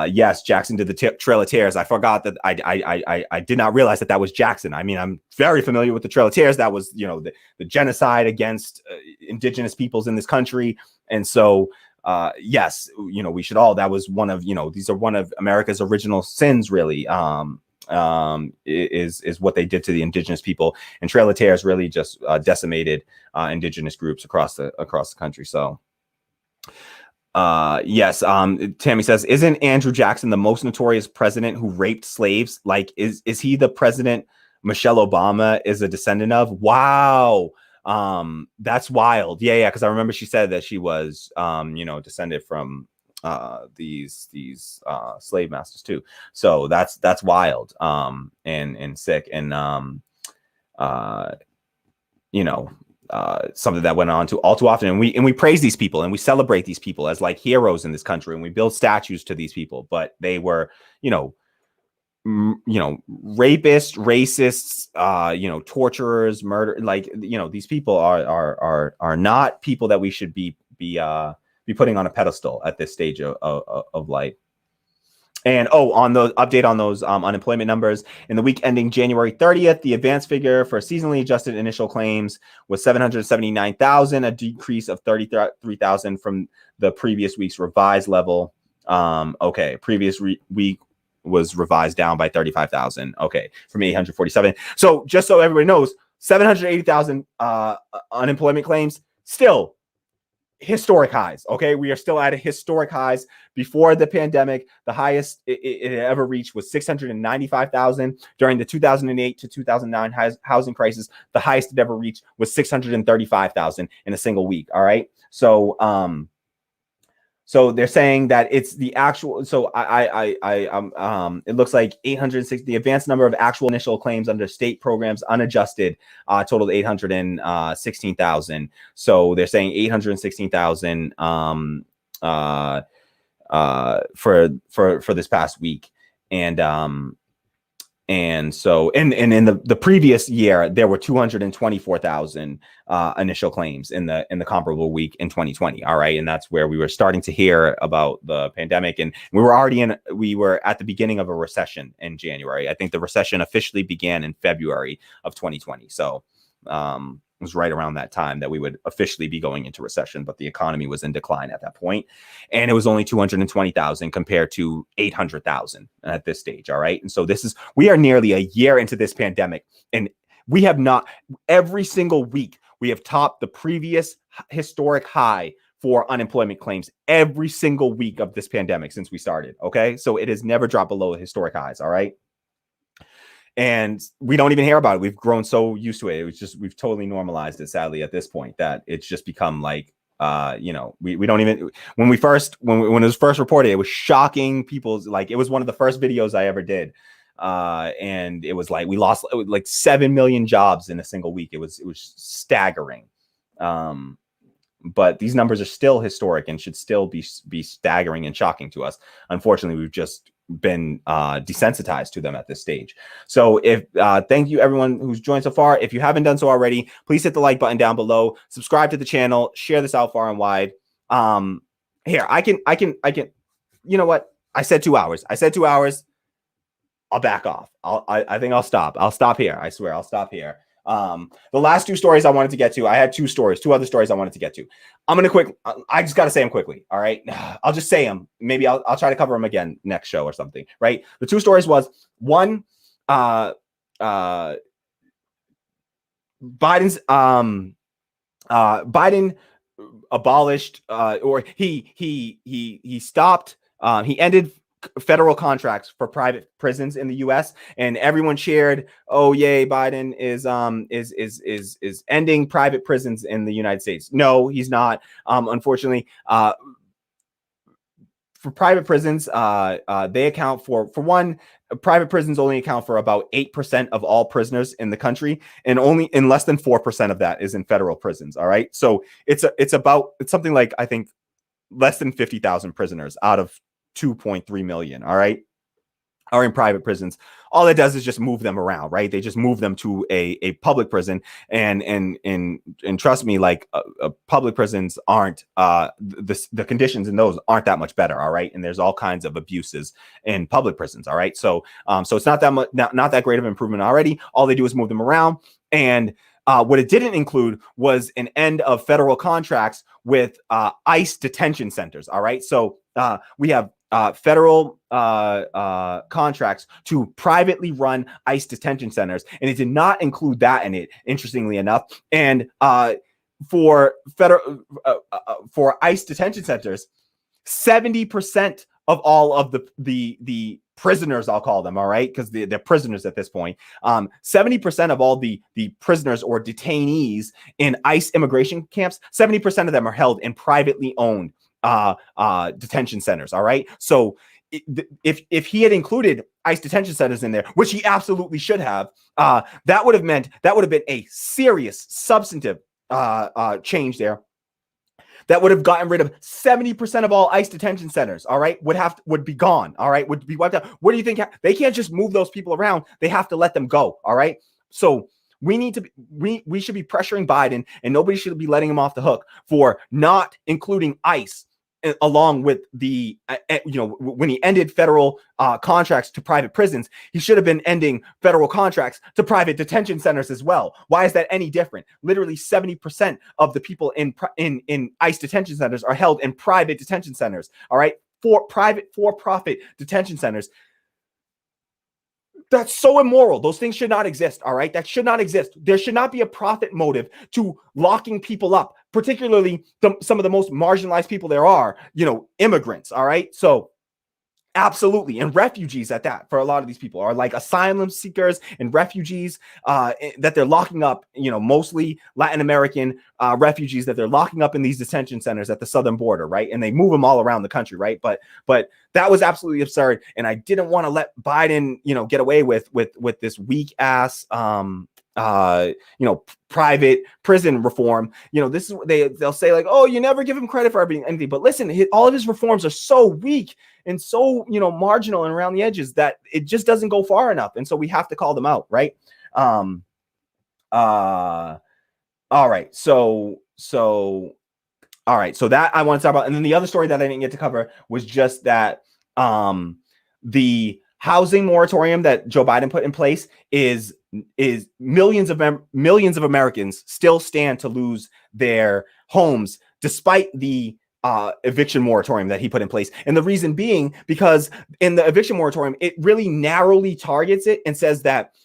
Yes, Jackson did the Trail of Tears. I forgot that I did not realize that was Jackson. I mean, I'm very familiar with the Trail of Tears. That was, you know, the genocide against indigenous peoples in this country. And so, yes, you know, we should all, that was one of, you know, these are one of America's original sins, really, is what they did to the indigenous people. And Trail of Tears really just decimated indigenous groups across the country. So, yes. Tammy says, isn't Andrew Jackson the most notorious president who raped slaves? Like, is he the president Michelle Obama is a descendant of? Wow. That's wild. Yeah. Because I remember she said that she was, you know, descended from these slave masters too. So that's wild. And sick. And you know, something that went on all too often, and we praise these people and we celebrate these people as like heroes in this country, and we build statues to these people, but they were, you know, rapists, racists, you know, torturers, murder. Like, you know, these people are not people that we should be putting on a pedestal at this stage of life. And on the update on those unemployment numbers, in the week ending January 30th, the advanced figure for seasonally adjusted initial claims was 779,000, a decrease of 33,000 from the previous week's revised level. Previous week was revised down by 35,000. From 847. So just so everybody knows, 780,000 unemployment claims, still historic highs. We are still at a historic highs. Before the pandemic, the highest it ever reached was 695,000. During the 2008 to 2009 housing crisis, the highest it ever reached was 635,000 in a single week. All right. So they're saying that it's the actual. So it looks like 860. The advanced number of actual initial claims under state programs unadjusted totaled 816,000. So they're saying 816,000 for this past week, and so in the previous year there were 224,000 initial claims in the comparable week in 2020. All right, and that's where we were starting to hear about the pandemic, and we were at the beginning of a recession in January. I think the recession officially began in February of 2020. So it was right around that time that we would officially be going into recession, but the economy was in decline at that point, and it was only 220,000 compared to 800,000 at this stage. All right, and so we are nearly a year into this pandemic, and we have not, every single week we have topped the previous historic high for unemployment claims every single week of this pandemic since we started. Okay, so it has never dropped below historic highs. All right. And we don't even hear about it. We've grown so used to it. It was just, we've totally normalized it, sadly, at this point, that it's just become like, we don't even, when it was first reported, it was shocking. People's, like, it was one of the first videos I ever did. And it was like, we lost like 7 million jobs in a single week. It was staggering. But these numbers are still historic and should still be staggering and shocking to us. Unfortunately, we've just been desensitized to them at this stage. So thank you everyone who's joined so far. If you haven't done so already, please hit the like button down below, subscribe to the channel, share this out far and wide. Here, I can, you know what? I said 2 hours. I'll back off. I think I'll stop. I'll stop here. I swear I'll stop here. The last two stories I wanted to get to, I had two other stories I wanted to get to. I just got to say them quickly. All right. I'll just say them. Maybe I'll try to cover them again next show or something. Right. The two stories was one, Biden abolished, or he stopped, he ended federal contracts for private prisons in the US, and everyone cheered, oh yay, Biden is ending private prisons in the United States. No, he's not. Unfortunately, for private prisons, they account for one, private prisons only account for about 8% of all prisoners in the country, and only in less than 4% of that is in federal prisons. All right. So it's something like, I think, less than 50,000 prisoners out of 2.3 million. All right, are in private prisons. All it does is just move them around, right? They just move them to a public prison, and trust me, like public prisons aren't the conditions in those aren't that much better. All right, and there's all kinds of abuses in public prisons. All right, so it's not that much, not that great of an improvement already. All they do is move them around, and what it didn't include was an end of federal contracts with ICE detention centers. All right, so we have federal contracts to privately run ICE detention centers, and it did not include that in it, interestingly enough. And for ICE detention centers, 70% of all of the prisoners, I'll call them, all right, because they're prisoners at this point. 70% of all the prisoners or detainees in ICE immigration camps, 70% of them are held in privately owned detention centers. All right. So if he had included ICE detention centers in there, which he absolutely should have, that would have been a serious substantive change there. That would have gotten rid of 70% of all ICE detention centers. All right, would be gone. All right, would be wiped out. What do you think? They can't just move those people around. They have to let them go. All right. So we should be pressuring Biden, and nobody should be letting him off the hook for not including ICE along with the, when he ended federal contracts to private prisons, he should have been ending federal contracts to private detention centers as well. Why is that any different? Literally 70% of the people in ICE detention centers are held in private detention centers. All right, for-profit detention centers. That's so immoral. Those things should not exist. All right. That should not exist. There should not be a profit motive to locking people up, particularly some of the most marginalized people there are, immigrants. All right. So absolutely. And refugees at that, for a lot of these people are like asylum seekers and refugees that they're locking up, mostly Latin American refugees that they're locking up in these detention centers at the southern border. Right. And they move them all around the country. Right. But that was absolutely absurd. And I didn't want to let Biden, get away with this weak ass, private prison reform. This is what they'll say, like, oh, you never give him credit for anything. But listen, all of his reforms are so weak and so, marginal and around the edges that it just doesn't go far enough. And so we have to call them out. Right. All right. So all right. So that I want to talk about. And then the other story that I didn't get to cover was just that the housing moratorium that Joe Biden put in place is millions of Americans still stand to lose their homes despite the eviction moratorium that he put in place. And the reason being because in the eviction moratorium, it really narrowly targets it and says that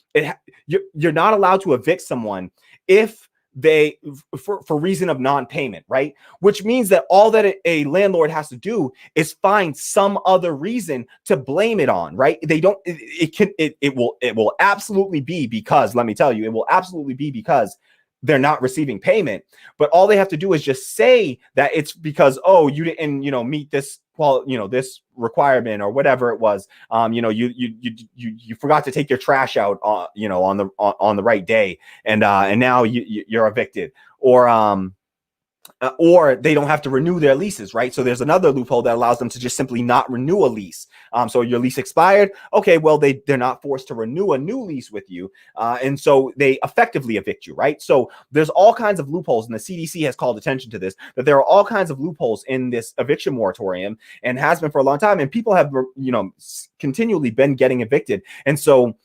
you're not allowed to evict someone if they for reason of non-payment, right? Which means that all that a landlord has to do is find some other reason to blame it on, right? They don't, it will absolutely be because, let me tell you, it will absolutely be because they're not receiving payment. But all they have to do is just say that it's because, oh, you didn't, meet this, this requirement or whatever it was. You forgot to take your trash out, on the right day, and now you're evicted, or they don't have to renew their leases, right? So there's another loophole that allows them to just simply not renew a lease. So your lease expired. Okay, well, they're not forced to renew a new lease with you. And so they effectively evict you, right? So there's all kinds of loopholes, and the CDC has called attention to this, that there are all kinds of loopholes in this eviction moratorium and has been for a long time. And people have, continually been getting evicted. And so,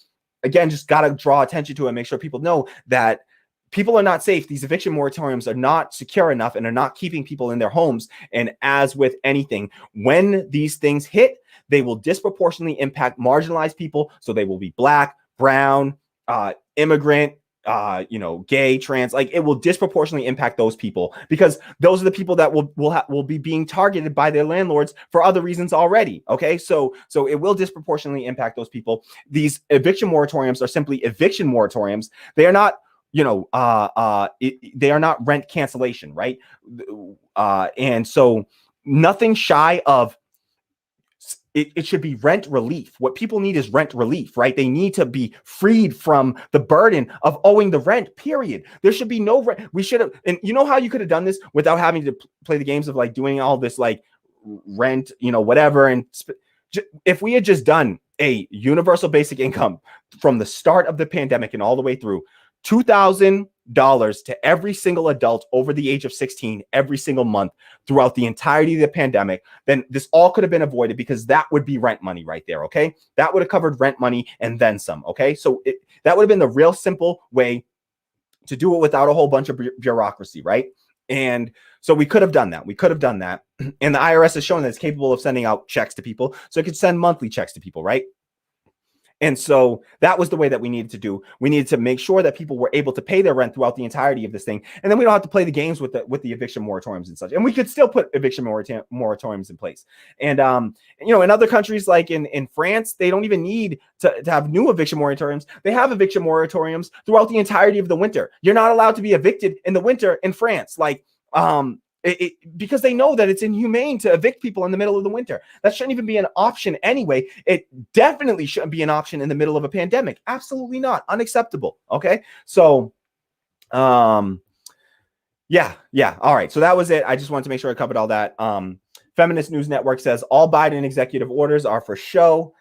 again, just got to draw attention to it and make sure people know that people are not safe. These eviction moratoriums are not secure enough and are not keeping people in their homes. And as with anything, when these things hit, they will disproportionately impact marginalized people. So they will be Black, brown, immigrant, gay, trans, like it will disproportionately impact those people because those are the people that will be being targeted by their landlords for other reasons already. Okay. So it will disproportionately impact those people. These eviction moratoriums are simply eviction moratoriums. They are not, they are not rent cancellation, right? And so nothing shy of it should be rent relief. What people need is rent relief, right? They need to be freed from the burden of owing the rent, period. There should be no rent. We should have, and you know how you could have done this without having to play the games of like doing all this like rent, whatever. And if we had just done a universal basic income from the start of the pandemic and all the way through, $2,000 to every single adult over the age of 16 every single month throughout the entirety of the pandemic, then this all could have been avoided because that would be rent money right there, okay? That would have covered rent money and then some, okay? So that would have been the real simple way to do it without a whole bunch of bureaucracy, right? And so we could have done that. And the IRS has shown that it's capable of sending out checks to people, so it could send monthly checks to people, right? And so that was the way that we needed to do. We needed to make sure that people were able to pay their rent throughout the entirety of this thing. And then we don't have to play the games with the eviction moratoriums and such. And we could still put eviction moratoriums in place. And, in other countries like in France, they don't even need to have new eviction moratoriums. They have eviction moratoriums throughout the entirety of the winter. You're not allowed to be evicted in the winter in France. Because they know that it's inhumane to evict people in the middle of the winter. That shouldn't even be an option anyway. It definitely shouldn't be an option in the middle of a pandemic. Absolutely not. Unacceptable. Okay. So, yeah. All right. So that was it. I just wanted to make sure I covered all that. Feminist News Network says all Biden executive orders are for show.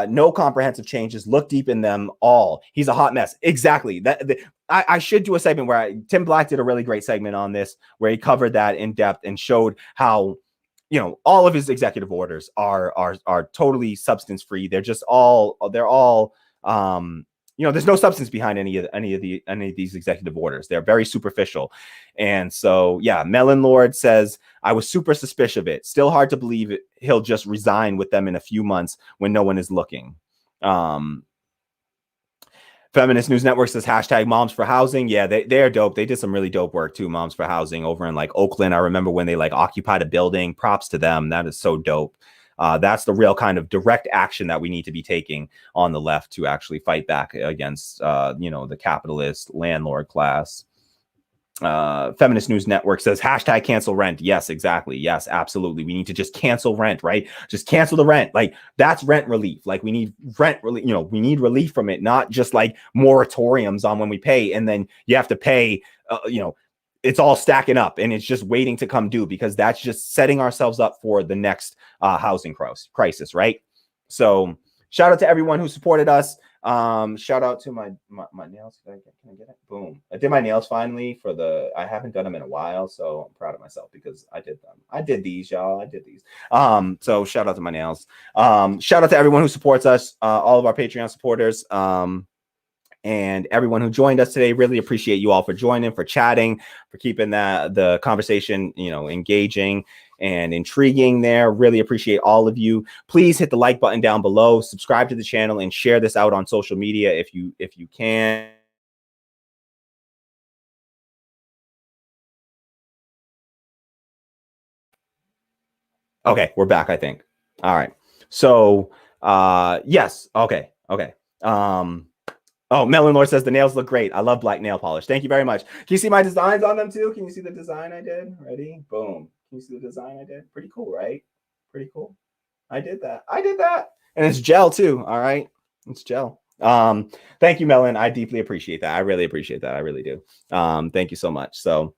No comprehensive changes. Look deep in them all. He's a hot mess. Exactly. I should do a segment where Tim Black did a really great segment on this, where he covered that in depth and showed how you know, all of his executive orders are totally substance free. They're all you know, there's no substance behind any of these executive orders. They're very superficial. And so, yeah, Melon Lord says, I was super suspicious of it. Still hard to believe he'll just resign with them in a few months when no one is looking. Feminist News Network says hashtag Moms for Housing. Yeah, they're dope. They did some really dope work too. Moms for Housing over in like Oakland. I remember when they like occupied a building. Props to them. That is so dope. That's the real kind of direct action that we need to be taking on the left to actually fight back against, you know, the capitalist landlord class. Feminist News Network says hashtag cancel rent. Yes, exactly. Yes, absolutely. We need to just cancel rent, right? Just cancel the rent. Like that's rent relief. Like we need rent relief. You know, we need relief from it, not just like moratoriums on when we pay and then you have to pay, you know, it's all stacking up and it's just waiting to come due because that's just setting ourselves up for the next housing crisis, right? So shout out to everyone who supported us. Shout out to my nails. Can I get it? Boom. I did my nails finally I haven't done them in a while, so I'm proud of myself because I did them. I did these, y'all. I did these. So shout out to my nails. Shout out to everyone who supports us, all of our Patreon supporters. And everyone who joined us today. Really appreciate you all for joining, for chatting, for keeping the conversation, you know, engaging and intriguing there. Really appreciate all of you. Please hit the like button down below, subscribe to the channel, and share this out on social media if you can. Okay, we're back, I think. All right. So yes. Okay. Oh, Melon Lord says the nails look great. I love black nail polish. Thank you very much. Can you see my designs on them too? Can you see the design I did? Ready? Boom. Can you see the design I did? Pretty cool, right? Pretty cool. I did that. And it's gel too. All right. It's gel. Thank you, Melon. I deeply appreciate that. I really appreciate that. I really do. Thank you so much. So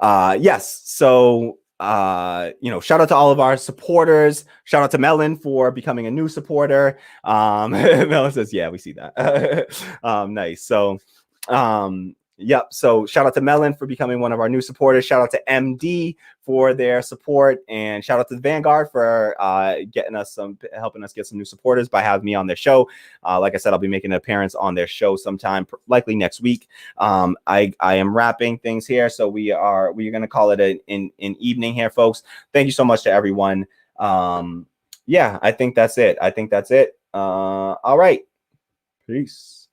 yes. So you know, shout out to all of our supporters. Shout out to Melon for becoming a new supporter. Melon says, yeah, we see that. Nice. So yep. So shout out to Melon for becoming one of our new supporters. Shout out to MD for their support, and shout out to the Vanguard for helping us get some new supporters by having me on their show. Like I said, I'll be making an appearance on their show sometime, likely next week. I am wrapping things here, so we're going to call it an evening here, folks. Thank you so much to everyone. Yeah, I think that's it. All right. Peace.